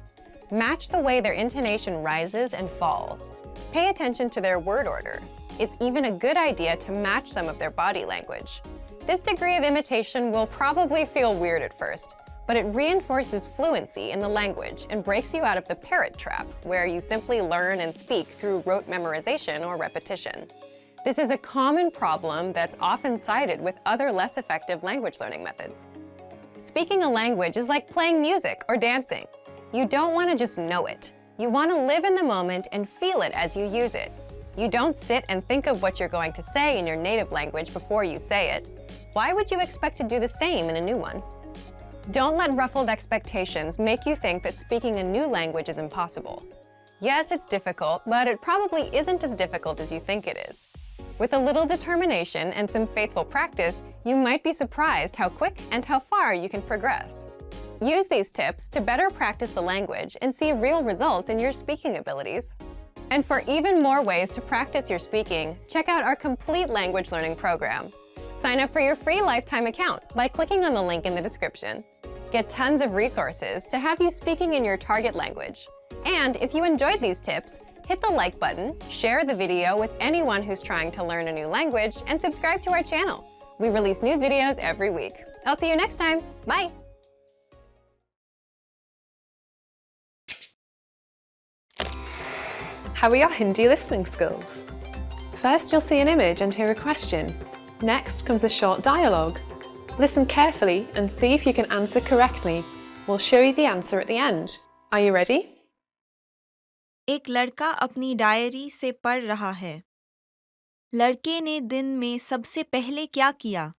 Match the way their intonation rises and falls. Pay attention to their word order. It's even a good idea to match some of their body language. This degree of imitation will probably feel weird at first, but it reinforces fluency in the language and breaks you out of the parrot trap, where you simply learn and speak through rote memorization or repetition. This is a common problem that's often cited with other less effective language learning methods. Speaking a language is like playing music or dancing. You don't want to just know it. You want to live in the moment and feel it as you use it. You don't sit and think of what you're going to say in your native language before you say it. Why would you expect to do the same in a new one? Don't let ruffled expectations make you think that speaking a new language is impossible. Yes, it's difficult, but it probably isn't as difficult as you think it is. With a little determination and some faithful practice, you might be surprised how quick and how far you can progress. Use these tips to better practice the language and see real results in your speaking abilities. And for even more ways to practice your speaking, check out our complete language learning program. Sign up for your free lifetime account by clicking on the link in the description. Get tons of resources to have you speaking in your target language. And if you enjoyed these tips, hit the like button, share the video with anyone who's trying to learn a new language, and subscribe to our channel. We release new videos every week. I'll see you next time. Bye! How are your Hindi listening skills? First, you'll see an image and hear a question. Next comes a short dialogue. Listen carefully and see if you can answer correctly. We'll show you the answer at the end. Are you ready? एक लड़का अपनी diary से पढ़ रहा है। लड़के ने दिन में सबसे पहले क्या किया?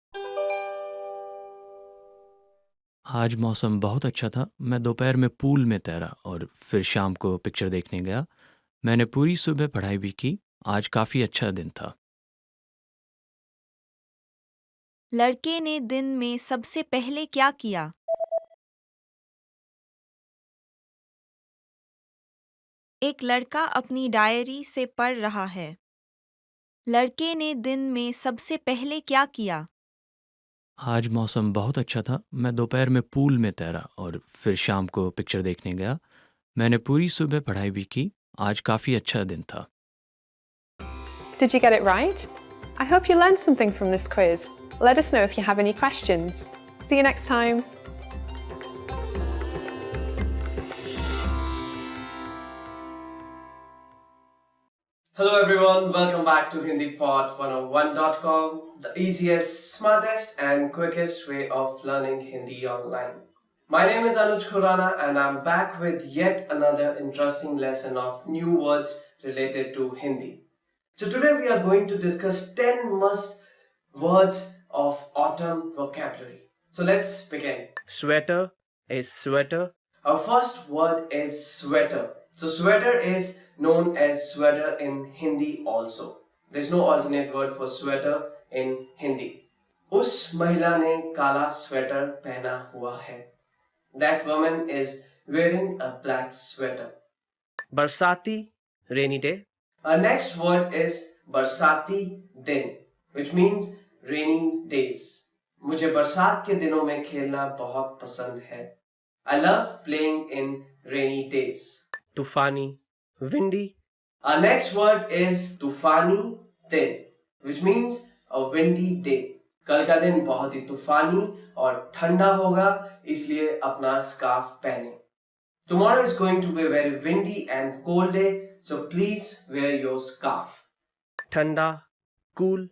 आज मौसम बहुत अच्छा था। मैं दोपहर में पूल में तैरा और फिर शाम को पिक्चर देखने गया। मैंने पूरी सुबह पढ़ाई भी की। आज काफ़ी अच्छा दिन था। लड़के ने दिन में सबसे पहले क्या किया? एक लड़का अपनी डायरी से पढ़ रहा है। लड़के ने दिन में सबसे पहले क्या किया? आज मौसम बहुत अच्छा था। मैं दोपहर में पूल में तैरा और फिर शाम को पिक्चर देखने गया। मैंने पूरी सुबह पढ़ाई भी की। आज काफ़ी अच्छा दिन था। Did you get it right? I hope you learned something from this quiz. Let us know if you have any questions. See you next time. Hello everyone, welcome back to HindiPod101.com, the easiest, smartest and quickest way of learning Hindi online. My name is Anuj Khurana and I'm back with yet another interesting lesson of new words related to Hindi. So today we are going to discuss 10 must words of autumn vocabulary. So let's begin. Sweater is sweater. Our first word is sweater. So sweater is known as sweater in Hindi also. There's no alternate word for sweater in Hindi. उस महिला ने काला sweater पहना हुआ है. That woman is wearing a black sweater. Barsati, rainy day. Our next word is barsati din, which means rainy days. मुझे बरसात के दिनों में खेलना बहुत पसंद है. I love playing in rainy days. Tufani, windy. Our next word is tufani din, which means a windy day. कल का दिन बहुत ही तूफानी और ठंडा होगा, इसलिए अपना स्कार्फ पहने. Tomorrow is going to be a very windy and cold day, so please wear your scarf. Thanda, cool.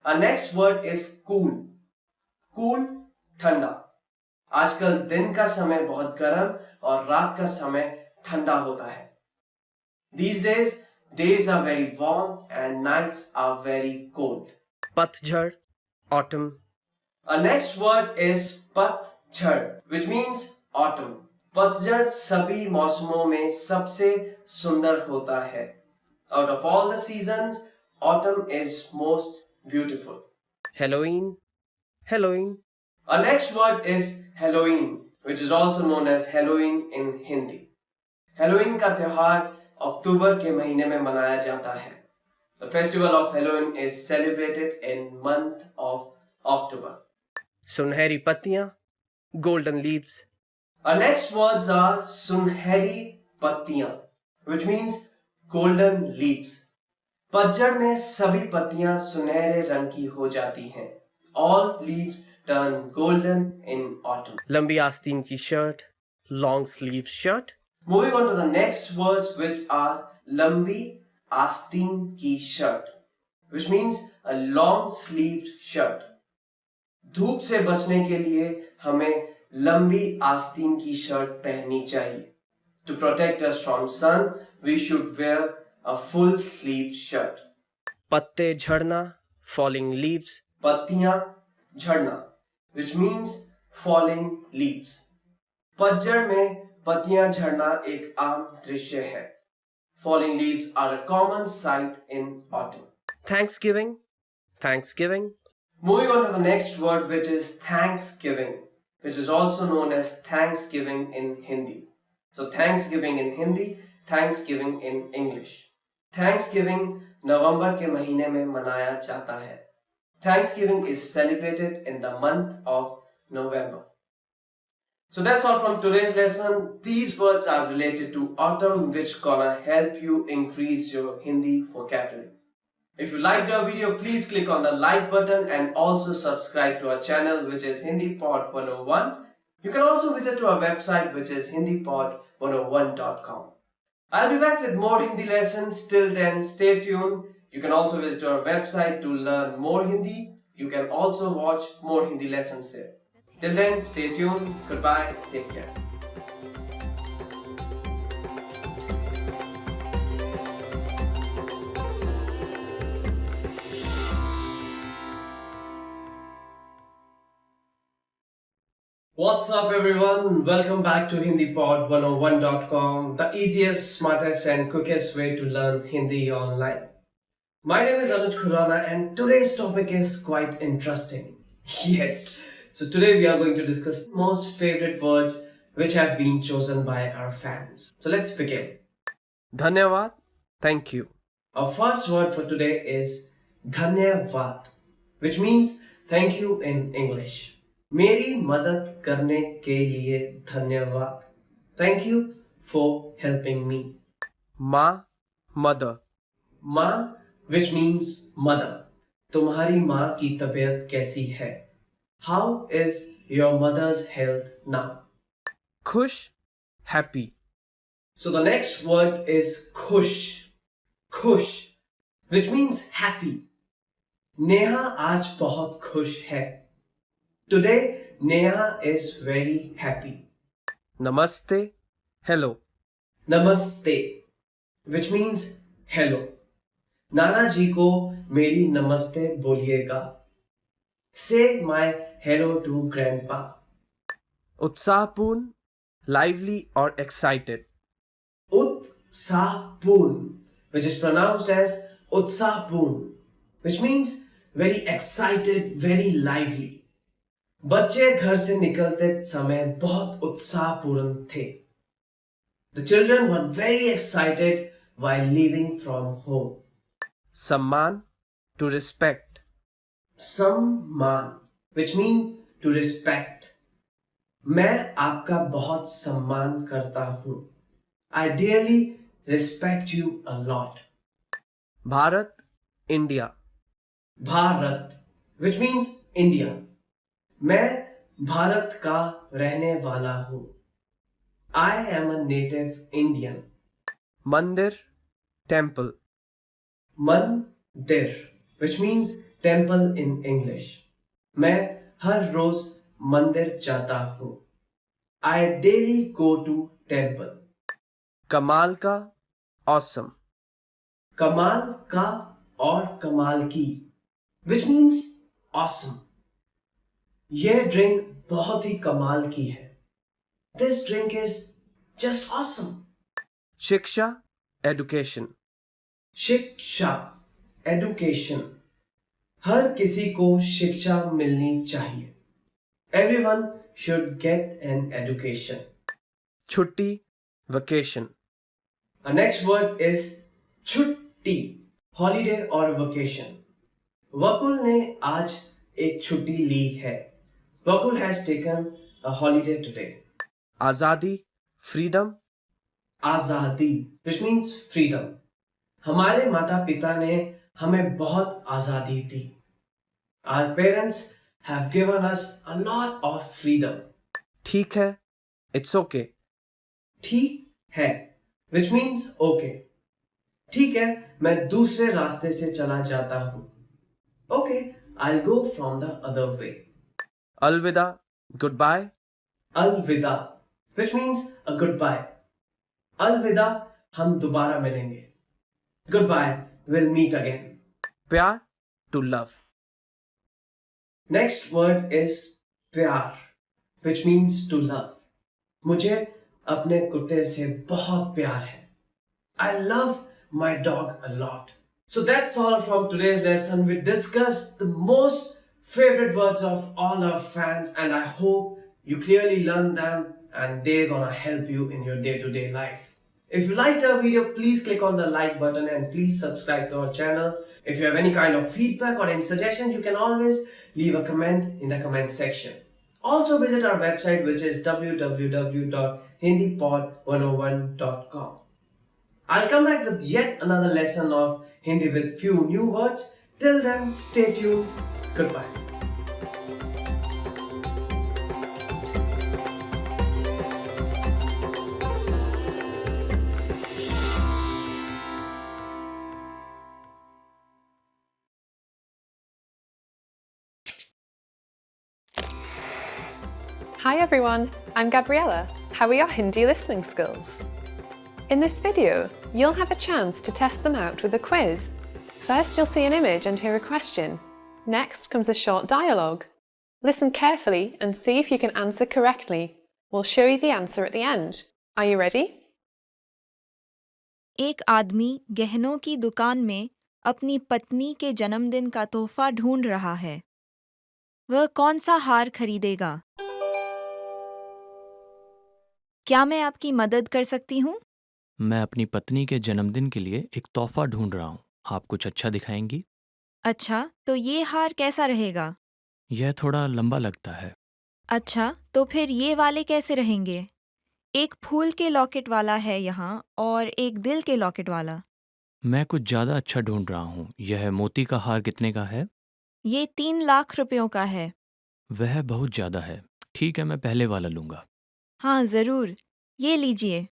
Our next word is cool. Cool, ठंडा. आजकल दिन का समय बहुत गर्म और रात का समय ठंडा होता है. These days are very warm and nights are very cold. Patjhad, autumn. Our next word is patjhad, which means autumn. पतझड़ सभी मौसमों में सबसे सुंदर होता है. Out of all the seasons, autumn is most beautiful. Halloween, Halloween. Our next word is Halloween, which is also known as Halloween in Hindi. Halloween का त्योहार अक्टूबर के महीने में मनाया जाता है. The festival of Halloween is celebrated in month of October. सुनहरी पत्तियां, golden leaves. Our next words are sunheri pattiyan, which means golden leaves. पतझड़ में सभी पत्तियां सुनहरे रंग की हो जाती हैं. All leaves turn golden in autumn. लंबी आस्तीन की shirt, long sleeve shirt. Moving on to the next words, which are lambi आस्तीन की shirt, which means a long sleeved shirt. धूप से बचने के लिए हमें लंबी आस्तीन की शर्ट पहननी चाहिए. To protect us from sun, we should wear a full sleeved shirt. पत्ते झड़ना, falling leaves. पत्तियां झड़ना, which means falling leaves. पतझड़ में पत्तियां झड़ना एक आम दृश्य है. Falling leaves are a common sight in autumn. Thanksgiving, Thanksgiving. Moving on to the next word, which is Thanksgiving, which is also known as Thanksgiving in Hindi. So Thanksgiving in Hindi, Thanksgiving in English. Thanksgiving नवंबर के महीने में मनाया जाता है. Thanksgiving is celebrated in the month of November. So that's all from today's lesson. These words are related to autumn, which gonna help you increase your Hindi vocabulary. If you liked our video, please click on the like button and also subscribe to our channel, which is HindiPod101. You can also visit to our website, which is HindiPod101.com. I'll be back with more Hindi lessons. Till then, stay tuned. You can also visit our website to learn more Hindi. You can also watch more Hindi lessons there. Till then, stay tuned. Goodbye. Take care. What's up everyone? Welcome back to HindiPod101.com, the easiest, smartest and quickest way to learn Hindi online. My name is Anuj Khurana and today's topic is quite interesting. Yes, so today we are going to discuss most favorite words which have been chosen by our fans. So let's begin. धन्यवाद, thank you. Our first word for today is धन्यवाद, which means thank you in English. मेरी मदद करने के लिए धन्यवाद. Thank you for helping me. माँ, mother. माँ, which means mother. तुम्हारी माँ की तबीयत कैसी है? How is your mother's health now? खुश, happy. So the next word is खुश. खुश, which means happy. नेहा आज बहुत खुश है. Today, Neha is very happy. Namaste, hello. Namaste, which means hello. नाना जी को मेरी नमस्ते बोलिएगा. Say my hello to grandpa. उत्साहपूर्ण, lively or excited. उत्साहपूर्ण, which is pronounced as उत्साहपूर्ण, which means very excited, very lively. बच्चे घर से निकलते समय बहुत उत्साहपूर्ण थे. The children were very excited while leaving from home. सम्मान, to respect. सम्मान, which means to respect. मैं आपका बहुत सम्मान करता हूँ. I dearly respect you a lot. Bharat, India. Bharat, which means India. मैं भारत का रहने वाला हूँ. I am a native Indian. मंदिर, temple. मंदिर, which means temple in English. मैं हर रोज मंदिर जाता हूँ. I daily go to temple. कमाल का, awesome. कमाल का और कमाल की, which means awesome. यह ड्रिंक बहुत ही कमाल की है. This drink is just awesome. शिक्षा, education. शिक्षा, education. हर किसी को शिक्षा मिलनी चाहिए. Everyone should get an education. छुट्टी, vacation. Our next word is छुट्टी, holiday or vacation. वकुल ने आज एक छुट्टी ली है. Vakul has taken a holiday today. आजादी, freedom. आजादी, which means freedom. हमारे माता पिता ने हमें बहुत आजादी दी. Our parents have given us a lot of freedom. ठीक है, it's okay. ठीक है, which means okay. ठीक है, मैं दूसरे रास्ते से चला जाता हूँ. Okay, I'll go from the other way. अलविदा, goodbye. अलविदा, which means a goodbye. अलविदा, हम दोबारा मिलेंगे. Goodbye, we'll meet again. प्यार, to love. Next word is प्यार, which means to love. मुझे अपने कुत्ते से बहुत प्यार है. I love my dog a lot. So that's all from today's lesson. We discussed the most favorite words of all our fans, and I hope you clearly learned them and they're gonna help you in your day-to-day life. If you liked our video, please click on the like button and please subscribe to our channel. If you have any kind of feedback or any suggestions, you can always leave a comment in the comment section. Also visit our website, which is www.hindipod101.com. I'll come back with yet another lesson of Hindi with few new words. Till then, stay tuned. Goodbye. Hi everyone, I'm Gabriella. How are your Hindi listening skills? In this video, you'll have a chance to test them out with a quiz. First, you'll see an image and hear a question. Next comes a short dialogue. Listen carefully and see if you can answer correctly. We'll show you the answer at the end. Are you ready? एक आदमी गहनों की दुकान में अपनी पत्नी के जन्मदिन का तोहफा ढूंढ रहा है. वह कौन सा हार खरीदेगा? क्या मैं आपकी मदद कर सकती हूँ? मैं अपनी पत्नी के जन्मदिन के लिए एक तोहफा ढूंढ रहा हूँ। आप कुछ अच्छा दिखाएंगी? अच्छा, तो ये हार कैसा रहेगा? यह थोड़ा लंबा लगता है। अच्छा, तो फिर ये वाले कैसे रहेंगे? एक फूल के लॉकेट वाला है यहाँ और एक दिल के लॉकेट वाला। मैं कुछ ज़्यादा अच्छा ढूंढ रहा हूँ। यह मोती का हार कितने का है? ये 3 लाख रुपयों का है। वह बहुत ज़्यादा है। ठीक है, मैं पहले वाला लूँगा। हाँ, ज़रूर। ये लीजिए।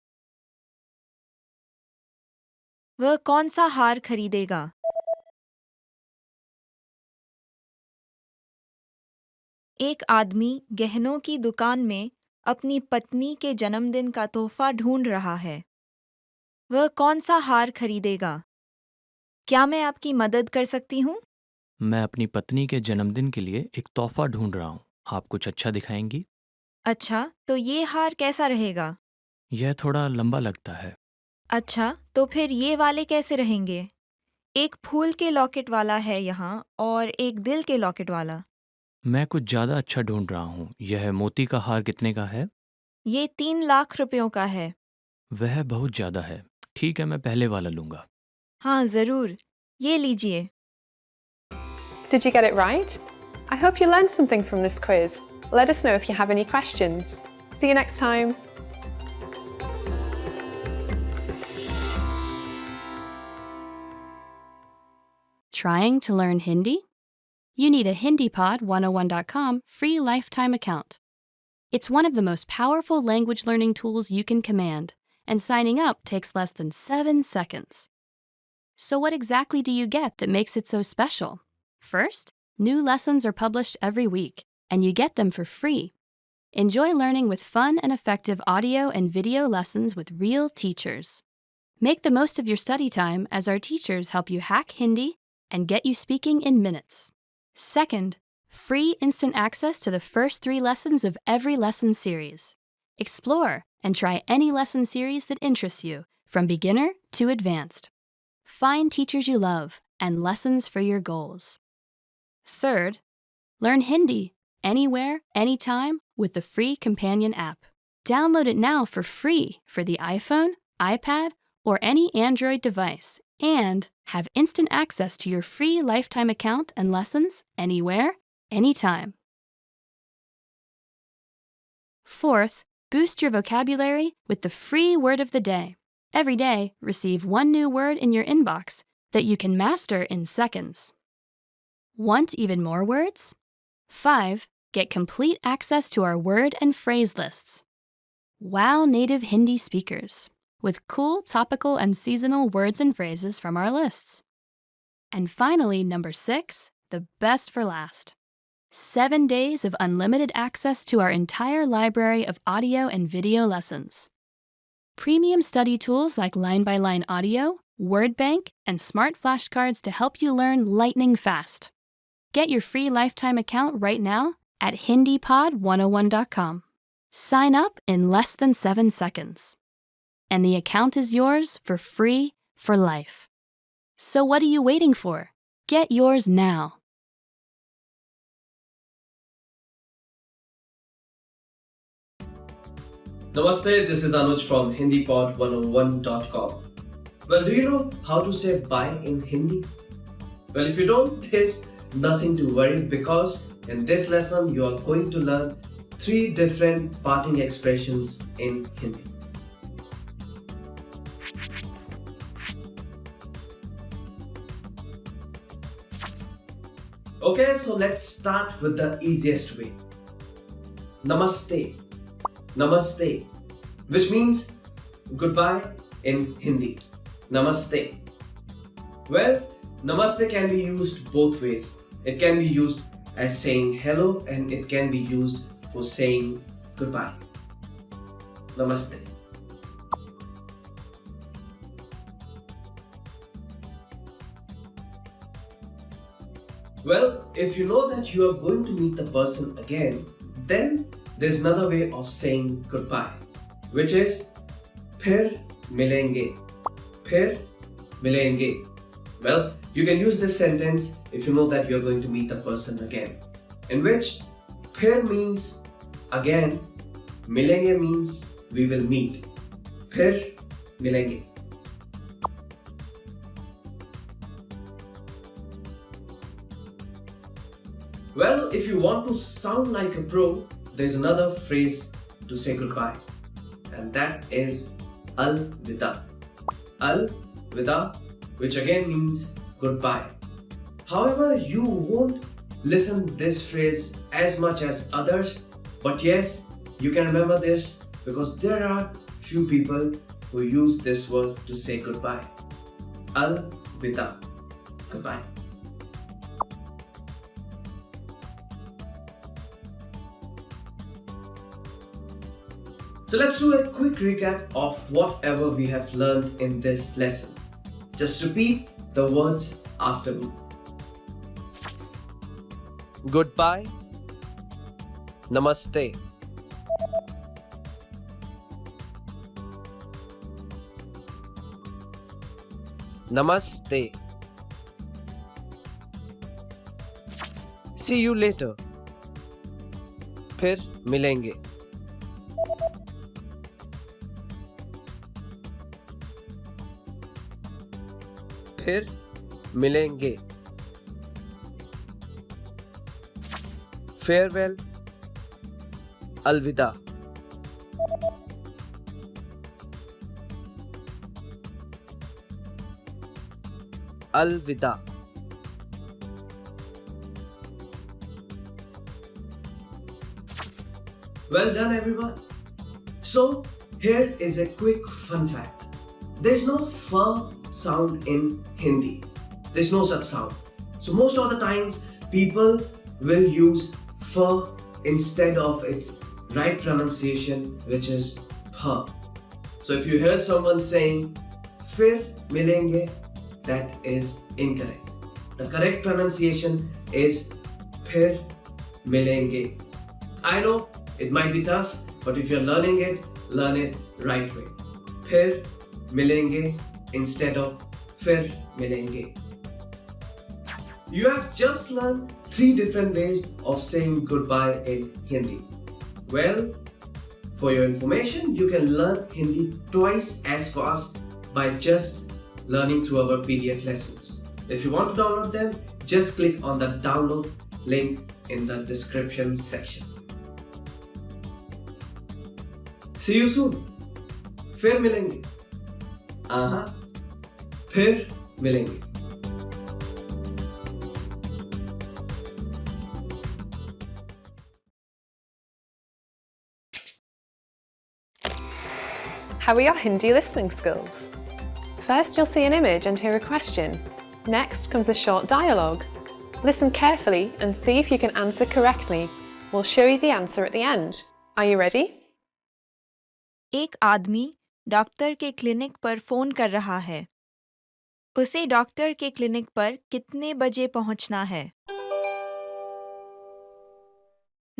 वह कौन सा हार खरीदेगा? एक आदमी गहनों की दुकान में अपनी पत्नी के जन्मदिन का तोहफा ढूंढ रहा है। वह कौन सा हार खरीदेगा? क्या मैं आपकी मदद कर सकती हूँ? मैं अपनी पत्नी के जन्मदिन के लिए एक तोहफा ढूंढ रहा हूँ। आप कुछ अच्छा दिखाएंगी? अच्छा, तो ये हार कैसा रहेगा? यह थोड़ा लंबा लगता है। अच्छा, तो फिर ये वाले कैसे रहेंगे? एक फूल के लॉकेट वाला है यहाँ और एक दिल के लॉकेट वाला। मैं कुछ ज़्यादा अच्छा ढूंढ रहा हूँ। यह मोती का हार कितने का है? ये 3 लाख रुपयों का है। वह बहुत ज़्यादा है। ठीक है, मैं पहले वाला लूँगा। हाँ, ज़रूर। ये लीजिए। Did you get it right? I hope you learned something from this quiz. Let us know if you have any questions. See you next time. Trying to learn Hindi? You need a HindiPod101.com free lifetime account. It's one of the most powerful language learning tools you can command, and signing up takes less than 7 seconds. So what exactly do you get that makes it so special? First, new lessons are published every week, and you get them for free. Enjoy learning with fun and effective audio and video lessons with real teachers. Make the most of your study time as our teachers help you hack Hindi and get you speaking in minutes. Second, free instant access to the first 3 lessons of every lesson series. Explore and try any lesson series that interests you, from beginner to advanced. Find teachers you love and lessons for your goals. Third, learn Hindi anywhere, anytime with the free companion app. Download it now for free for the iPhone, iPad, or any Android device, and have instant access to your free lifetime account and lessons anywhere, anytime. Fourth, boost your vocabulary with the free word of the day. Every day, receive 1 new word in your inbox that you can master in seconds. Want even more words? 5. Get complete access to our word and phrase lists. Wow native Hindi speakers with cool topical and seasonal words and phrases from our lists. And finally, number 6, the best for last. 7 days of unlimited access to our entire library of audio and video lessons. Premium study tools like line-by-line audio, word bank, and smart flashcards to help you learn lightning fast. Get your free lifetime account right now at HindiPod101.com. Sign up in less than 7 seconds. And the account is yours for free for life. So what are you waiting for? Get yours now. Namaste, this is Anuj from HindiPod101.com. Well, do you know how to say bye in Hindi? Well, if you don't, there's nothing to worry, because in this lesson you are going to learn 3 different parting expressions in Hindi. Okay, so let's start with the easiest way. Namaste. Namaste, which means goodbye in Hindi. Namaste. Well, namaste can be used both ways. It can be used as saying hello, and it can be used for saying goodbye. Namaste. Well, if you know that you are going to meet the person again, then there's another way of saying goodbye, which is phir milenge. Phir milenge. Well, you can use this sentence if you know that you're going to meet the person again, in which phir means again, milenge means we will meet. Phir मिलेंगे. Well, if you want to sound like a pro, there's another phrase to say goodbye, and that is al-vida. Al-vida, which again means goodbye. However, you won't listen this phrase as much as others, but yes, you can remember this because there are few people who use this word to say goodbye. Al-vida. Goodbye. So let's do a quick recap of whatever we have learned in this lesson. Just repeat the words after me. Goodbye. Namaste. Namaste. See you later. फिर मिलेंगे. फिर मिलेंगे. Farewell. Alvida. Alvida. Well done, everyone. So, here is a quick fun fact. There's no f sound in Hindi. There's no such sound. So, most of the times, people will use f instead of its right pronunciation, which is ph. So, if you hear someone saying fir milenge, that is incorrect. The correct pronunciation is phir milenge. I know it might be tough, but if you're learning it, learn it right way. Phir milenge instead of fir milenge. You have just learned 3 different ways of saying goodbye in Hindi. Well, for your information, you can learn Hindi twice as fast by just learning through our PDF lessons. If you want to download them, just click on the download link in the description section. See you soon. फिर मिलेंगे. फिर मिलेंगे. How are your Hindi listening skills? First, you'll see an image and hear a question. Next comes a short dialogue. Listen carefully and see if you can answer correctly. We'll show you the answer at the end. Are you ready? एक आदमी doctor के clinic पर phone कर रहा है। उसे doctor के clinic पर कितने बजे पहुंचना है?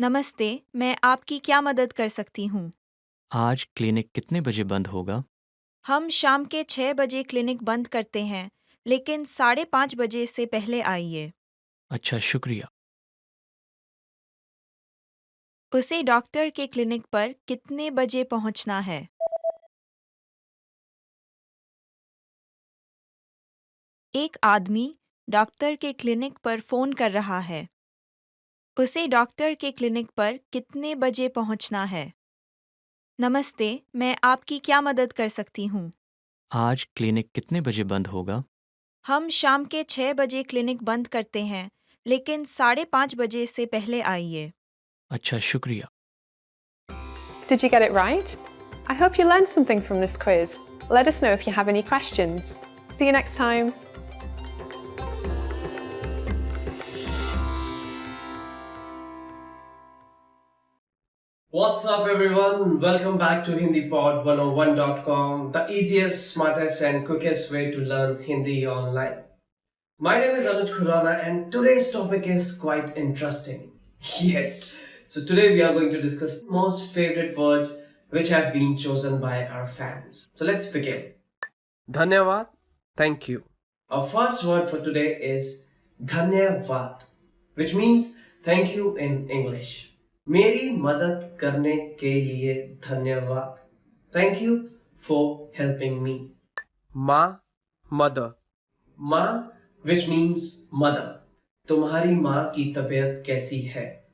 नमस्ते, मैं आपकी क्या मदद कर सकती हूँ? आज क्लिनिक कितने बजे बंद होगा? हम शाम के 6 बजे क्लिनिक बंद करते हैं, लेकिन 5:30 बजे से पहले आइए। अच्छा, शुक्रिया। उसे डॉक्टर के क्लिनिक पर कितने बजे पहुंचना है? एक आदमी डॉक्टर के क्लिनिक पर फ़ोन कर रहा है। उसे डॉक्टर के क्लिनिक पर कितने बजे पहुंचना है? नमस्ते, मैं आपकी क्या मदद कर सकती हूँ? आज क्लिनिक कितने बजे बंद होगा? हम शाम के 6 बजे क्लिनिक बंद करते हैं, लेकिन 5:30 बजे से पहले आइए। अच्छा, शुक्रिया। Did you get it right? I hope you learned something from this quiz. Let us know if you have any questions. See you next time. What's up, everyone? Welcome back to HindiPod101.com, the easiest, smartest, and quickest way to learn Hindi online. My name is Anuj Khurana, and today's topic is quite interesting. Yes, so today we are going to discuss most favorite words which have been chosen by our fans. So let's begin. Dhanyavad, thank you. Our first word for today is Dhanyavad, which means thank you in English. मेरी मदद करने के लिए धन्यवाद. Thank you for helping me. माँ, mother. माँ, which means mother. तुम्हारी माँ की तबीयत कैसी है?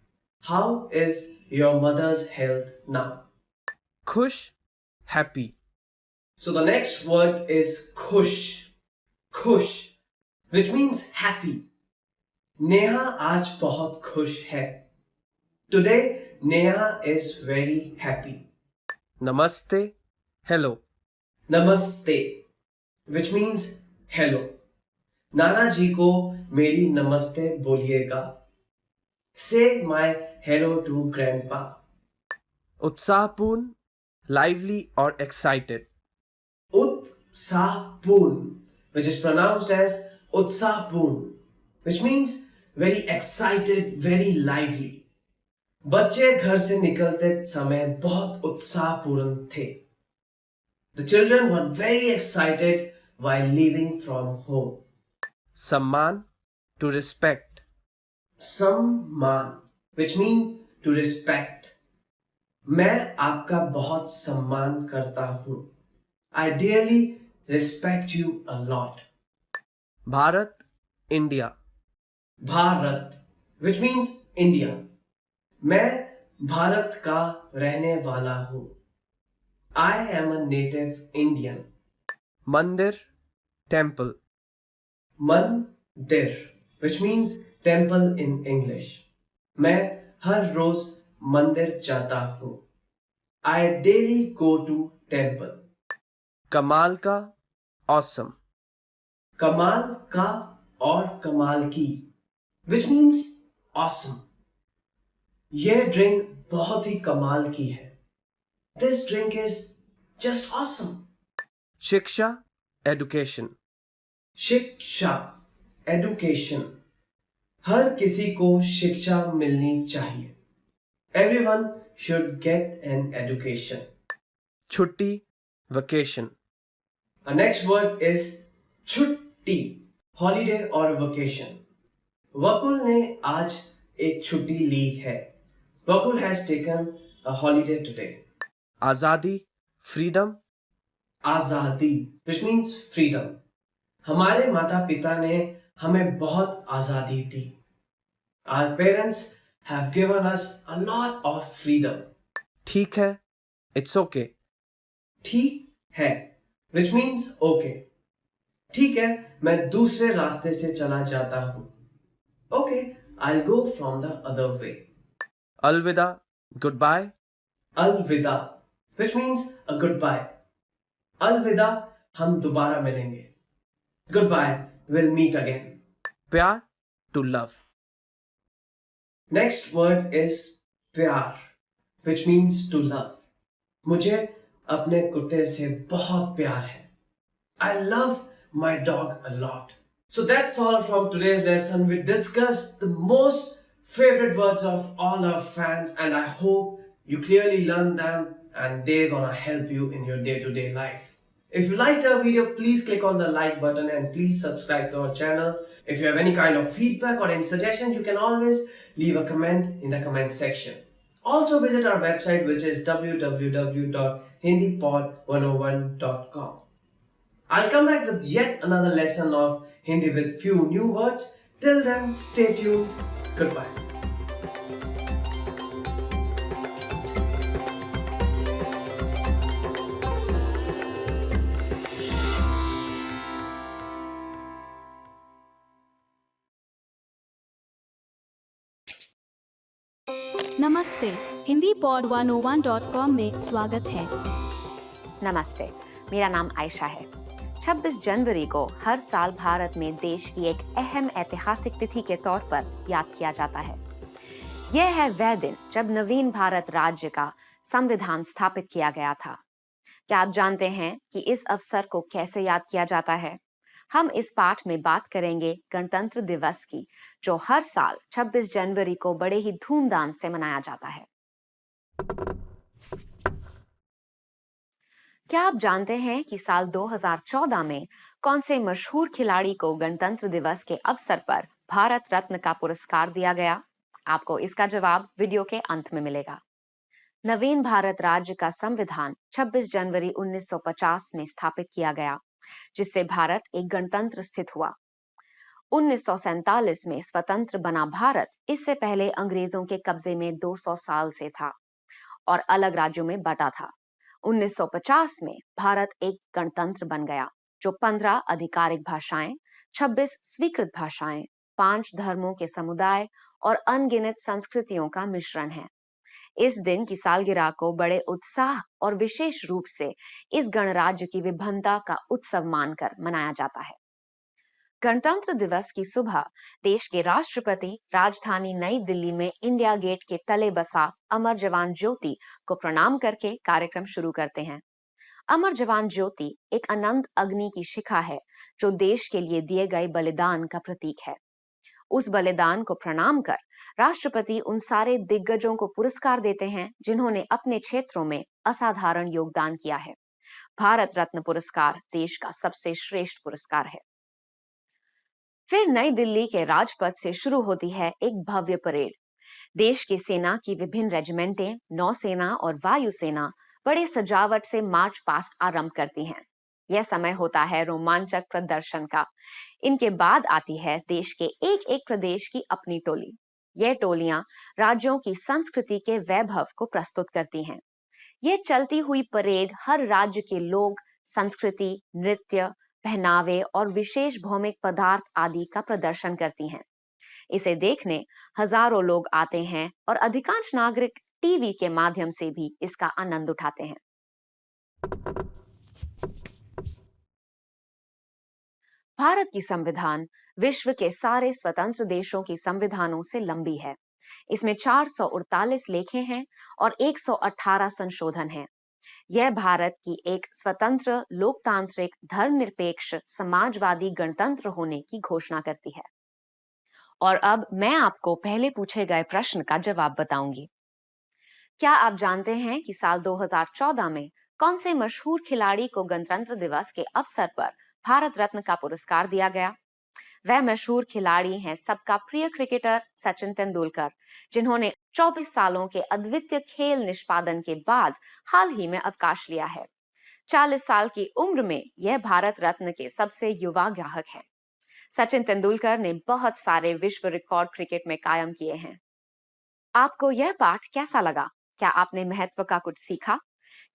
How is your mother's health now? खुश, happy. So the next word is khush. Khush, which means happy. Neha आज बहुत खुश है. Today, Neha is very happy. Namaste, hello. Namaste, which means hello. नाना जी को मेरी नमस्ते बोलिएगा. Say my hello to grandpa. उत्साहपूर्ण, lively or excited. Utsahpurn, which is pronounced as Utsahpurn, which means very excited, very lively. बच्चे घर से निकलते समय बहुत उत्साहपूर्ण थे. The children were very excited while leaving from home. सम्मान, to respect. सम्मान, which means to respect. मैं आपका बहुत सम्मान करता हूँ. I dearly respect you a lot. Bharat, India. Bharat, which means India. मैं भारत का रहने वाला हूँ. I am a native Indian. मंदिर, temple. मंदिर, which means temple in English. मैं हर रोज मंदिर जाता हूँ. I daily go to temple. कमाल का, awesome. कमाल का और कमाल की, which means awesome. यह ड्रिंक बहुत ही कमाल की है. This drink is just awesome. शिक्षा, education. शिक्षा, education. हर किसी को शिक्षा मिलनी चाहिए. Everyone should get an education. छुट्टी, vacation. Our next word is छुट्टी, holiday or vacation. वकुल ने आज एक छुट्टी ली है. Vakul has taken a holiday today. आजादी, freedom. आजादी, which means freedom. हमारे माता पिता ने हमें बहुत आजादी दी. Our parents have given us a lot of freedom. ठीक है, it's okay. ठीक है, which means okay. ठीक है, मैं दूसरे रास्ते से चला जाता हूँ. Okay, I'll go from the other way. अलविदा, goodbye. अलविदा, which means a goodbye. अलविदा, हम दोबारा मिलेंगे. Goodbye, we'll meet again. प्यार, to love. Next word is प्यार, which means to love. मुझे अपने कुत्ते से बहुत प्यार है. I love my dog a lot. So that's all from today's lesson. We discussed the most favorite words of all our fans, and I hope you clearly learned them and they're gonna help you in your day-to-day life. If you liked our video, please click on the like button and please subscribe to our channel. If you have any kind of feedback or any suggestions, you can always leave a comment in the comment section. Also visit our website, which is www.hindipod101.com. I'll come back with yet another lesson of Hindi with few new words. Till then, stay tuned. Goodbye. नमस्ते, Hindi pod 101.com में स्वागत है. नमस्ते, मेरा नाम आयशा है. 26 जनवरी को हर साल भारत में देश की एक अहम ऐतिहासिक तिथि के तौर पर याद किया जाता है. यह है वह दिन जब नवीन भारत राज्य का संविधान स्थापित किया गया था. क्या आप जानते हैं कि इस अवसर को कैसे याद किया जाता है? हम इस पाठ में बात करेंगे गणतंत्र दिवस की, जो हर साल 26 जनवरी को बड़े ही धूमधाम से मनाया जाता है. क्या आप जानते हैं कि साल 2014 में कौन से मशहूर खिलाड़ी को गणतंत्र दिवस के अवसर पर भारत रत्न का पुरस्कार दिया गया? आपको इसका जवाब वीडियो के अंत में मिलेगा. नवीन भारत राज्य का संविधान 26 जनवरी 1950 में स्थापित किया गया, जिससे भारत एक गणतंत्र स्थित हुआ। 1947 में स्वतंत्र बना भारत इससे पहले अंग्रेजों के कब्जे में 200 साल से था और अलग राज्यों में बटा था। 1950 में भारत एक गणतंत्र बन गया, जो 15 आधिकारिक भाषाएं, 26 स्वीकृत भाषाएं, 5 धर्मों के समुदाय और अनगिनत संस्कृतियों का मिश्रण है। इस दिन की सालगिरह को बड़े उत्साह और विशेष रूप से इस गणराज्य की विभिन्नता का उत्सव मानकर मनाया जाता है। गणतंत्र दिवस की सुबह देश के राष्ट्रपति राजधानी नई दिल्ली में इंडिया गेट के तले बसा अमर जवान ज्योति को प्रणाम करके कार्यक्रम शुरू करते हैं। अमर जवान ज्योति एक अनंत अग्नि की शिखा है, जो देश के लिए दिए गए बलिदान का प्रतीक है। उस बलिदान को प्रणाम कर राष्ट्रपति उन सारे दिग्गजों को पुरस्कार देते हैं जिन्होंने अपने क्षेत्रों में असाधारण योगदान किया है। भारत रत्न पुरस्कार देश का सबसे श्रेष्ठ पुरस्कार है। फिर नई दिल्ली के राजपथ से शुरू होती है एक भव्य परेड। देश की सेना की विभिन्न रेजिमेंटें, नौसेना और वायुसेना बड़े सजावट से मार्च पास्ट आरंभ करती हैं। यह समय होता है रोमांचक प्रदर्शन का। इनके बाद आती है देश के एक एक प्रदेश की अपनी टोली। यह टोलियां राज्यों की संस्कृति के वैभव को प्रस्तुत करती हैं। यह चलती हुई परेड हर राज्य के लोग, संस्कृति, नृत्य, पहनावे और विशेष भौमिक पदार्थ आदि का प्रदर्शन करती हैं। इसे देखने हजारों लोग आते हैं और अधिकांश नागरिक टीवी के माध्यम से भी इसका आनंद उठाते हैं। भारत की संविधान विश्व के सारे स्वतंत्र देशों की संविधानों से लंबी है। इसमें 448 लेखें हैं और 118 संशोधन हैं। यह भारत की एक स्वतंत्र, लोकतांत्रिक, धर्मनिरपेक्ष, समाजवादी गणतंत्र होने की घोषणा करती है। और अब मैं आपको पहले पूछे गए प्रश्न का जवाब बताऊंगी। क्या आप जानते हैं कि साल 2014 में कौन से मशहूर खिलाड़ी को गणतंत्र दिवस के अवसर पर भारत रत्न का पुरस्कार दिया गया? वह मशहूर खिलाड़ी हैं सबका प्रिय क्रिकेटर सचिन तेंदुलकर, जिन्होंने 24 सालों के अद्वितीय खेल निष्पादन के बाद हाल ही में अवकाश लिया है। 40 साल की उम्र में यह भारत रत्न के सबसे युवा ग्राहक हैं। सचिन तेंदुलकर ने बहुत सारे विश्व रिकॉर्ड क्रिकेट में कायम किए हैं। आपको यह पाठ कैसा लगा? क्या आपने महत्व का कुछ सीखा?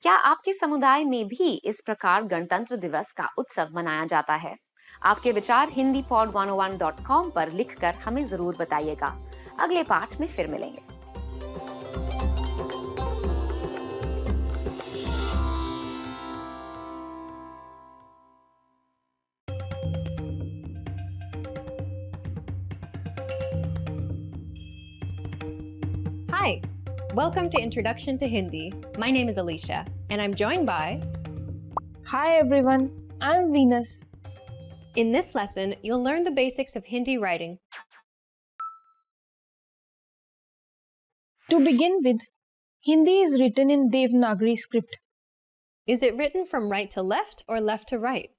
क्या आपके समुदाय में भी इस प्रकार गणतंत्र दिवस का उत्सव मनाया जाता है? आपके विचार hindipod101.com पर लिखकर हमें जरूर बताइएगा। अगले पाठ में फिर मिलेंगे। Hi, welcome to Introduction to Hindi. My name is Alicia, and I'm joined by... Hi everyone, I'm Venus. In this lesson, you'll learn the basics of Hindi writing. To begin with, Hindi is written in Devanagari script. Is it written from right to left or left to right?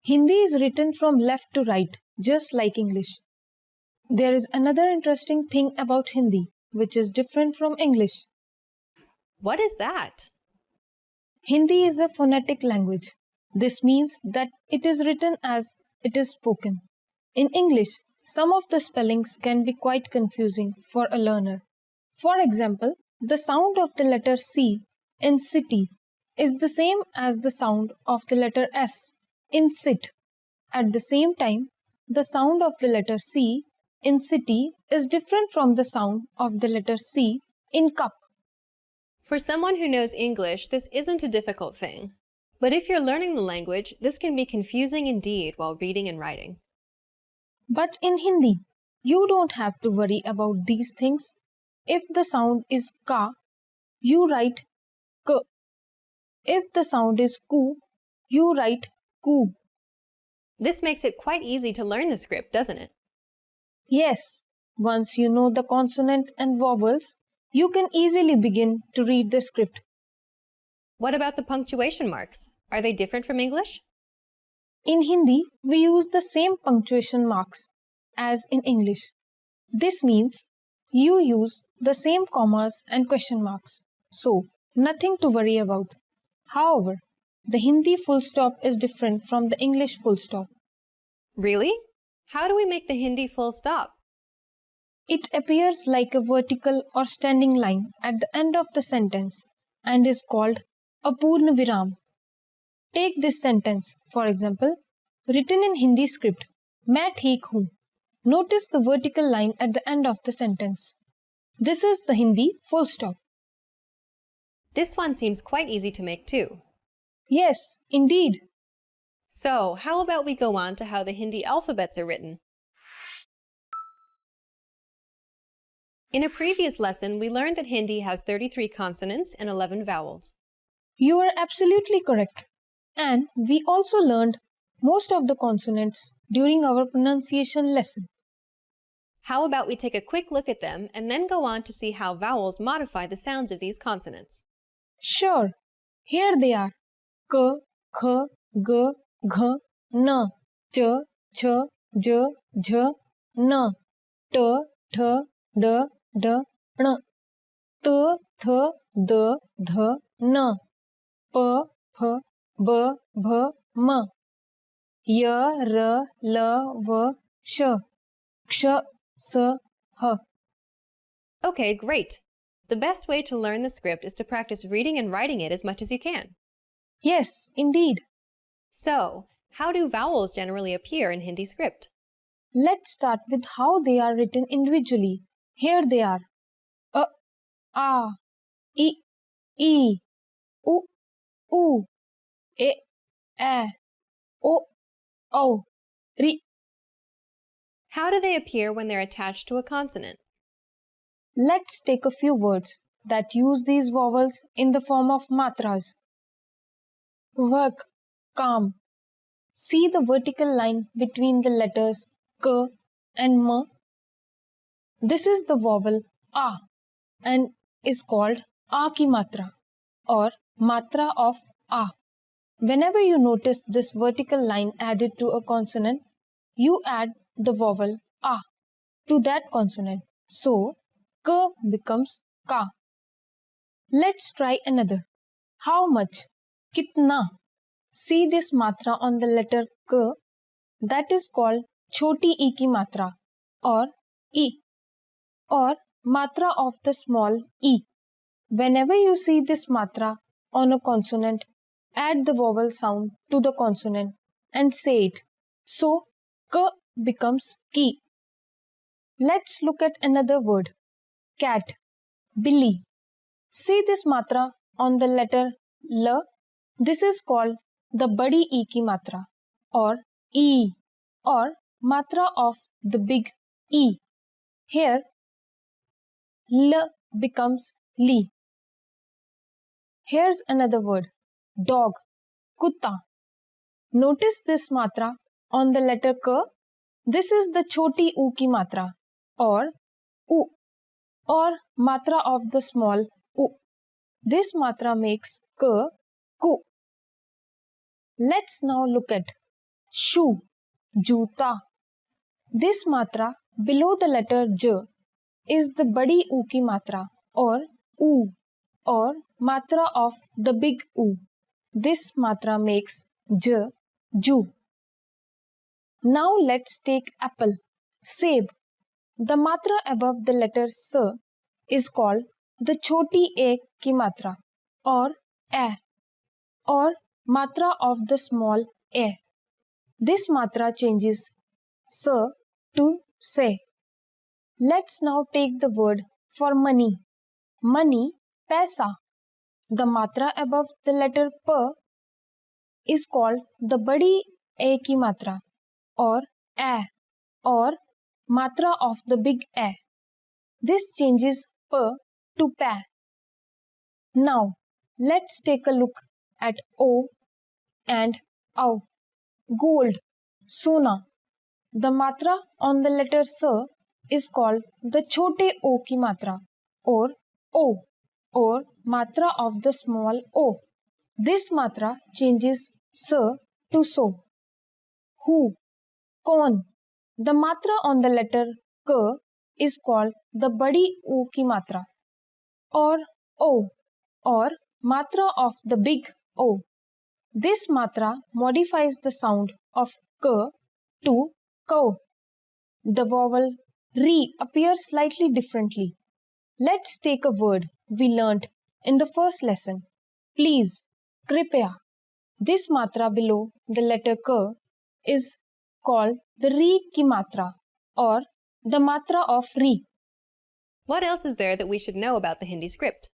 Hindi is written from left to right, just like English. There is another interesting thing about Hindi, which is different from English. What is that? Hindi is a phonetic language. This means that it is written as it is spoken. In English, some of the spellings can be quite confusing for a learner. For example, the sound of the letter C in city is the same as the sound of the letter S in sit. At the same time, the sound of the letter C in city is different from the sound of the letter C in cup. For someone who knows English, this isn't a difficult thing. But if you're learning the language, this can be confusing indeed while reading and writing. But in Hindi, you don't have to worry about these things. If the sound is ka, you write k. If the sound is ku, you write ku. This makes it quite easy to learn the script, doesn't it? Yes, once you know the consonant and vowels, you can easily begin to read the script. What about the punctuation marks? Are they different from English? In Hindi, we use the same punctuation marks as in English. This means you use the same commas and question marks. so nothing to worry about. However, the Hindi full stop is different from the English full stop. Really? How do we make the Hindi full stop? It appears like a vertical or standing line at the end of the sentence and is called a Purna Viram. Take this sentence, for example, written in Hindi script, मैं ठीक हूँ. Notice the vertical line at the end of the sentence. This is the Hindi full stop. This one seems quite easy to make too. Yes, indeed. So, how about we go on to how the Hindi alphabets are written? In a previous lesson, we learned that Hindi has 33 consonants and 11 vowels. You are absolutely correct. And we also learned most of the consonants during our pronunciation lesson. How about we take a quick look at them and then go on to see how vowels modify the sounds of these consonants? Sure. Here they are. K, K, G, Gh, N, Ch, Ch, J, Jh, N, T, Th, D, D, N, T, Th, D, Th, N, P, Ph, B, Bh, M, Y, R, L, V, Sh, Ksh, S, H. Okay, great. The best way to learn the script is to practice reading and writing it as much as you can. Yes, indeed. So, how do vowels generally appear in Hindi script? Let's start with how they are written individually. Here they are. A, A, I, U, U, E, O, Ri. How do they appear when they're attached to a consonant? Let's take a few words that use these vowels in the form of matras. Work, calm. See the vertical line between the letters K and M. This is the vowel A and is called A ki matra or matra of A. Whenever you notice this vertical line added to a consonant, you add the vowel A to that consonant. So, K becomes Ka. Let's try another. How much? Kitna? See this matra on the letter K? That is called choti I ki matra or I or matra of the small I. Whenever you see this matra on a consonant, add the vowel sound to the consonant and say it. So, K becomes Ki. Let's look at another word. Cat, Billy. See this matra on the letter L? This is called the badi I ki matra or E or matra of the big E. Here, L becomes Li. Here's another word. Dog, Kutta. Notice this matra on the letter K. This is the choti U ki matra or U or matra of the small U. This matra makes K, Ku. Let's now look at shoe, Juta. This matra below the letter J is the badi U ki matra or U or matra of the big U. This matra makes J, Ju. Now let's take apple, seb. The matra above the letter S is called the choti A ki matra or A or matra of the small A. This matra changes S to Se. Let's now take the word for money. Money, paisa. The matra above the letter P is called the badi A ki matra or A or matra of the big A. This changes P to Pa. Now, let's take a look at O and Au. Gold, Sona. The matra on the letter S is called the chote O ki matra or O or matra of the small O. This matra changes S to So. Who, Kon. The matra on the letter K is called the badi O ki matra or O or matra of the big O. This matra modifies the sound of k to ko. The vowel ri appears slightly differently. Let's take a word we learnt in the first lesson. Please, kripya. This matra below the letter k is called the ri ki matra or the matra of ri. What else is there that we should know about the Hindi script?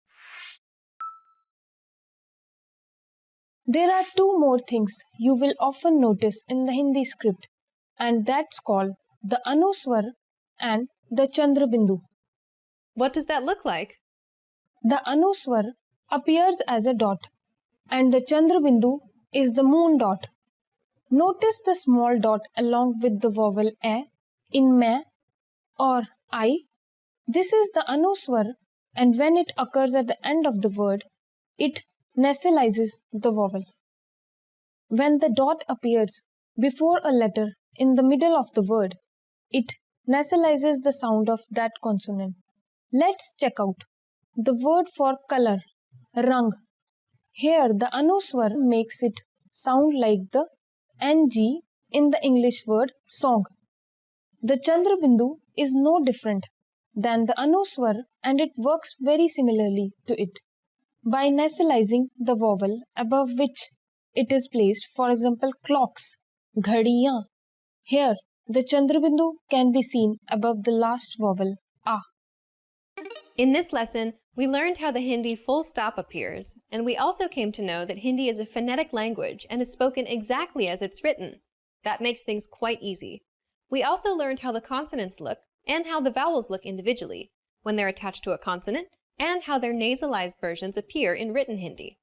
There are two more things you will often notice in the Hindi script, and that's called the Anuswar and the Chandrabindu. What does that look like? The Anuswar appears as a dot, and the Chandrabindu is the moon dot. Notice the small dot along with the vowel a in ma or I. This is the Anuswar, and when it occurs at the end of the word, it nasalizes the vowel. When the dot appears before a letter in the middle of the word, it nasalizes the sound of that consonant. Let's check out the word for color, rang. Here the Anuswar makes it sound like the ng in the English word song. The Chandrabindu is no different than the Anuswar, and it works very similarly to it by nasalizing the vowel above which it is placed. For example, clocks, ghadiyan. Here, the Chandrabindu can be seen above the last vowel, a. In this lesson, we learned how the Hindi full stop appears, and we also came to know that Hindi is a phonetic language and is spoken exactly as it's written. That makes things quite easy. We also learned how the consonants look and how the vowels look individually when they're attached to a consonant, and how their nasalized versions appear in written Hindi.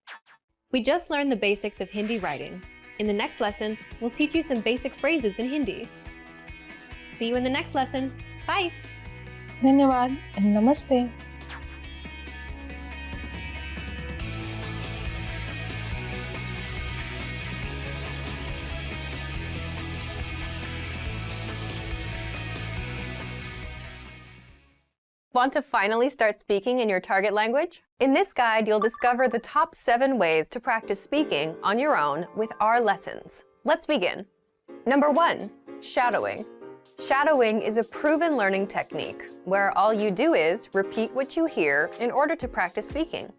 We just learned the basics of Hindi writing. In the next lesson, we'll teach you some basic phrases in Hindi. See you in the next lesson. Bye! Dhanyawad and namaste. Want to finally start speaking in your target language? In this guide, you'll discover the top 7 ways to practice speaking on your own with our lessons. Let's begin. Number 1, shadowing. Shadowing is a proven learning technique where all you do is repeat what you hear in order to practice speaking.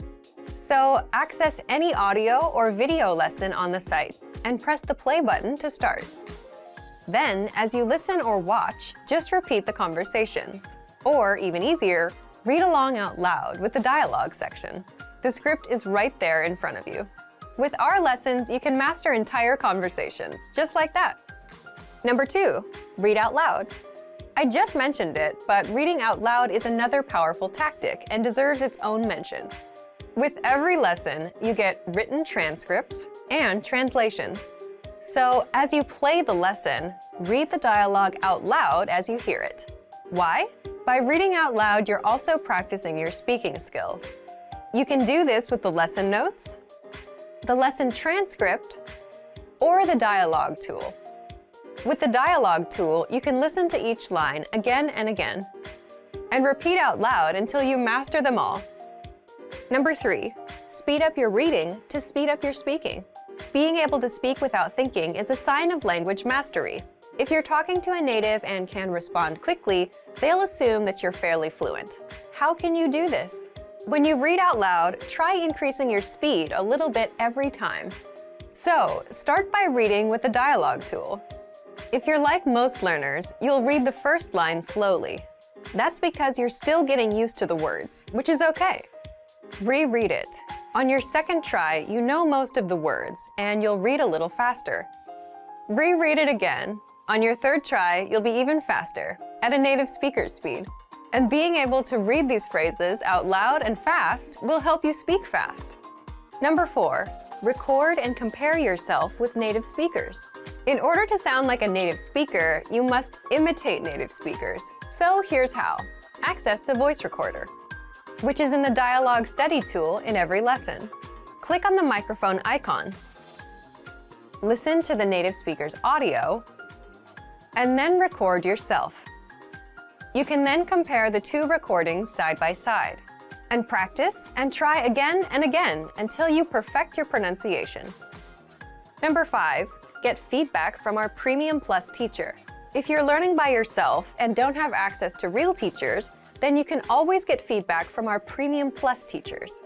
So access any audio or video lesson on the site and press the play button to start. Then, as you listen or watch, just repeat the conversations. Or, even easier, read along out loud with the dialogue section. The script is right there in front of you. With our lessons, you can master entire conversations, just like that. Number 2, read out loud. I just mentioned it, but reading out loud is another powerful tactic and deserves its own mention. With every lesson, you get written transcripts and translations. So, as you play the lesson, read the dialogue out loud as you hear it. Why? By reading out loud, you're also practicing your speaking skills. You can do this with the lesson notes, the lesson transcript, or the dialogue tool. With the dialogue tool, you can listen to each line again and again, and repeat out loud until you master them all. Number 3, speed up your reading to speed up your speaking. Being able to speak without thinking is a sign of language mastery. If you're talking to a native and can respond quickly, they'll assume that you're fairly fluent. How can you do this? When you read out loud, try increasing your speed a little bit every time. So, start by reading with the dialogue tool. If you're like most learners, you'll read the first line slowly. That's because you're still getting used to the words, which is okay. Reread it. On your second try, you know most of the words, and you'll read a little faster. Reread it again. On your third try, you'll be even faster, at a native speaker's speed. And being able to read these phrases out loud and fast will help you speak fast. Number 4, record and compare yourself with native speakers. In order to sound like a native speaker, you must imitate native speakers. So here's how. Access the voice recorder, which is in the Dialogue Study tool in every lesson. Click on the microphone icon. Listen to the native speaker's audio, and then record yourself. You can then compare the 2 recordings side by side. And practice and try again and again until you perfect your pronunciation. Number 5, get feedback from our Premium Plus teacher. If you're learning by yourself and don't have access to real teachers, then you can always get feedback from our Premium Plus teachers.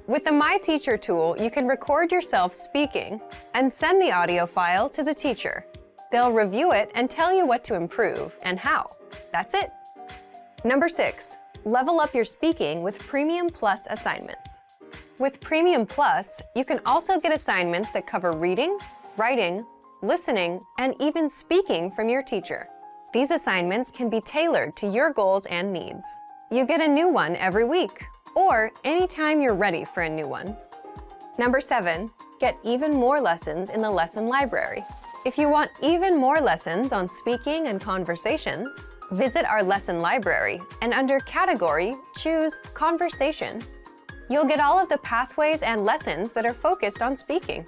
With the My Teacher tool, you can record yourself speaking and send the audio file to the teacher. They'll review it and tell you what to improve and how. That's it. Number 6, level up your speaking with Premium Plus assignments. With Premium Plus, you can also get assignments that cover reading, writing, listening, and even speaking from your teacher. These assignments can be tailored to your goals and needs. You get a new one every week, or anytime you're ready for a new one. Number 7, get even more lessons in the lesson library. If you want even more lessons on speaking and conversations, visit our lesson library and under Category, choose Conversation. You'll get all of the pathways and lessons that are focused on speaking.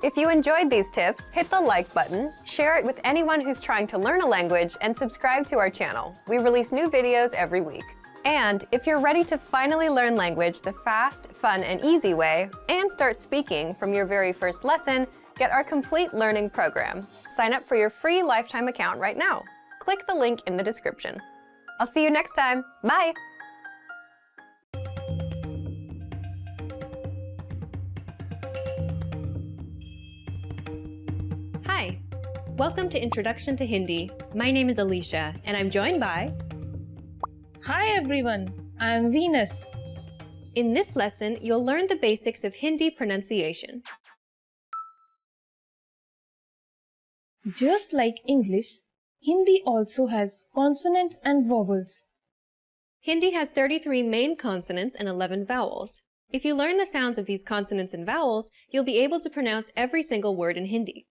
If you enjoyed these tips, hit the like button, share it with anyone who's trying to learn a language, and subscribe to our channel. We release new videos every week. And if you're ready to finally learn language the fast, fun, and easy way, and start speaking from your very first lesson, get our complete learning program. Sign up for your free lifetime account right now. Click the link in the description. I'll see you next time. Bye! Hi! Welcome to Introduction to Hindi. My name is Alicia, and I'm joined by... Hi everyone, I'm Venus. In this lesson, you'll learn the basics of Hindi pronunciation. Just like English, Hindi also has consonants and vowels. Hindi has 33 main consonants and 11 vowels. If you learn the sounds of these consonants and vowels, you'll be able to pronounce every single word in Hindi.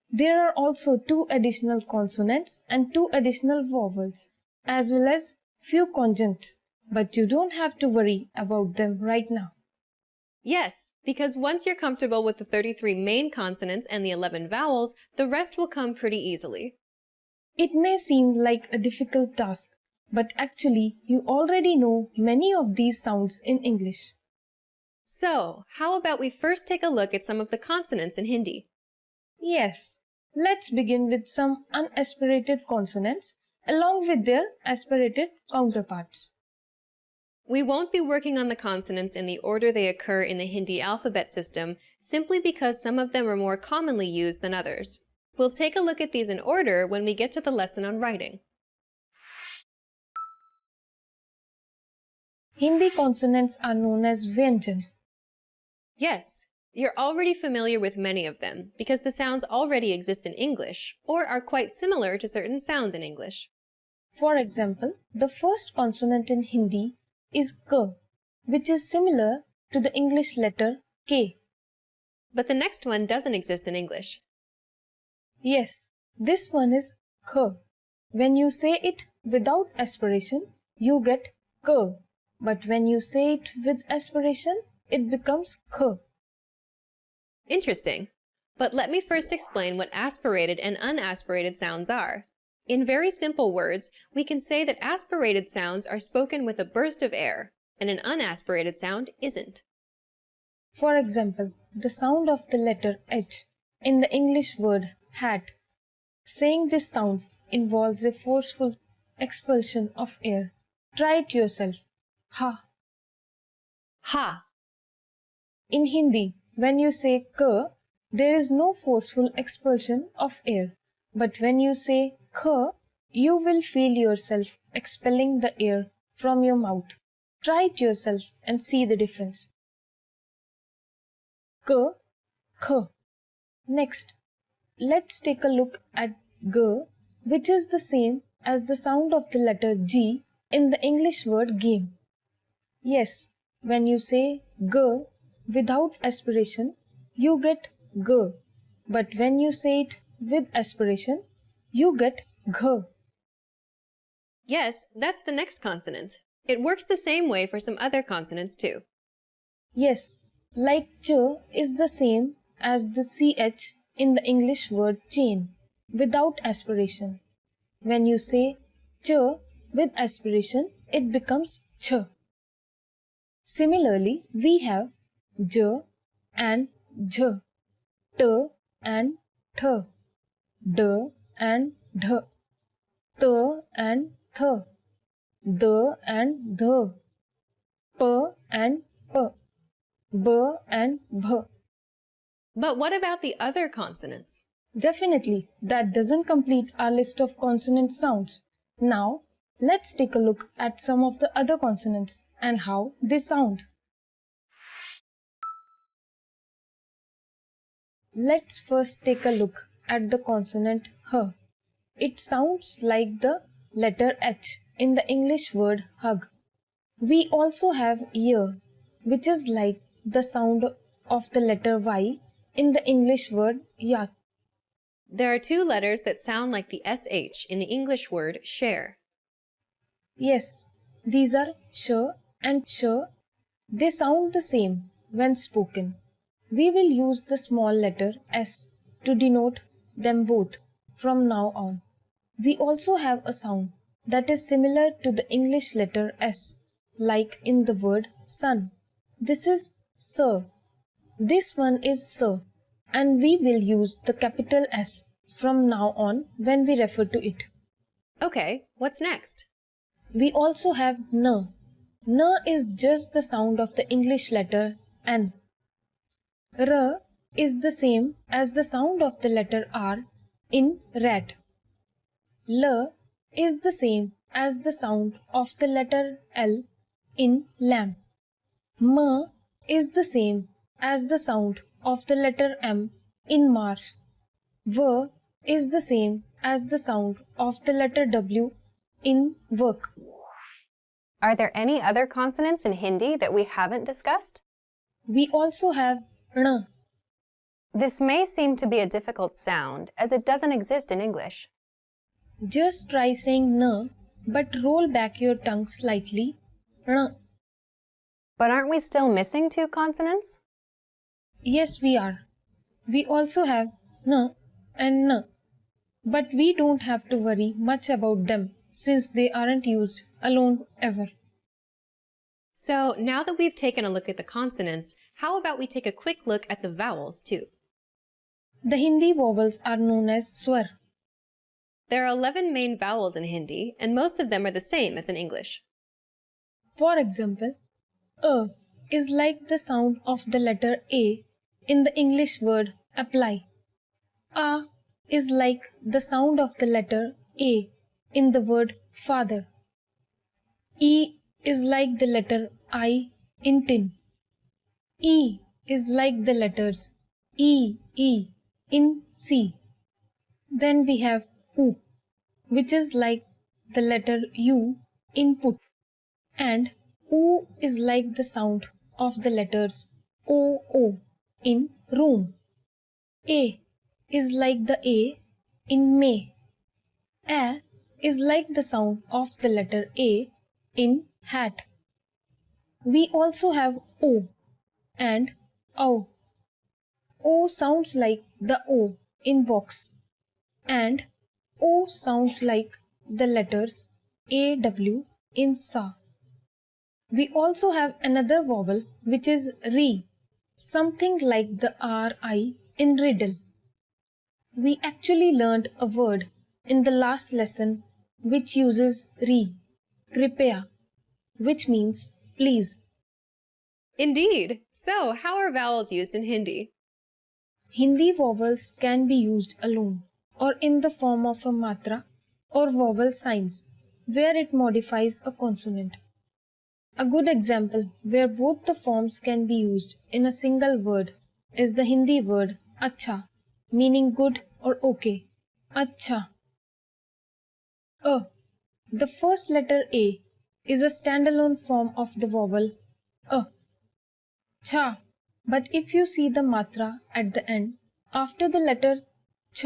There are also 2 additional consonants and 2 additional vowels, as well as few conjuncts, but you don't have to worry about them right now. Yes, because once you're comfortable with the 33 main consonants and the 11 vowels, the rest will come pretty easily. It may seem like a difficult task, but actually you already know many of these sounds in English. So, how about we first take a look at some of the consonants in Hindi? Yes, let's begin with some unaspirated consonants along with their aspirated counterparts. We won't be working on the consonants in the order they occur in the Hindi alphabet system simply because some of them are more commonly used than others. We'll take a look at these in order when we get to the lesson on writing. Hindi consonants are known as Vyanjan. Yes, you're already familiar with many of them because the sounds already exist in English or are quite similar to certain sounds in English. For example, the first consonant in Hindi is K, which is similar to the English letter K. But the next one doesn't exist in English. Yes, this one is K. When you say it without aspiration, you get K. But when you say it with aspiration, it becomes K. Interesting. But let me first explain what aspirated and unaspirated sounds are. In very simple words, we can say that aspirated sounds are spoken with a burst of air, and an unaspirated sound isn't. For example, the sound of the letter H in the English word hat. Saying this sound involves a forceful expulsion of air. Try it yourself. Ha. Ha. In Hindi, when you say K, there is no forceful expulsion of air. But when you say K, you will feel yourself expelling the air from your mouth. Try it yourself and see the difference. K, K. Next, let's take a look at G, which is the same as the sound of the letter G in the English word game. Yes, when you say G without aspiration, you get G. But when you say it with aspiration, you get G. Yes, that's the next consonant. It works the same way for some other consonants too. Yes, like Ch is the same as the CH in the English word chain, without aspiration. When you say Ch with aspiration, it becomes Ch. Similarly, we have j and jh, t and th, d and dh, t and th, d and dh, p and p, b and bh. But what about the other consonants? Definitely, that doesn't complete our list of consonant sounds. Now, let's take a look at some of the other consonants and how they sound. Let's first take a look at the consonant h. It sounds like the letter H in the English word hug. We also have y, which is like the sound of the letter Y in the English word yak. There are two letters that sound like the SH in the English word share. Yes, these are sh and sh. They sound the same when spoken. We will use the small letter s to denote them both from now on. We also have a sound that is similar to the English letter s, like in the word sun. This is s. This one is s, and we will use the capital S from now on when we refer to it. Okay, what's next? We also have n. N is just the sound of the English letter N. R is the same as the sound of the letter R in rat. L is the same as the sound of the letter L in lamb. M is the same as the sound of the letter M in marsh. V is the same as the sound of the letter W in work. Are there any other consonants in Hindi that we haven't discussed? We also have ण. This may seem to be a difficult sound as it doesn't exist in English. Just try saying n, but roll back your tongue slightly. ण. But aren't we still missing two consonants? Yes, we are. We also have n and n, but we don't have to worry much about them since they aren't used alone ever. So now that we've taken a look at the consonants, how about we take a quick look at the vowels too? The Hindi vowels are known as swar. There are 11 main vowels in Hindi, and most of them are the same as in English. For example, a is like the sound of the letter A in the English word apply. A is like the sound of the letter A in the word father. E is like the letter I in tin. E is like the letters E in C. Then we have U, which is like the letter U in put. And U is like the sound of the letters O in room. A is like the A in May. A is like the sound of the letter A in hat. We also have O and O. O sounds like the O in box, and O sounds like the letters AW in sa. We also have another vowel which is ri, something like the RI in riddle. We actually learned a word in the last lesson which uses ri, kripaya, which means please. Indeed! So, how are vowels used in Hindi? Hindi vowels can be used alone or in the form of a matra or vowel signs where it modifies a consonant. A good example where both the forms can be used in a single word is the Hindi word acha, meaning good or okay. Acha. A. The first letter A is a standalone form of the vowel a. Cha. But if you see the matra at the end, after the letter ch,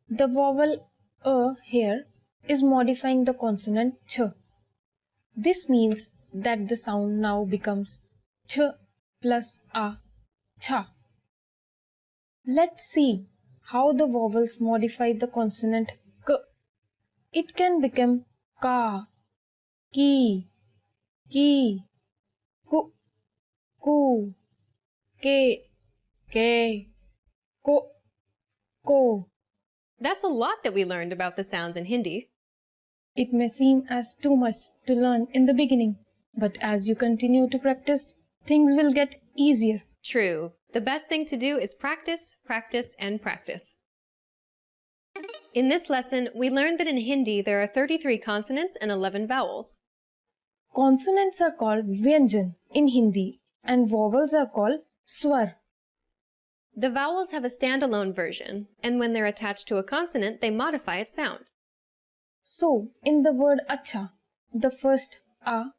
the vowel a here is modifying the consonant ch. This means that the sound now becomes ch plus a, cha. Let's see how the vowels modify the consonant k. It can become ka, ki, ku. Ku. Ke. Ko. That's a lot that we learned about the sounds in Hindi. It may seem as too much to learn in the beginning, but as you continue to practice, things will get easier. True. The best thing to do is practice, practice, and practice. In this lesson, we learned that in Hindi there are 33 consonants and 11 vowels. Consonants are called Vyanjan in Hindi and vowels are called Swar. The vowels have a standalone version, and when they're attached to a consonant, they modify its sound. So, in the word Acha, the first A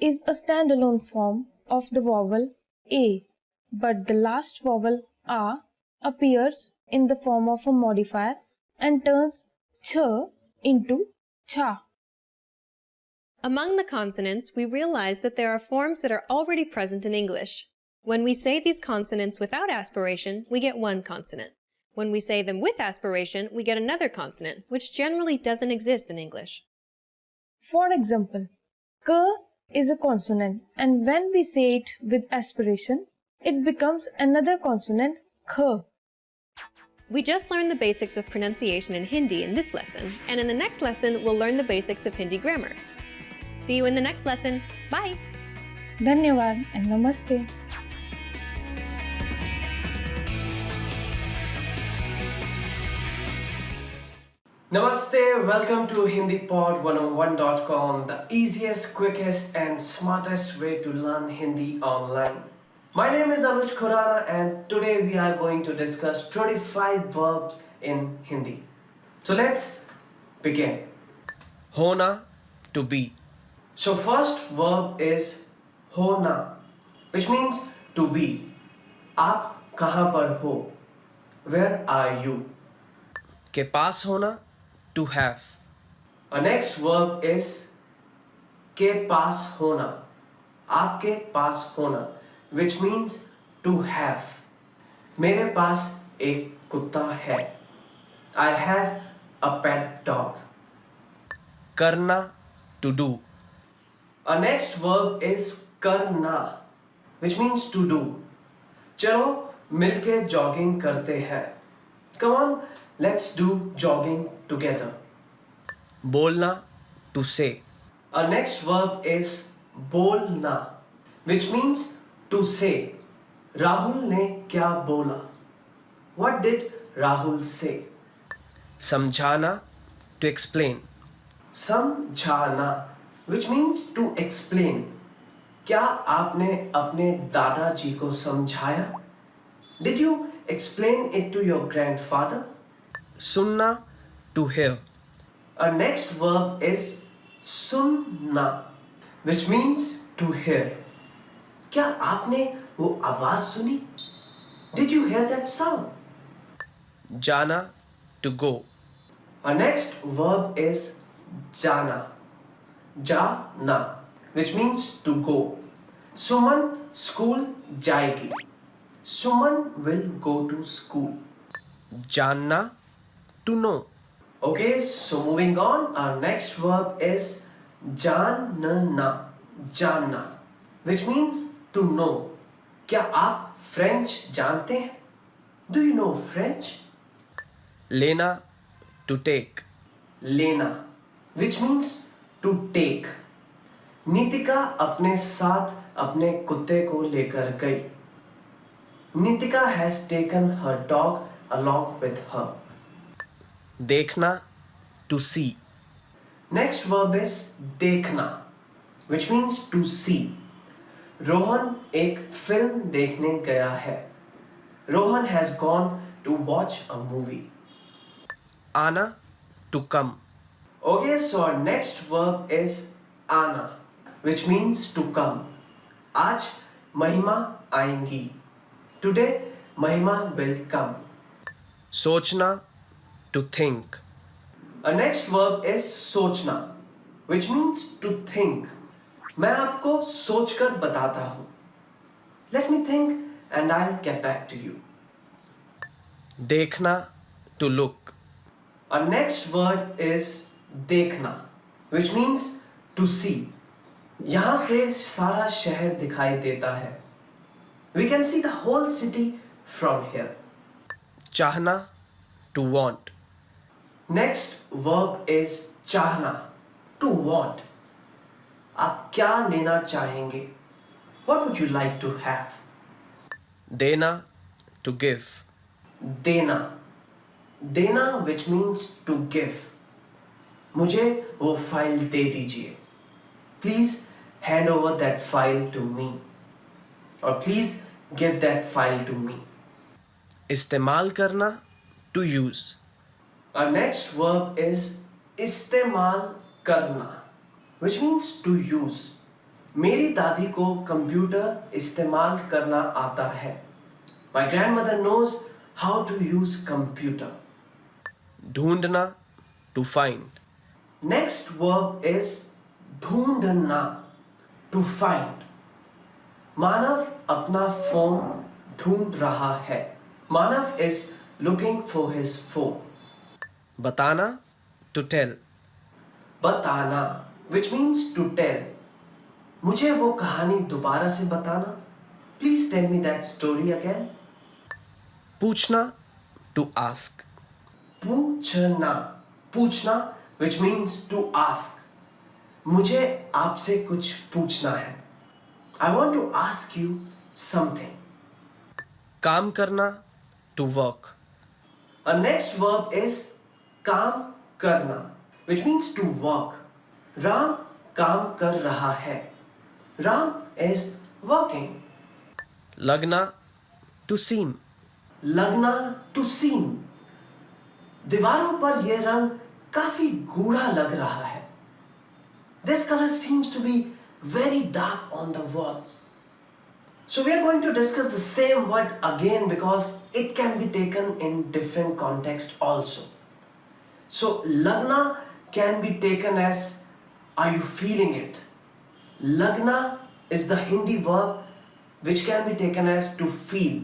is a standalone form of the vowel A, but the last vowel A appears in the form of a modifier and turns Ch into Cha. Among the consonants, we realized that there are forms that are already present in English. When we say these consonants without aspiration, we get one consonant. When we say them with aspiration, we get another consonant, which generally doesn't exist in English. For example, K is a consonant, and when we say it with aspiration, it becomes another consonant, Kh. We just learned the basics of pronunciation in Hindi in this lesson, and in the next lesson, we'll learn the basics of Hindi grammar. See you in the next lesson. Bye! Dhanyavad and Namaste. Namaste, welcome to HindiPod101.com, the easiest, quickest and smartest way to learn Hindi online. My name is Anuj Khurana and today we are going to discuss 25 verbs in Hindi. So let's begin. Hona, to be. So first verb is hona, which means to be. आप कहाँ पर हो? Where are you? के पास होना, to have. Our next verb is के पास होना, आपके पास होना, which means to have. मेरे पास एक कुत्ता है. I have a pet dog. करना, to do. Our next verb is करना, which means to do. चलो मिलके jogging करते हैं. Come on, let's do jogging together. बोलना, to say. Our next verb is बोलना, which means to say. Rahul ने क्या बोला? What did Rahul say? समझाना, to explain. समझाना, which means to explain. क्या आपने अपने दादाजी को समझाया? Did you explain it to your grandfather? सुनना, to hear. Our next verb is सुनना, which means to hear. क्या आपने वो आवाज सुनी? Did you hear that sound? जाना, to go. Our next verb is जाना. जाना, which means to go. Suman school जाएगी. Suman will go to school. Janna, to know. Okay, so moving on, our next verb is janna, janna, which means to know. क्या आप French जानते हैं? Do you know French? लेना, to take. लेना, which means to take. Nitika अपने साथ अपने कुत्ते को लेकर गई. Nitika has taken her dog along with her. देखना, to see. Next verb is देखना, which means to see. Rohan एक फिल्म देखने गया है. Rohan has gone to watch a movie. आना, to come. Okay, so our next verb is आना, which means to come. आज महिमा आएंगी. Today, Mahima will come. Sochna, to think. Our next verb is sochna, which means to think. मैं आपको सोचकर बताता हूँ. Let me think and I'll get back to you. देखना, to look. Our next word is देखना, which means to see. यहाँ से सारा शहर दिखाई देता है. We can see the whole city from here. चाहना, to want. Next verb is चाहना, to want. आप क्या लेना चाहेंगे? What would you like to have? देना, to give. देना, देना which means to give. मुझे वो फाइल दे दीजिए. Please hand over that file to me. Or please give that file to me. इस्तेमाल करना, to use. Our next verb is इस्तेमाल करना, which means to use. मेरी दादी को कंप्यूटर इस्तेमाल करना आता है. My grandmother knows how to use computer. ढूंढना, to find. Next verb is ढूंढना, to find. मानव अपना फोन ढूंढ रहा है. मानव is looking for his phone. बताना, to tell. बताना, which means to tell. मुझे वो कहानी दोबारा से बताना. Please tell me that story again. पूछना, to ask. पूछना, पूछना which means to ask. मुझे आपसे कुछ पूछना है. I want to ask you something. काम करना, to work. Our next verb is काम करना, which means to work. Ram काम कर रहा है. Ram is working. लगना, to seem. लगना, to seem. दीवारों पर यह रंग काफी गूढ़ा लग रहा है. This color seems to be very dark on the walls. So we are going to discuss the same word again because it can be taken in different context also. So lagna can be taken as are you feeling it? Lagna is the Hindi verb which can be taken as to feel.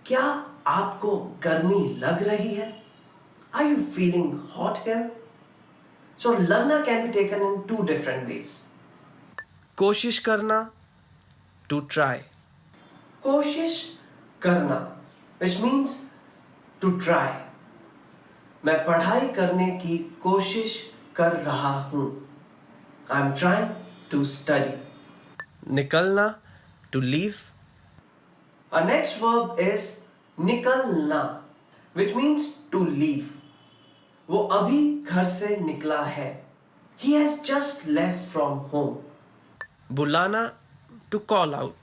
क्या आपको गर्मी लग रही है? Are you feeling hot here? So lagna can be taken in two different ways. कोशिश करना, to try. कोशिश करना, which means to try. मैं पढ़ाई करने की कोशिश कर रहा हूँ. I'm trying to study. निकलना, to leave. Our next verb is निकलना, which means to leave. वो अभी घर से निकला है. He has just left from home. बुलाना, to call out.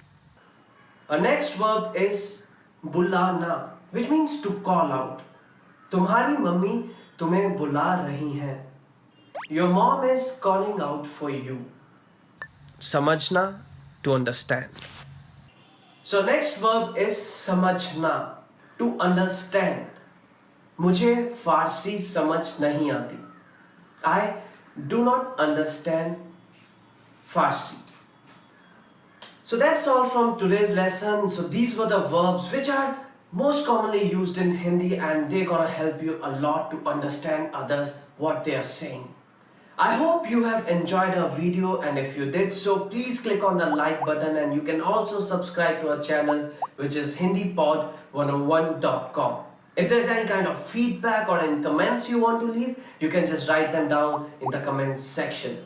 Our next verb is बुलाना, which means to call out. तुम्हारी मम्मी तुम्हें बुला रही हैं. Your mom is calling out for you. समझना, to understand. So next verb is समझना, to understand. मुझे फारसी समझ नहीं आती. I do not understand Farsi. So that's all from today's lesson. So these were the verbs which are most commonly used in Hindi and they're gonna help you a lot to understand others what they are saying. I hope you have enjoyed our video, and if you did so, please click on the like button, and you can also subscribe to our channel which is hindipod101.com. If there's any kind of feedback or any comments you want to leave, you can just write them down in the comments section.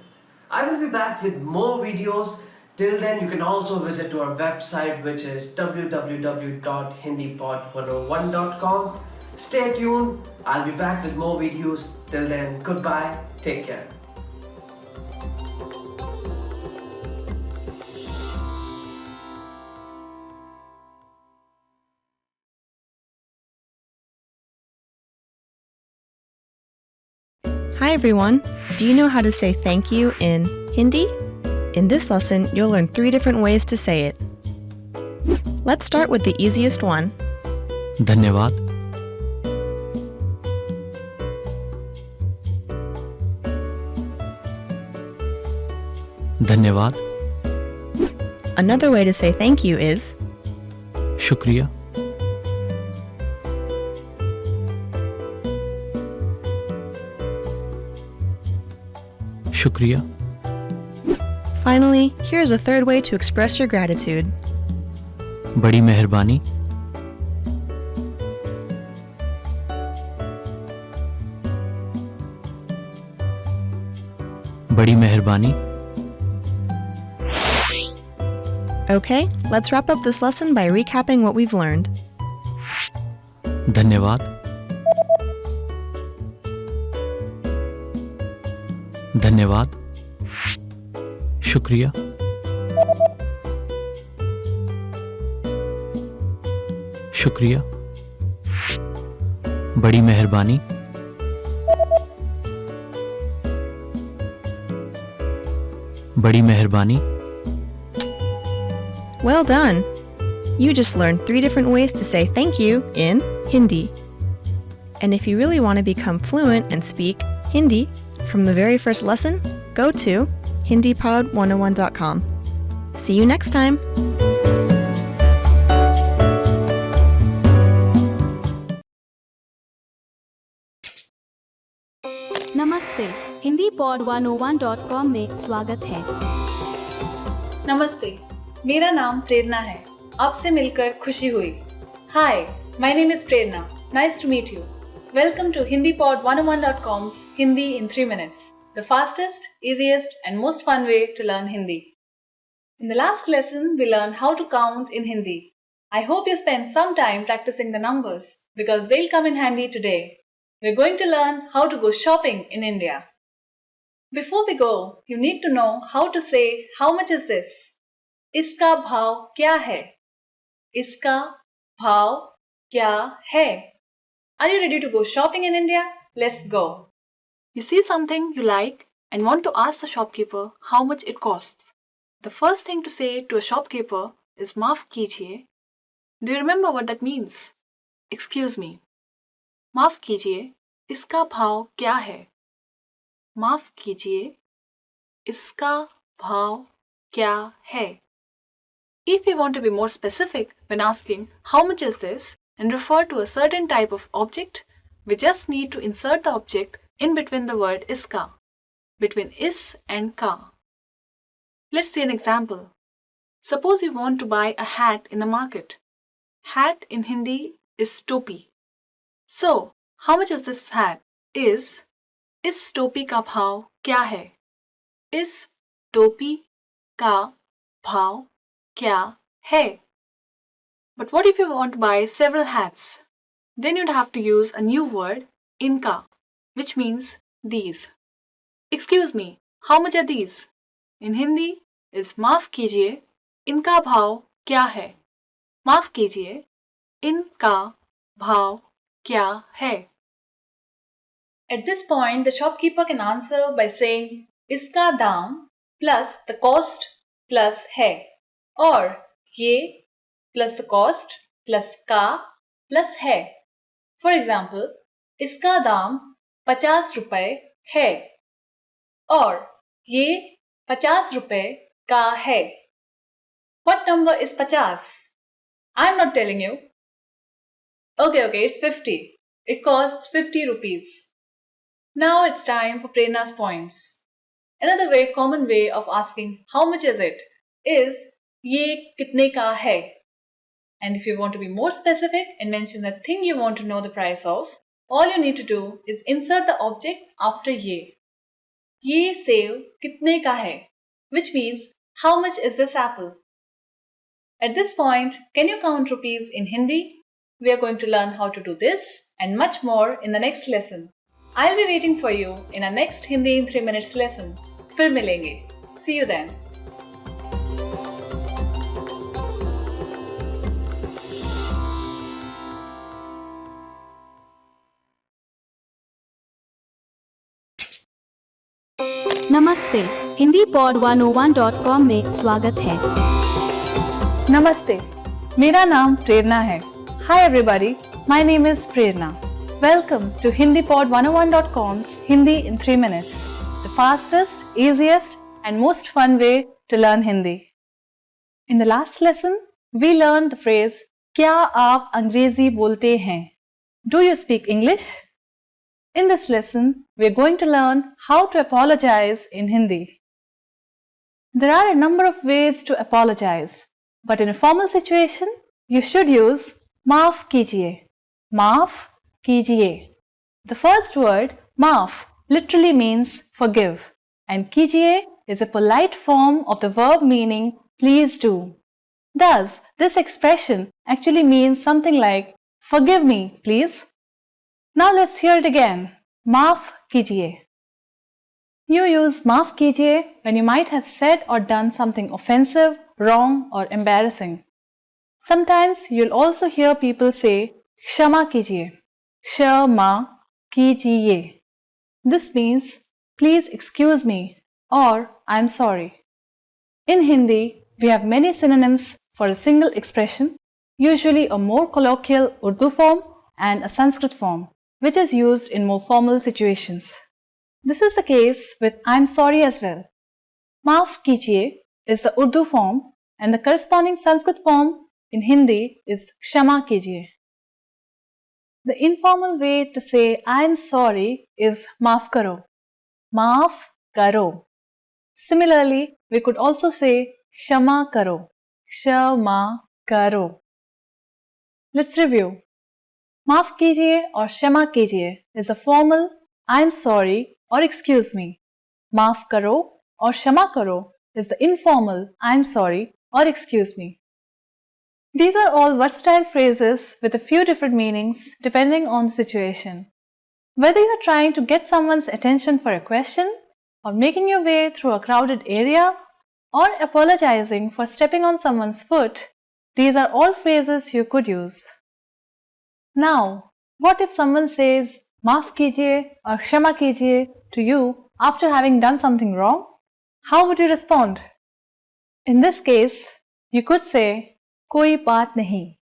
I will be back with more videos. Till then, you can also visit to our website which is www.hindipod101.com. Stay tuned. I'll be back with more videos. Till then, goodbye. Take care. Hi everyone! Do you know how to say thank you in Hindi? In this lesson, you'll learn 3 different ways to say it. Let's start with the easiest one. धन्यवाद. धन्यवाद. Another way to say thank you is शुक्रिया. शुक्रिया. Finally, here's a third way to express your gratitude. बड़ी मेहरबानी, बड़ी मेहरबानी। Okay, let's wrap up this lesson by recapping what we've learned. धन्यवाद, धन्यवाद, शुक्रिया, शुक्रिया, बड़ी मेहरबानी, बड़ी मेहरबानी। Well done! You just learned 3 different ways to say thank you in Hindi. And if you really want to become fluent and speak Hindi from the very first lesson, go to hindipod101.com. See you next time! नमस्ते, Hindi pod 101.com में स्वागत है। नमस्ते, मेरा नाम प्रेरणा है। आपसे मिलकर खुशी हुई। Hi, my name is Prerna. Nice to meet you. Welcome to HindiPod101.com's Hindi in 3 minutes, the fastest, easiest and most fun way to learn Hindi. In the last lesson, we learned how to count in Hindi. I hope you spent some time practicing the numbers because they'll come in handy today. We're going to learn how to go shopping in India. Before we go, you need to know how to say how much is this? इसका भाव क्या है? इसका भाव क्या है? Are you ready to go shopping in India? Let's go. You see something you like and want to ask the shopkeeper how much it costs. The first thing to say to a shopkeeper is माफ कीजिए. Do you remember what that means? Excuse me. माफ कीजिए, इसका भाव क्या है? माफ कीजिए, इसका भाव क्या है? If we want to be more specific when asking how much is this and refer to a certain type of object, we just need to insert the object in between the word iska, between is and ka. Let's see an example. Suppose you want to buy a hat in the market. Hat in Hindi is topi. So, how much is this hat? इस टोपी का भाव क्या है? इस टोपी का भाव क्या है? But what if you want to buy several hats? Then you'd have to use a new word, inka, which means these. Excuse me, how much are these? In Hindi is माफ कीजिए, इनका भाव क्या है? माफ कीजिए, इनका भाव क्या है? At this point, the shopkeeper can answer by saying इसका दाम plus the cost plus है, or ये plus the cost plus का plus है. For example, इसका दाम 50 रुपए है, और ये 50 रुपए का है. What number is 50? I'm not telling you. Okay, it's 50. It costs 50 rupees. Now it's time for Prerna's points. Another very common way of asking how much is it is ये कितने का है? And if you want to be more specific and mention the thing you want to know the price of, all you need to do is insert the object after ये. ये सेब कितने का है? Which means how much is this apple? At this point, can you count rupees in Hindi? We are going to learn how to do this and much more in the next lesson. I'll be waiting for you in our next Hindi in 3 minutes lesson. फिर मिलेंगे. See you then. नमस्ते, Hindi pod 101.com में स्वागत है। नमस्ते, मेरा नाम प्रेरणा है। Hi everybody, my name is Prerna. Welcome to HindiPod101.com's Hindi in 3 minutes, the fastest, easiest and most fun way to learn Hindi. In the last lesson, we learned the phrase क्या आप अंग्रेजी बोलते हैं? Do you speak English? In this lesson, we are going to learn how to apologize in Hindi. There are a number of ways to apologize. But in a formal situation, you should use maaf kijiye. Maaf kijiye. The first word, maaf, literally means forgive, and kijiye is a polite form of the verb meaning please do. Thus, this expression actually means something like forgive me, please. Now let's hear it again. Maaf kijiye. You use maaf kijiye when you might have said or done something offensive, wrong, or embarrassing. Sometimes you'll also hear people say kshama kijiye. Kshama kijiye. This means please excuse me or I'm sorry. In Hindi, we have many synonyms for a single expression, usually a more colloquial Urdu form and a Sanskrit form, which is used in more formal situations. This is the case with I'm sorry as well. Maaf kijiye is the Urdu form and the corresponding Sanskrit form in Hindi is kshama kijiye. The informal way to say I'm sorry is maaf karo. Maaf karo. Similarly, we could also say kshama karo. Kshama karo. Let's review. Maaf kijiye or kshama kijiye is a formal I'm sorry or excuse me. Maaf karo or kshama karo is the informal I'm sorry or excuse me. These are all versatile phrases with a few different meanings depending on the situation. Whether you're trying to get someone's attention for a question, or making your way through a crowded area, or apologizing for stepping on someone's foot, these are all phrases you could use. Now, what if someone says maaf kijiye or kshama kijiye to you after having done something wrong? How would you respond? In this case, you could say koi baat nahi.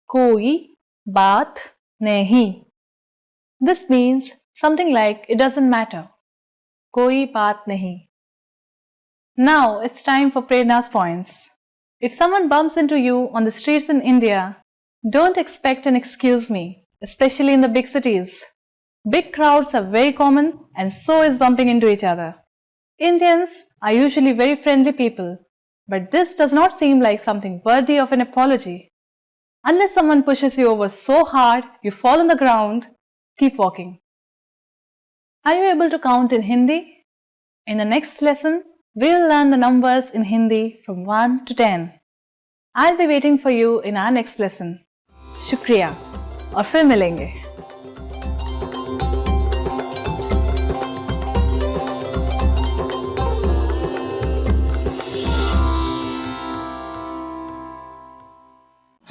Koi baat nahi. This means something like it doesn't matter. Koi baat nahi. Now it's time for Prerna's points. If someone bumps into you on the streets in India, don't expect an excuse me, especially in the big cities. Big crowds are very common and so is bumping into each other. Indians are usually very friendly people, but this does not seem like something worthy of an apology. Unless someone pushes you over so hard you fall on the ground, keep walking. Are you able to count in Hindi? In the next lesson, we'll learn the numbers in Hindi from 1 to 10. I'll be waiting for you in our next lesson. Shukriya और फिर मिलेंगे.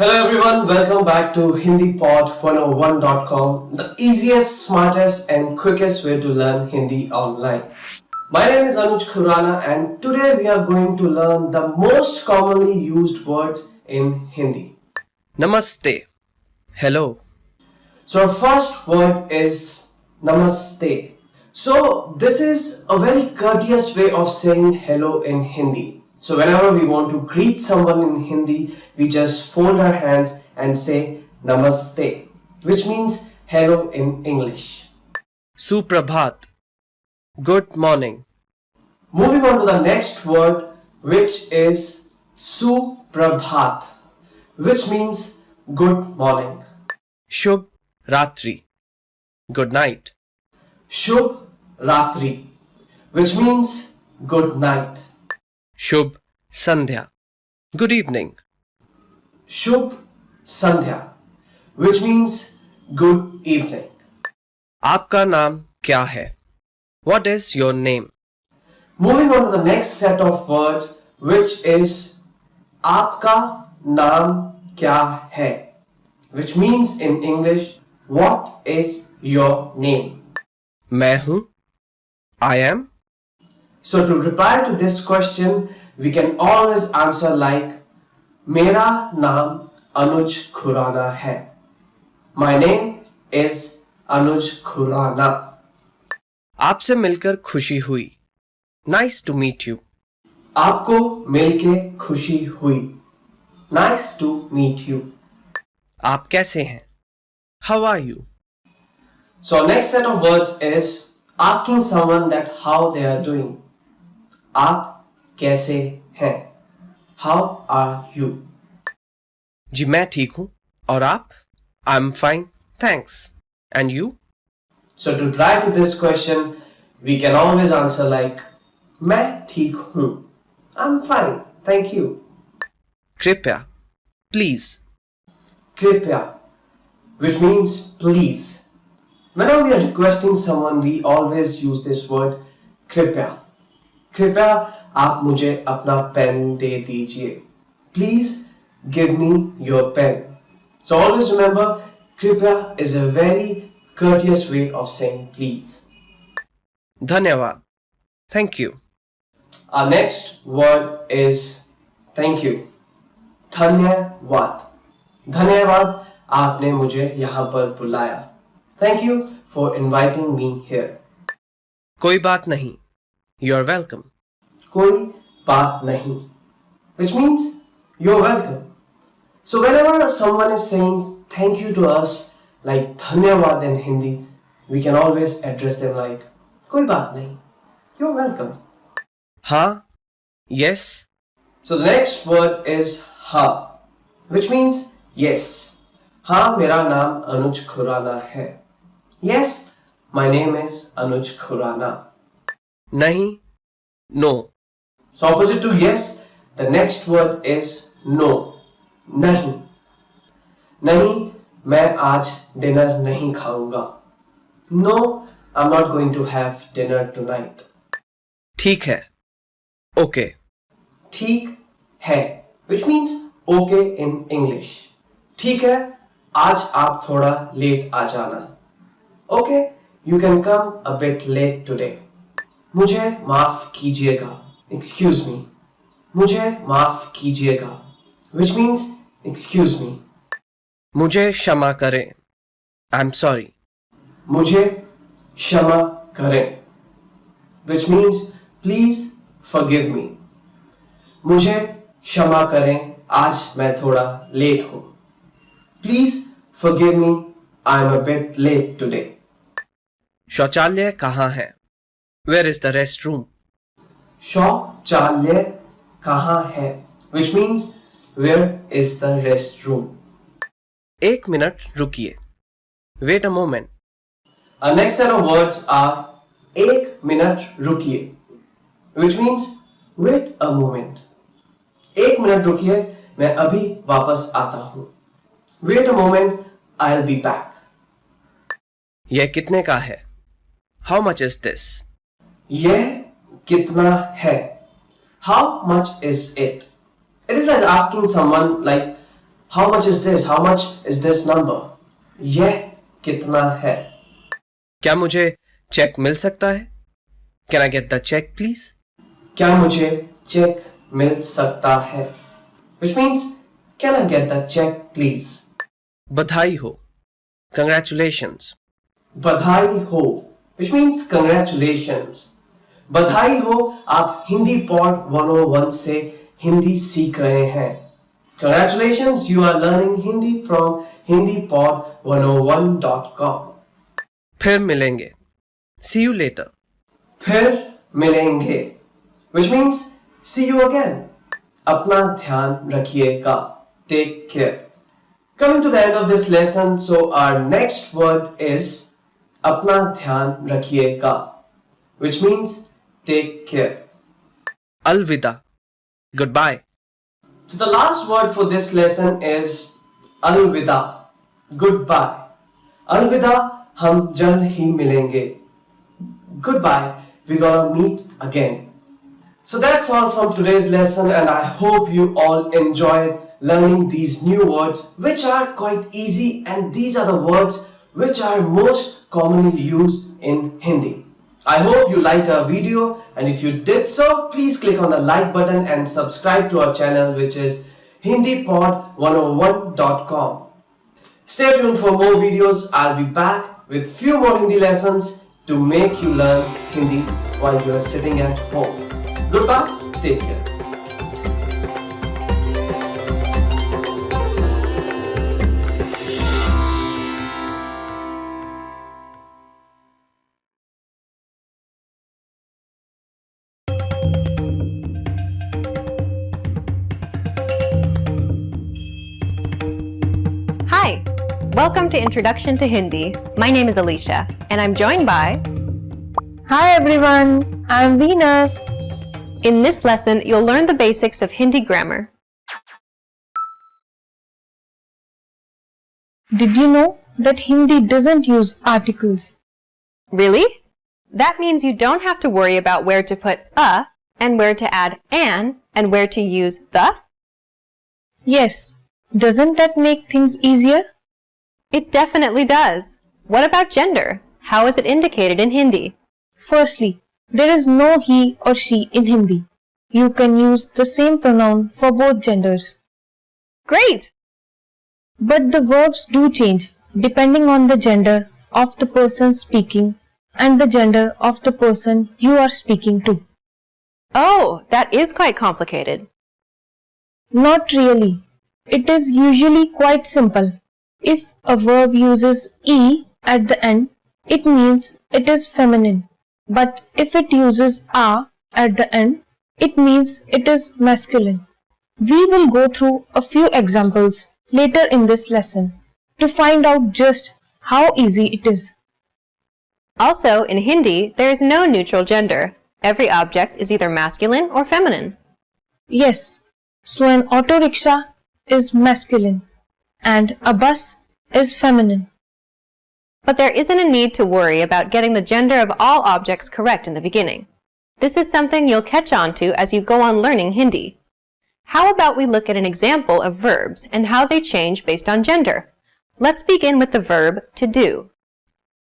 Hello everyone, welcome back to HindiPod101.com, the easiest, smartest and quickest way to learn Hindi online. My name is Anuj Khurana and today we are going to learn the most commonly used words in Hindi. Namaste. Hello. So our first word is Namaste. So this is a very courteous way of saying hello in Hindi. So whenever we want to greet someone in Hindi, we just fold our hands and say Namaste, which means hello in English. Suprabhat. Good morning. Moving on to the next word, which is Suprabhat, which means good morning. Shubh Ratri. Good night. Shubh Ratri, which means good night. Shubh Sandhya. Good evening. Shubh Sandhya, which means good evening. आपका नाम क्या है? What is your name? Moving on to the next set of words, which is आपका नाम क्या है, which means in English, what is your name? मैं हूँ. I am. So to reply to this question, we can always answer like मेरा नाम अनुज खुराना है. My name is Anuj Khurana. आपसे मिलकर खुशी हुई. Nice to meet you. आपको मिलके खुशी हुई. Nice to meet you. आप कैसे हैं? How are you? So next set of words is asking someone that how they are doing. आप कैसे हैं? How are you? जी मैं ठीक हूँ और आप? I'm fine, thanks. And you? So to reply to this question, we can always answer like मैं ठीक हूँ. I'm fine, thank you. कृपया, please. कृपया, which means please. Whenever we are requesting someone, we always use this word कृपया. कृपया आप मुझे अपना पेन दे दीजिए. Please give me your pen. So always remember, कृपया is a very courteous way of saying please. धन्यवाद. Thank you. Our next word is thank you. धन्यवाद. धन्यवाद आपने मुझे यहाँ पर बुलाया. Thank you for inviting me here. कोई बात नहीं. You're welcome. कोई बात नहीं, which means you're welcome. So whenever someone is saying thank you to us, like धन्यवाद in Hindi, we can always address them like कोई बात नहीं. You're welcome. हाँ, yes. So the next word is हाँ, which means yes. हाँ, मेरा नाम अनुज खुराना है. Yes, my name is Anuj Khurana. नहीं, no. So opposite to yes, the next word is no. नहीं. नहीं, मैं आज डिनर नहीं खाऊंगा. No, I'm not going to have dinner tonight. ठीक है. Okay. ठीक है, which means okay in English. ठीक है, आज आप थोड़ा लेट आ जाना. Okay, you can come a bit late today. मुझे माफ कीजिएगा. Excuse me. मुझे माफ कीजिएगा, which means excuse me. मुझे क्षमा करें. I'm sorry. मुझे क्षमा करें, which means please forgive me. मुझे क्षमा करें, आज मैं थोड़ा लेट हूँ. Please forgive me, I'm a bit late today. शौचालय कहाँ है? Where is the restroom? शौचालय कहाँ है? Which means where is the restroom? एक मिनट रुकिए. Wait a moment. Our next set of words are एक मिनट रुकिए, which means wait a moment. एक मिनट रुकिए, मैं अभी वापस आता हूँ. Wait a moment, I'll be back. यह कितने का है? How much is this? यह कितना है? How much is it? It is like asking someone like, how much is this? How much is this number? यह कितना है? क्या मुझे चेक मिल सकता है? Can I get the check, please? क्या मुझे चेक मिल सकता है? Which means, can I get the check, please? बधाई हो. Congratulations. बधाई हो, which means congratulations. बधाई हो, आप हिंदी पॉड 101 से हिंदी सीख रहे हैं. Congratulations, you are learning Hindi from hindipod101.com. फिर मिलेंगे. See you later. फिर मिलेंगे, which means see you again. अपना ध्यान रखिएगा. Take care. Coming to the end of this lesson, so our next word is अपना ध्यान रखिएगा, which means take care. Alvida. Goodbye. So the last word for this lesson is alvida. Goodbye. Alvida, हम जल्द ही मिलेंगे. Goodbye, we're gonna meet again. So that's all from today's lesson, and I hope you all enjoyed learning these new words, which are quite easy, and these are the words which are most commonly used in Hindi. I hope you liked our video, and if you did so, please click on the like button and subscribe to our channel, which is hindipod101.com. Stay tuned for more videos. I'll be back with few more Hindi lessons to make you learn Hindi while you are sitting at home. Goodbye, take care. Welcome to Introduction to Hindi. My name is Alicia, and I'm joined by... Hi everyone, I'm Venus. In this lesson, you'll learn the basics of Hindi grammar. Did you know that Hindi doesn't use articles? Really? That means you don't have to worry about where to put a and where to add an and where to use the? Yes. Doesn't that make things easier? It definitely does. What about gender? How is it indicated in Hindi? Firstly, there is no he or she in Hindi. You can use the same pronoun for both genders. Great! But the verbs do change depending on the gender of the person speaking and the gender of the person you are speaking to. Oh, that is quite complicated. Not really. It is usually quite simple. If a verb uses e at the end, it means it is feminine. But if it uses a at the end, it means it is masculine. We will go through a few examples later in this lesson to find out just how easy it is. Also, in Hindi, there is no neutral gender. Every object is either masculine or feminine. Yes, so an auto rickshaw is masculine and a bus is feminine. But there isn't a need to worry about getting the gender of all objects correct in the beginning. This is something you'll catch on to as you go on learning Hindi. How about we look at an example of verbs and how they change based on gender? Let's begin with the verb to do.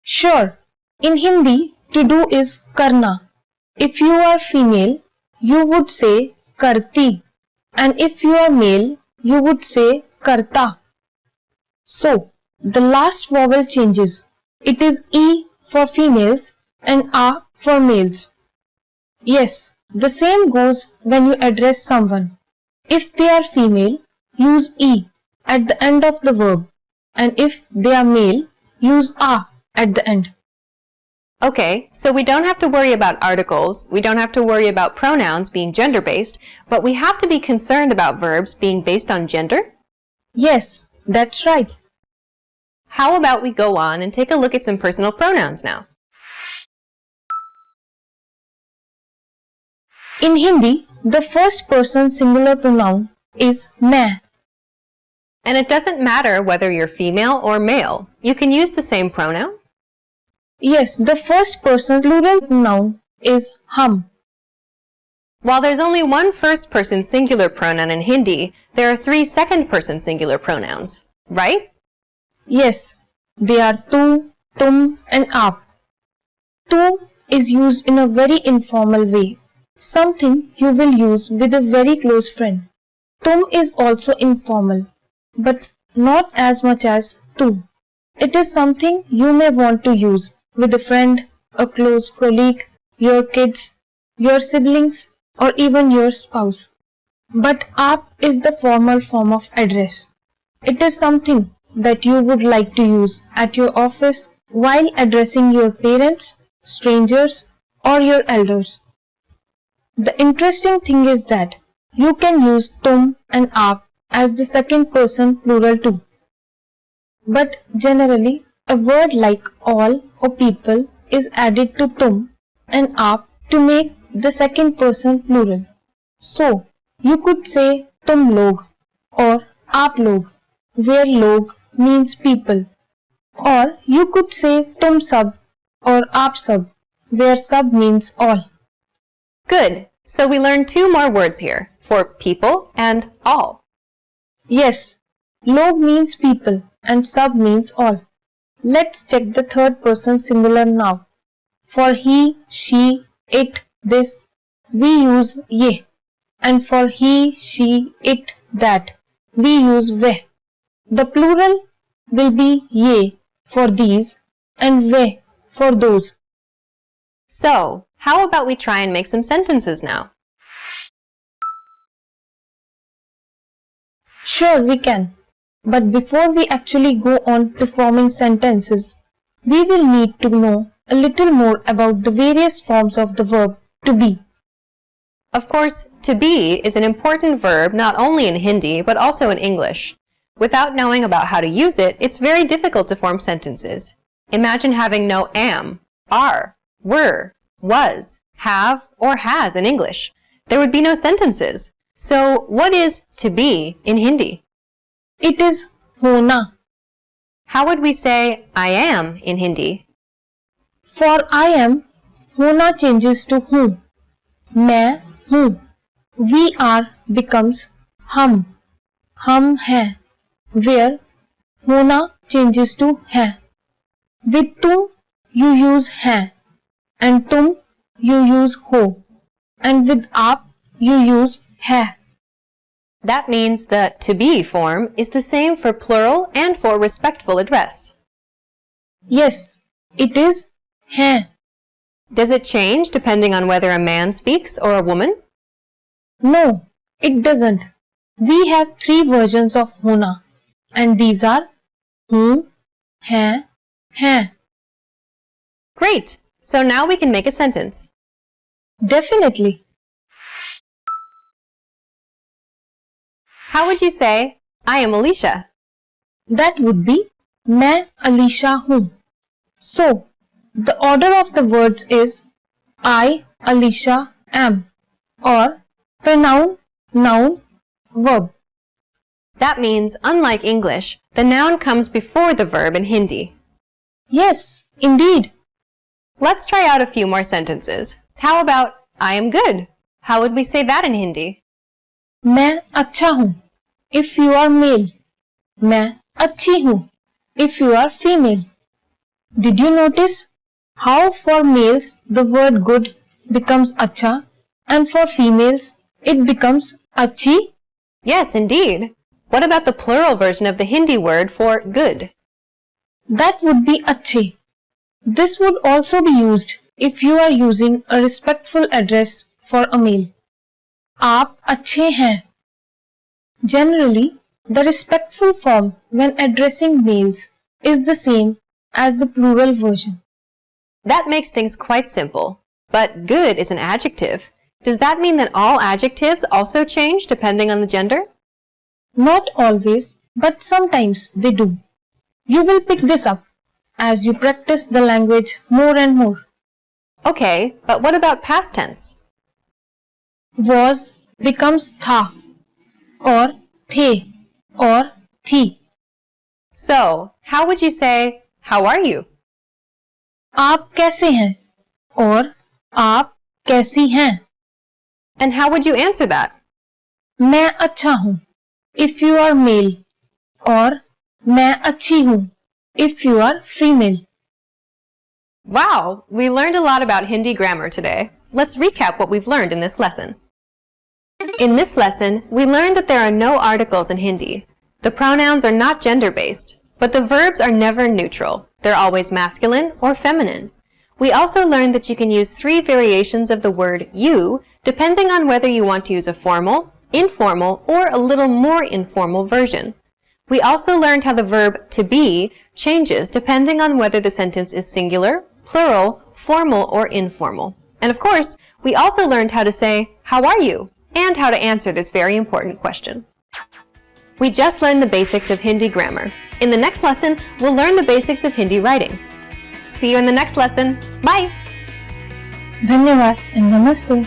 Sure. In Hindi, to do is karna. If you are female, you would say karti. And if you are male, you would say karta. So, the last vowel changes. It is e for females and a for males. Yes, the same goes when you address someone. If they are female, use e at the end of the verb. And if they are male, use a at the end. Okay, so we don't have to worry about articles, we don't have to worry about pronouns being gender-based, but we have to be concerned about verbs being based on gender? Yes, that's right. How about we go on and take a look at some personal pronouns now? In Hindi, the first person singular pronoun is main. And it doesn't matter whether you're female or male. You can use the same pronoun. Yes, the first person plural pronoun is hum. While there's only one first-person singular pronoun in Hindi, there are 3 second-person singular pronouns, right? Yes, they are tu, tum and aap. Tu is used in a very informal way, something you will use with a very close friend. Tum is also informal, but not as much as tu. It is something you may want to use with a friend, a close colleague, your kids, your siblings, or even your spouse. But aap is the formal form of address. It is something that you would like to use at your office while addressing your parents, strangers, or your elders. The interesting thing is that you can use tum and aap as the second person plural too. But generally, a word like all or people is added to tum and aap to make the second person plural. So, you could say tum log or aap log, where log means people. Or you could say tum sab or aap sab, where sab means all. Good. So we learned 2 more words here, for people and all. Yes, log means people and sab means all. Let's check the third person singular now. For he, she, it, this, we use ye. And for he, she, it, that, we use veh. The plural will be ye for these and veh for those. So, how about we try and make some sentences now? Sure, we can. But before we actually go on to forming sentences, we will need to know a little more about the various forms of the verb to be. Of course, to be is an important verb not only in Hindi but also in English. Without knowing about how to use it, it's very difficult to form sentences. Imagine having no am, are, were, was, have, or has in English. There would be no sentences. So, what is to be in Hindi? It is hona. How would we say I am in Hindi? For I am, hona changes to हूँ. मैं हूँ. We are becomes हम. हम हैं. Where होना changes to है. With तुम you use हैं. And तुम you use हो. And with आप you use है. That means the to be form is the same for plural and for respectful address. Yes, it is हैं. Does it change depending on whether a man speaks or a woman? No, it doesn't. We have 3 versions of होना, and these are हूँ, हैं, हैं. Great! So now we can make a sentence. Definitely. How would you say, I am Alicia? That would be मैं अलीशा हूँ. So, the order of the words is I, Alicia, am, or pronoun, noun, verb. That means, unlike English, the noun comes before the verb in Hindi. Yes, indeed. Let's try out a few more sentences. How about, I am good? How would we say that in Hindi? मैं अच्छा हूँ. If you are male. मैं अच्छी हूँ. If you are female. Did you notice how for males the word good becomes अच्छा and for females it becomes अच्छी? Yes, indeed. What about the plural version of the Hindi word for good? That would be अच्छे. This would also be used if you are using a respectful address for a male. आप अच्छे हैं. Generally, the respectful form when addressing males is the same as the plural version. That makes things quite simple. But good is an adjective. Does that mean that all adjectives also change depending on the gender? Not always, but sometimes they do. You will pick this up as you practice the language more and more. Okay, but what about past tense? Was becomes था, or थे, or थी. So, how would you say, how are you? आप कैसे हैं? और आप कैसी हैं? And how would you answer that? मैं अच्छा हूँ. If you are male. और मैं अच्छी हूँ. If you are female. Wow, we learned a lot about Hindi grammar today. Let's recap what we've learned in this lesson. In this lesson, we learned that there are no articles in Hindi. The pronouns are not gender-based, but the verbs are never neutral. They're always masculine or feminine. We also learned that you can use 3 variations of the word you, depending on whether you want to use a formal, informal, or a little more informal version. We also learned how the verb to be changes depending on whether the sentence is singular, plural, formal, or informal. And of course, we also learned how to say, how are you? And how to answer this very important question. We just learned the basics of Hindi grammar. In the next lesson, we'll learn the basics of Hindi writing. See you in the next lesson. Bye! धन्यवाद and namaste.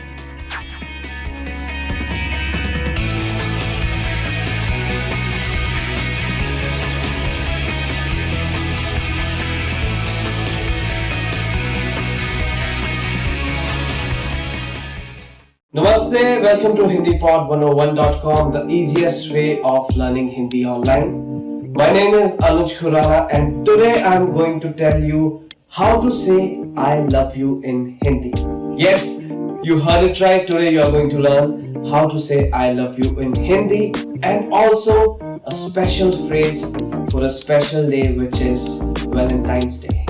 Namaste, welcome to HindiPod101.com, the easiest way of learning Hindi online. My name is Anuj Khurana and today I am going to tell you how to say I love you in Hindi. Yes, you heard it right. Today you are going to learn how to say I love you in Hindi and also a special phrase for a special day, which is Valentine's Day.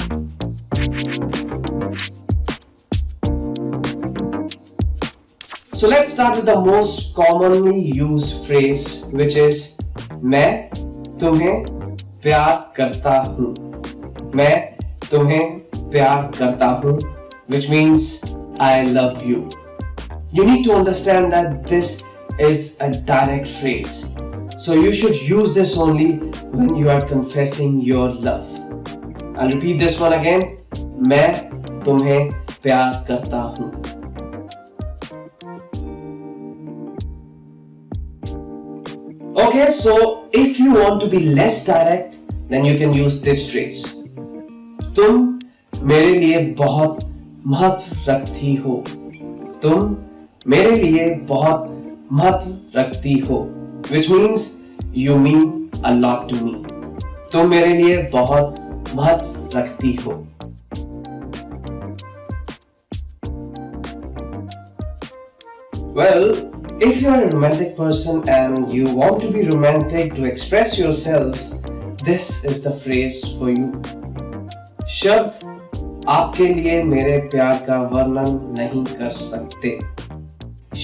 So let's start with the most commonly used phrase, which is मैं तुम्हें प्यार करता हूँ. मैं तुम्हें प्यार करता हूँ, which means I love you. You need to understand that this is a direct phrase. So you should use this only when you are confessing your love. I'll repeat this one again. मैं तुम्हें प्यार करता हूँ. Okay, so if you want to be less direct, then you can use this phrase. तुम मेरे लिए बहुत महत्व रखती हो. तुम मेरे लिए बहुत महत्व रखती हो. Which means you mean a lot to me. तुम मेरे लिए बहुत महत्व रखती हो. Well, if you are a romantic person and you want to be romantic to express yourself, this is the phrase for you. शब्द आपके लिए मेरे प्यार का वर्णन नहीं कर सकते.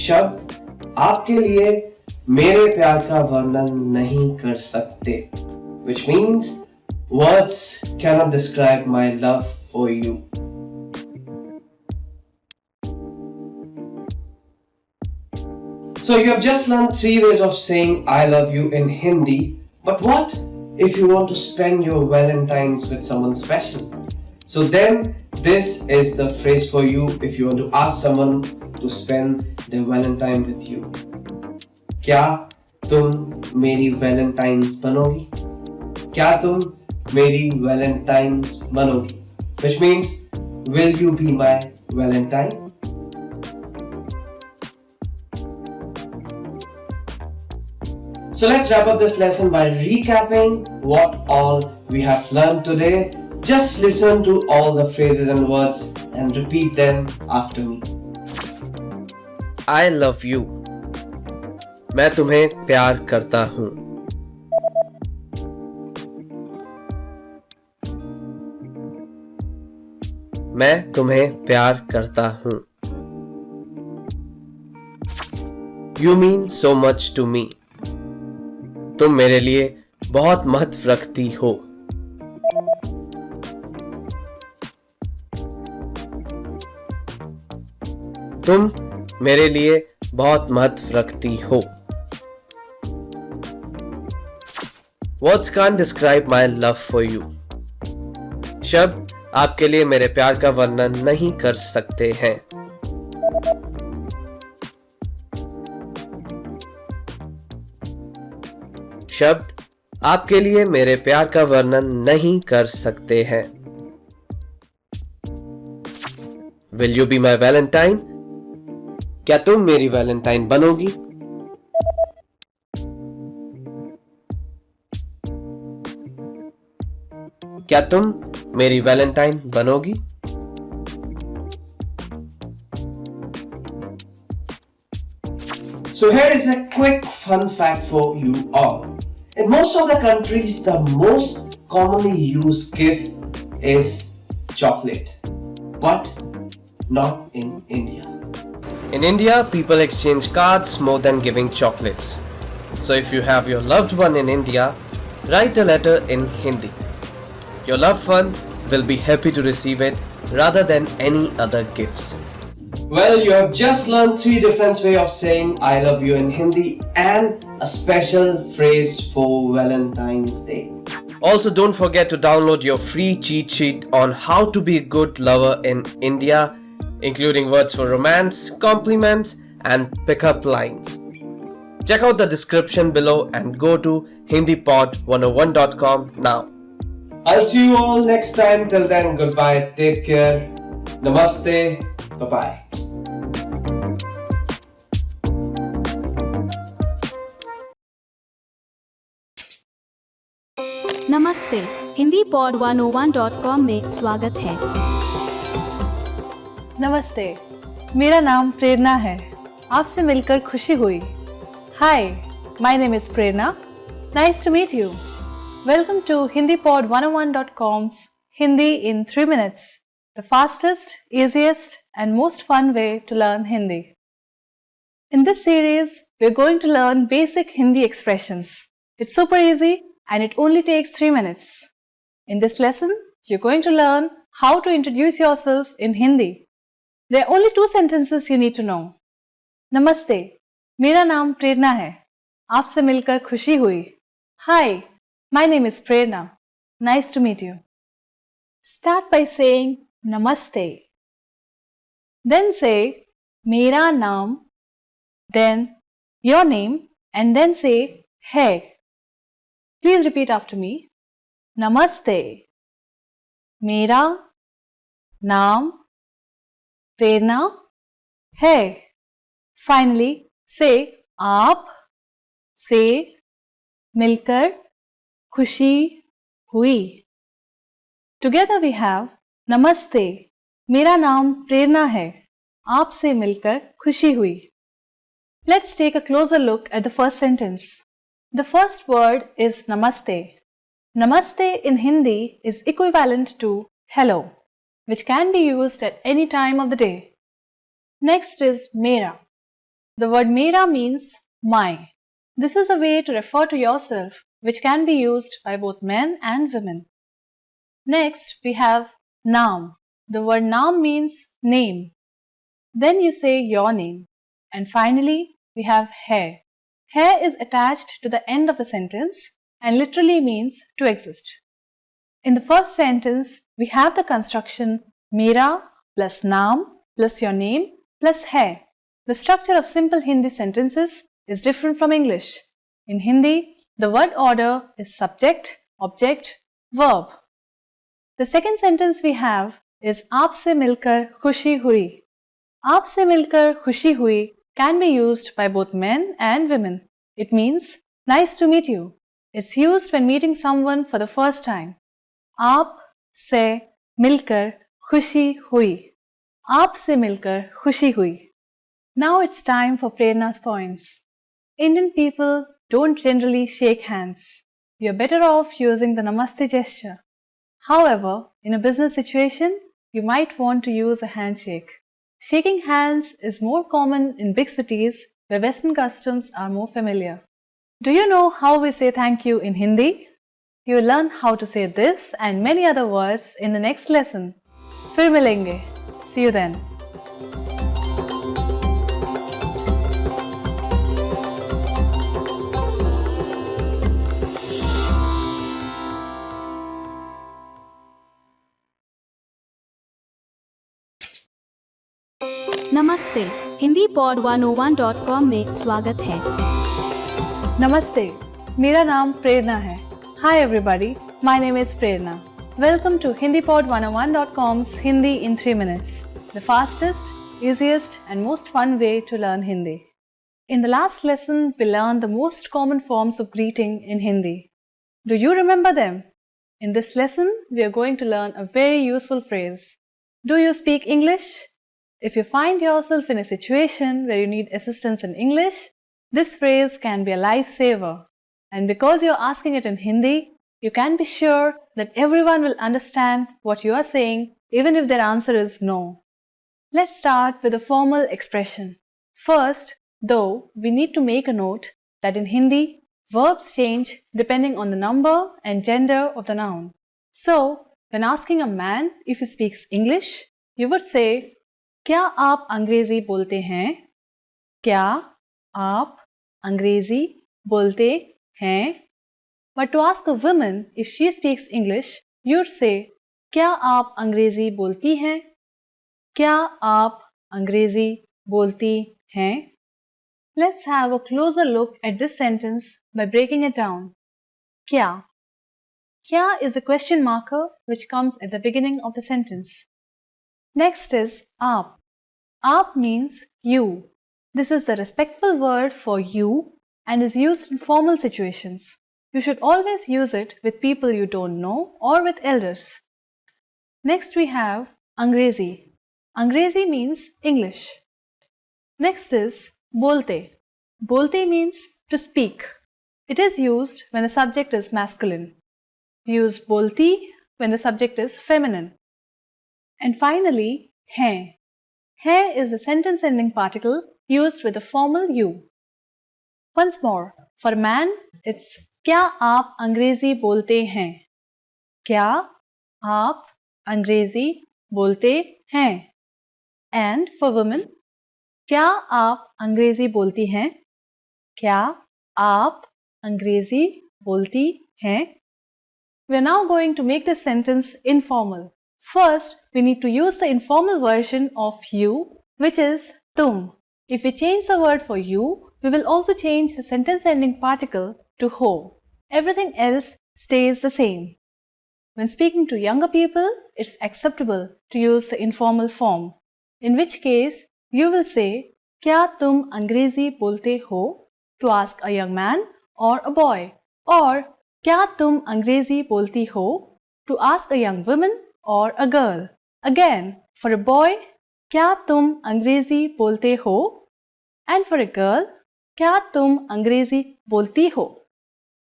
शब्द आपके लिए मेरे प्यार का वर्णन नहीं कर सकते. Which means words cannot describe my love for you. So you have just learned 3 ways of saying I love you in Hindi. But what if you want to spend your Valentine's with someone special? So then this is the phrase for you if you want to ask someone to spend their Valentine with you. क्या तुम मेरी Valentine's बनोगी? क्या तुम मेरी Valentine's बनोगी? Which means, will you be my Valentine? So let's wrap up this lesson by recapping what all we have learned today. Just listen to all the phrases and words and repeat them after me. I love you. मैं तुम्हें प्यार करता हूँ. मैं तुम्हें प्यार करता हूँ. You mean so much to me. तुम मेरे लिए बहुत महत्व रखती हो. तुम मेरे लिए बहुत महत्व रखती हो. Words can't describe my love for you. शब्द आपके लिए मेरे प्यार का वर्णन नहीं कर सकते हैं. शब्द आपके लिए मेरे प्यार का वर्णन नहीं कर सकते हैं. Will you be my Valentine? क्या तुम मेरी वैलेंटाइन बनोगी? क्या तुम मेरी Valentine बनोगी? So here is a quick fun fact for you all. In most of the countries, the most commonly used gift is chocolate, but not in India. In India, people exchange cards more than giving chocolates. So if you have your loved one in India, write a letter in Hindi. Your loved one will be happy to receive it rather than any other gifts. Well, you have just learned 3 different ways of saying I love you in Hindi and a special phrase for Valentine's Day. Also, don't forget to download your free cheat sheet on how to be a good lover in India, including words for romance, compliments, and pickup lines. Check out the description below and go to hindipod101.com now. I'll see you all next time. Till then, goodbye. Take care. Namaste. Bye-bye. नमस्ते. Hindi pod 101.com में स्वागत है. नमस्ते, मेरा नाम प्रेरणा है. आपसे मिलकर खुशी हुई. Hi, my name is Prerna. Nice to meet you. Welcome to HindiPod101.com's Hindi in 3 minutes, the fastest, easiest, and most fun way to learn Hindi. In this series, we're going to learn basic Hindi expressions. It's super easy and it only takes 3 minutes. In this lesson, you're going to learn how to introduce yourself in Hindi. There are only 2 sentences you need to know. Namaste, मेरा नाम प्रेरणा है. आपसे मिलकर खुशी हुई. Hi, my name is Prerna. Nice to meet you. Start by saying Namaste. Then say मेरा नाम, then your name, and then say है. Please repeat after me. Namaste. मेरा नाम प्रेरणा है. Finally, say आप से मिलकर खुशी हुई. Together we have Namaste. मेरा नाम प्रेरणा है. आपसे मिलकर खुशी हुई. Let's take a closer look at the first sentence. The first word is Namaste. Namaste in Hindi is equivalent to hello, which can be used at any time of the day. Next is Mera. The word Mera means my. This is a way to refer to yourself, which can be used by both men and women. Next, we have Naam. The word Naam means name. Then you say your name. And finally, we have hai. Hai is attached to the end of the sentence and literally means to exist. In the first sentence, we have the construction Mera plus Naam plus your name plus hai. The structure of simple Hindi sentences is different from English. In Hindi, the word order is subject, object, verb. The second sentence we have is आपसे मिलकर खुशी हुई. आपसे मिलकर खुशी हुई can be used by both men and women. It means nice to meet you. It's used when meeting someone for the first time. आप से मिलकर खुशी हुई. आप से मिलकर खुशी हुई. Now it's time for Prerna's points. Indian people don't generally shake hands. You're better off using the Namaste gesture. However, in a business situation, you might want to use a handshake. Shaking hands is more common in big cities where Western customs are more familiar. Do you know how we say thank you in Hindi? You'll learn how to say this and many other words in the next lesson. फिर मिलेंगे. See you then. नमस्ते. Hindi pod 101.com में स्वागत है. Namaste. मेरा नाम प्रेरणा है. Hi everybody, my name is Prerna. Welcome to HindiPod101.com's Hindi in 3 minutes, the fastest, easiest and most fun way to learn Hindi. In the last lesson, we learned the most common forms of greeting in Hindi. Do you remember them? In this lesson, we are going to learn a very useful phrase. Do you speak English? If you find yourself in a situation where you need assistance in English, this phrase can be a lifesaver. And because you're asking it in Hindi, you can be sure that everyone will understand what you are saying, even if their answer is no. Let's start with a formal expression. First, though, we need to make a note that in Hindi, verbs change depending on the number and gender of the noun. So, when asking a man if he speaks English, you would say, क्या आप अंग्रेजी बोलते हैं? क्या आप अंग्रेजी बोलते हैं? But to ask a woman if she speaks English, you'd say, क्या आप अंग्रेजी बोलती हैं? क्या आप अंग्रेजी बोलती हैं? Let's have a closer look at this sentence by breaking it down. क्या? क्या is a question marker which comes at the beginning of the sentence. Next is आप. Aap means you. This is the respectful word for you and is used in formal situations. You should always use it with people you don't know or with elders. Next we have Angrezi. Angrezi means English. Next is bolte. Bolte means to speak. It is used when the subject is masculine. Use bolti when the subject is feminine. And finally, hain. Hai is a sentence-ending particle used with the formal you. Once more, for a man, it's क्या आप अंग्रेजी बोलते हैं? क्या आप अंग्रेजी बोलते हैं? And for women, क्या आप अंग्रेजी बोलती हैं? क्या आप अंग्रेजी बोलती हैं? We are now going to make this sentence informal. First, we need to use the informal version of you, which is तुम. If we change the word for you, we will also change the sentence ending particle to ho. Everything else stays the same. When speaking to younger people, it's acceptable to use the informal form, in which case you will say, क्या तुम अंग्रेजी बोलते हो? To ask a young man or a boy. Or, क्या तुम अंग्रेजी बोलती हो? To ask a young woman or a girl. Again, for a boy, क्या तुम अंग्रेजी बोलते हो? And for a girl, क्या तुम अंग्रेजी बोलती हो?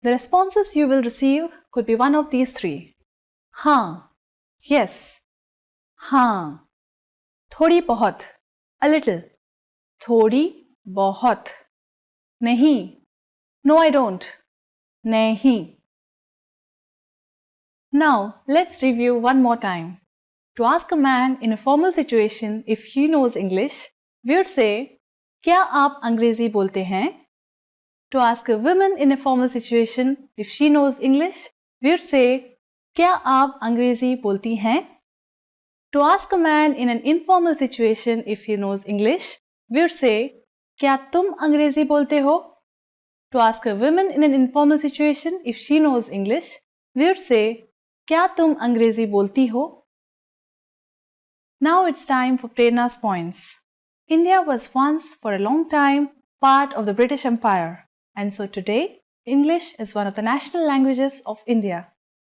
The responses you will receive could be one of these three. हाँ, yes, हाँ, थोड़ी बहुत, a little, थोड़ी बहुत, नहीं, no I don't, नहीं. Now, let's review one more time. To ask a man in a formal situation if he knows English, we would say, क्या आप अंग्रेजी बोलते हैं? To ask a woman in a formal situation if she knows English, we would say, क्या आप अंग्रेजी बोलती हैं? To ask a man in an informal situation if he knows English, we would say, क्या तुम अंग्रेजी बोलते हो? To ask a woman in an informal situation if she knows English, we would say, क्या तुम अंग्रेजी बोलती हो? Now it's time for Prerna's points. India was once for a long time part of the British Empire, and so today English is one of the national languages of India.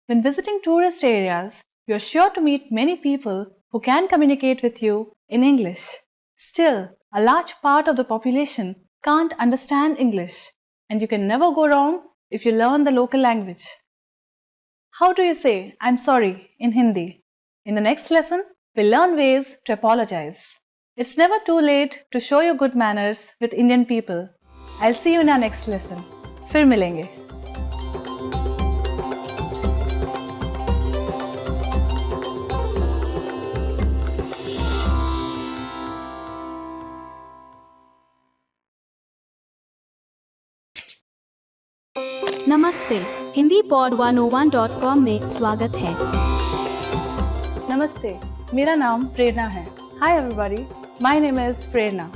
When visiting tourist areas, you are sure to meet many people who can communicate with you in English. Still, a large part of the population can't understand English, and you can never go wrong if you learn the local language. How do you say I'm sorry in Hindi? In the next lesson, we'll learn ways to apologize. It's never too late to show your good manners with Indian people. I'll see you in our next lesson. फिर मिलेंगे. नमस्ते, Hindi pod 101.com में स्वागत है. Namaste, मेरा नाम प्रेरणा है. Hi everybody, my name is Prerna.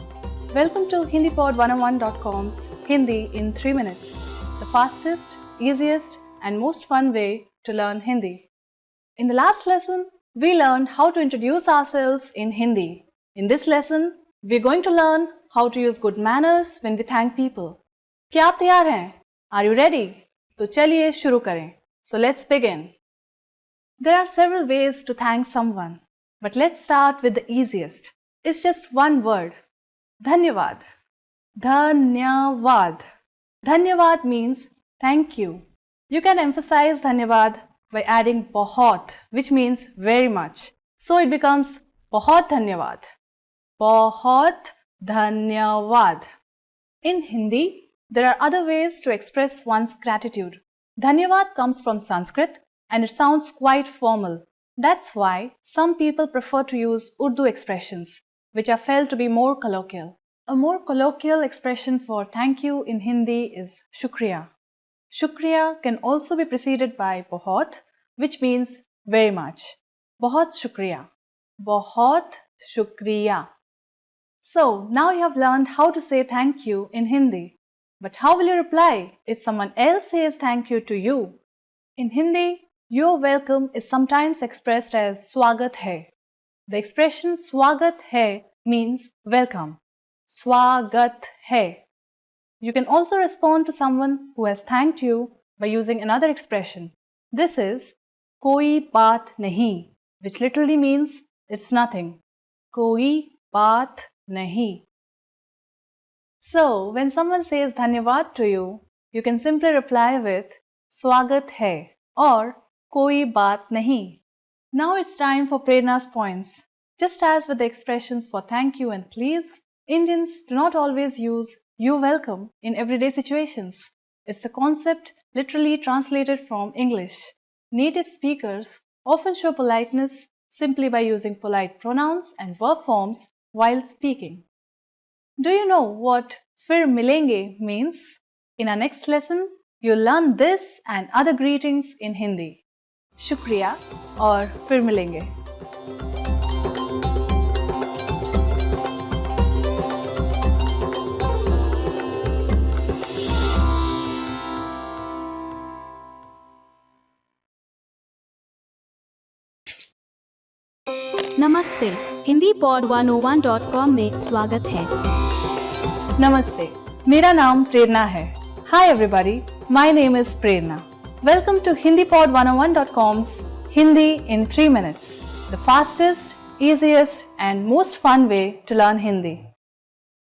Welcome to HindiPod101.com's Hindi in 3 minutes, the fastest, easiest and most fun way to learn Hindi. In the last lesson, we learned how to introduce ourselves in Hindi. In this lesson, we're going to learn how to use good manners when we thank people. क्या आप तैयार हैं? Are you ready? तो चलिए शुरू करें. So let's begin. There are several ways to thank someone, but let's start with the easiest. It's just one word. Dhanyavad. Dhanyavad. Dhanyavad means thank you. You can emphasize dhanyavad by adding bahut, which means very much. So it becomes bahut dhanyavad. Bahut dhanyavad. In Hindi, there are other ways to express one's gratitude. Dhanyavad comes from Sanskrit and it sounds quite formal. That's why some people prefer to use Urdu expressions, which are felt to be more colloquial. A more colloquial expression for thank you in Hindi is shukriya. Shukriya can also be preceded by bahut, which means very much. Bahut shukriya. Bahut shukriya. So now you have learned how to say thank you in Hindi. But how will you reply if someone else says thank you to you? In Hindi, your welcome is sometimes expressed as swagat hai. The expression swagat hai means welcome. Swagat hai. You can also respond to someone who has thanked you by using another expression. This is koi baat nahi, which literally means it's nothing. Koi baat nahi. So, when someone says dhanyavad to you, you can simply reply with swagat hai or koi baat nahi. Now it's time for Prerna's points. Just as with the expressions for thank you and please, Indians do not always use you're welcome in everyday situations. It's a concept literally translated from English. Native speakers often show politeness simply by using polite pronouns and verb forms while speaking. Do you know what fir milenge means? In our next lesson, you'll learn this and other greetings in Hindi. शुक्रिया और फिर मिलेंगे. नमस्ते, Hindi pod 101.com में स्वागत है. नमस्ते, मेरा नाम प्रेरणा है. Hi everybody, my name is Prerna. Welcome to HindiPod101.com's Hindi in 3 minutes, the fastest, easiest and most fun way to learn Hindi.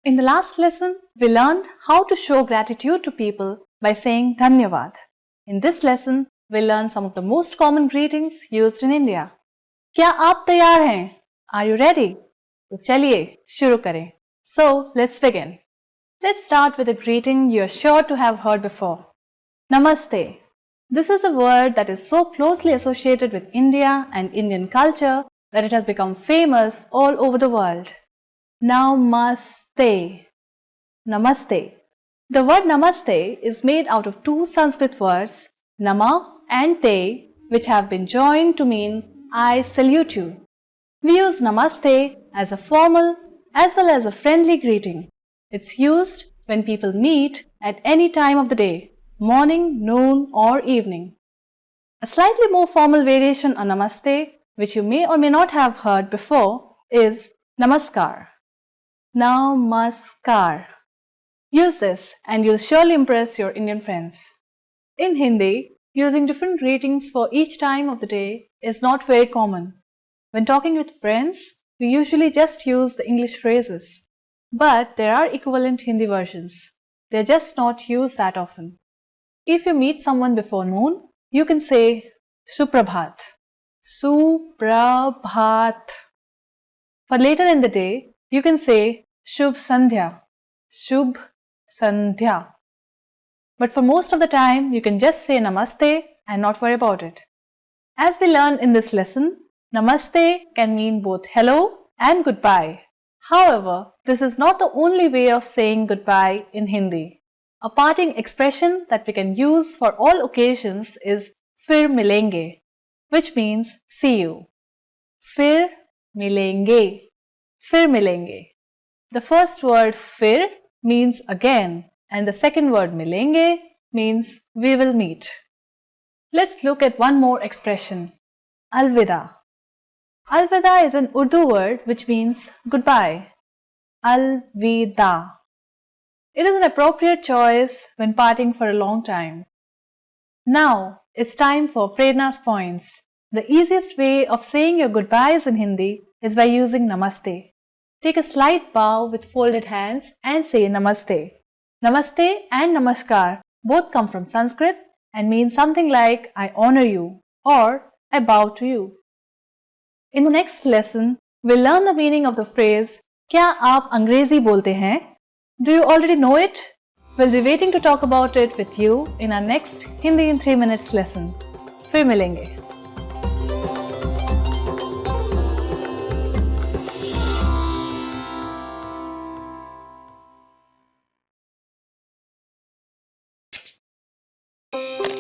In the last lesson, we learned how to show gratitude to people by saying Dhanyavad. In this lesson, we'll learn some of the most common greetings used in India. क्या आप तैयार हैं? Are you ready? तो चलिए शुरू करें. So let's begin. Let's start with a greeting you're sure to have heard before. Namaste. This is a word that is so closely associated with India and Indian culture that it has become famous all over the world. Namaste. Namaste. The word namaste is made out of two Sanskrit words, nama and te, which have been joined to mean I salute you. We use namaste as a formal as well as a friendly greeting. It's used when people meet at any time of the day, morning, noon or evening. A slightly more formal variation on namaste, which you may or may not have heard before, is namaskar. Namaskar. Use this and you'll surely impress your Indian friends. In Hindi, using different greetings for each time of the day is not very common. When talking with friends, we usually just use the English phrases. But there are equivalent Hindi versions. They're just not used that often. If you meet someone before noon, you can say Suprabhat. Suprabhat. For later in the day, you can say Shubh Sandhya. Shubh Sandhya. But for most of the time, you can just say Namaste and not worry about it. As we learned in this lesson, Namaste can mean both hello and goodbye. However, this is not the only way of saying goodbye in Hindi. A parting expression that we can use for all occasions is Fir milenge, which means see you. Fir milenge. Fir milenge. The first word fir means again, and the second word milenge means we will meet. Let's look at one more expression, alvida. Alvida is an Urdu word which means goodbye. Alvida. It is an appropriate choice when parting for a long time. Now, it's time for Prerna's points. The easiest way of saying your goodbyes in Hindi is by using Namaste. Take a slight bow with folded hands and say Namaste. Namaste and Namaskar both come from Sanskrit and mean something like I honor you or I bow to you. In the next lesson, we'll learn the meaning of the phrase क्या आप अंग्रेजी बोलते हैं? Do you already know it? We'll be waiting to talk about it with you in our next Hindi in 3 minutes lesson. फिर मिलेंगे.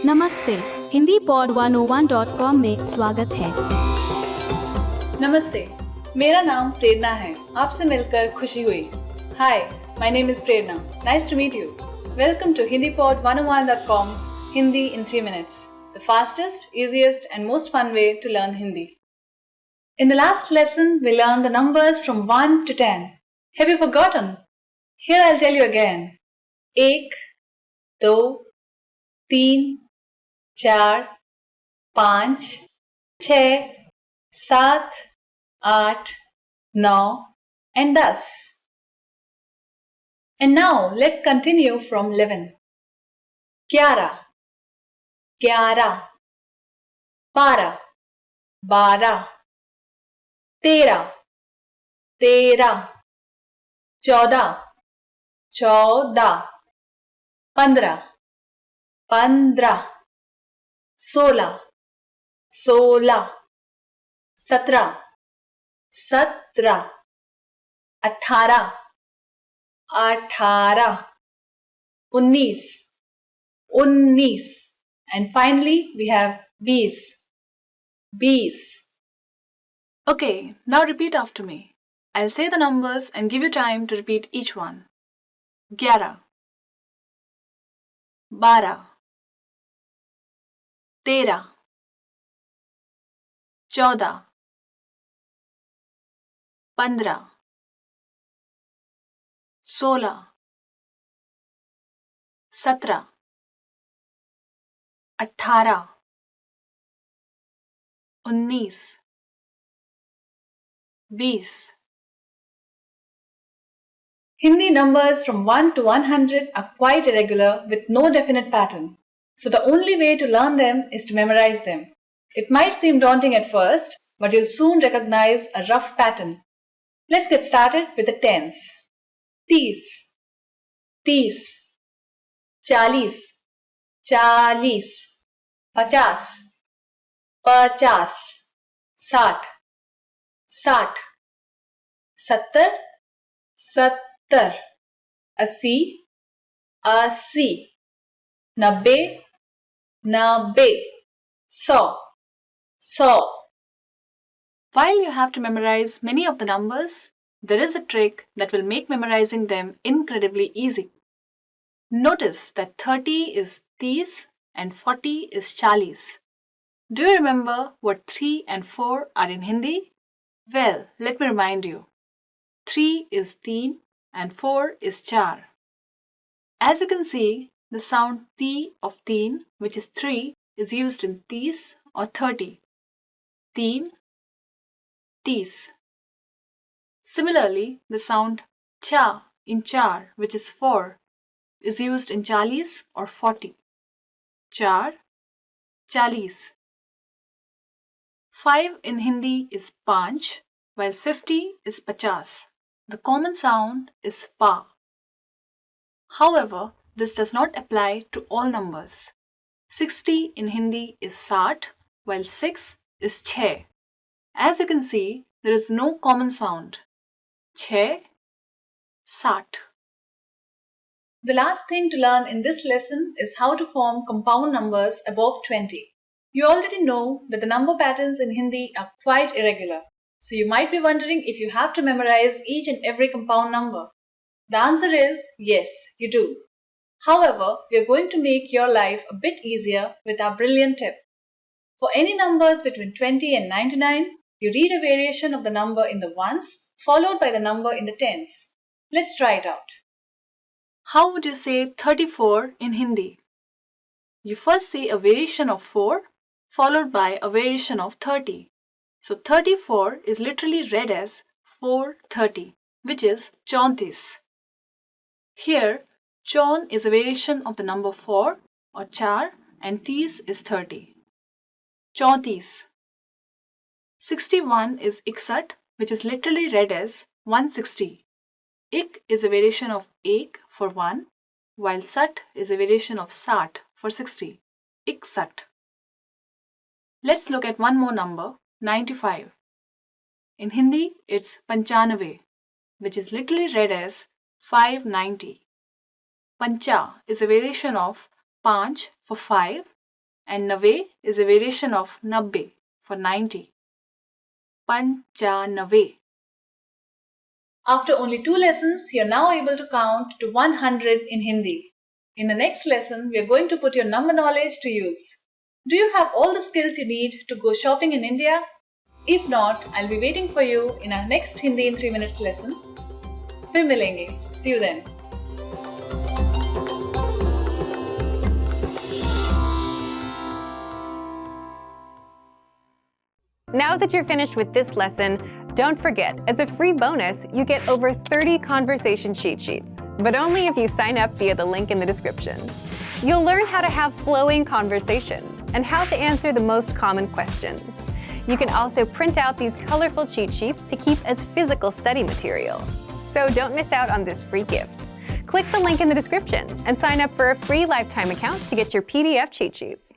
नमस्ते, Hindi pod 101.com में स्वागत है. नमस्ते, मेरा नाम प्रेरणा है. आपसे मिलकर खुशी हुई. Hi, my name is Prerna. Nice to meet you. Welcome to HindiPod101.com's Hindi in 3 minutes, the fastest, easiest and most fun way to learn Hindi. In the last lesson, we learned the numbers from 1 to 10. Have you forgotten? Here I'll tell you again. 1, 2, 3, 4, 5, 6, 7, 8, 9 and 10. And now let's continue from 11. 11, 11, 12, 12, 13, 13, 14, 14, 15, 15, 16, 16, 17, 17, 18, 18, 19, 19. And finally, we have 20. Okay, now repeat after me. I'll say the numbers and give you time to repeat each one. 11, 12, 13, 14, 15, 16, 17, 18, 19, 20. Hindi numbers from 1 to 100 are quite irregular with no definite pattern. So the only way to learn them is to memorize them. It might seem daunting at first, but you'll soon recognize a rough pattern. Let's get started with the tens. 30, 30, 40, 40, 50, 50, 60, 60, 70, 70, 80, 80, 90, 90, 100, 100. While you have to memorize many of the numbers, there is a trick that will make memorizing them incredibly easy. Notice that 30 is 30 and 40 is 40. Do you remember what 3 and 4 are in Hindi? Well, let me remind you. 3 is 3 and 4 is 4. As you can see, the sound T of 3, which is 3, is used in 30 or 30. 3, 30. Similarly, the sound cha in 4, which is 4, is used in 40 or 40. 4, 40. 5 in Hindi is 5, while 50 is 50. The common sound is pa. However, this does not apply to all numbers. 60 in Hindi is 60, while 6 is 6. As you can see, there is no common sound. 6, 60. The last thing to learn in this lesson is how to form compound numbers above 20. You already know that the number patterns in Hindi are quite irregular. So you might be wondering if you have to memorize each and every compound number. The answer is yes, you do. However, we are going to make your life a bit easier with our brilliant tip. For any numbers between 20 and 99, you read a variation of the number in the ones followed by the number in the tens. Let's try it out. How would you say 34 in Hindi? You first say a variation of 4 followed by a variation of 30. So 34 is literally read as 430, which is 34. Here, chaun is a variation of the number 4 or 4 and 30 is 30. 34. 61 is 61, which is literally read as 160. Ik is a variation of ek for 1, while sat is a variation of sat for 60. Iksat. Let's look at one more number, 95. In Hindi, it's 95, which is literally read as 590. Pancha is a variation of 5 for 5, and Nave is a variation of 90 for 90. Panchanave. After only 2 lessons, you're now able to count to 100 in Hindi. In the next lesson, we are going to put your number knowledge to use. Do you have all the skills you need to go shopping in India? If not, I'll be waiting for you in our next Hindi in 3 minutes lesson. Fir milenge. See you then. Now that you're finished with this lesson, don't forget, as a free bonus, you get over 30 conversation cheat sheets, but only if you sign up via the link in the description. You'll learn how to have flowing conversations and how to answer the most common questions. You can also print out these colorful cheat sheets to keep as physical study material. So don't miss out on this free gift. Click the link in the description and sign up for a free lifetime account to get your PDF cheat sheets.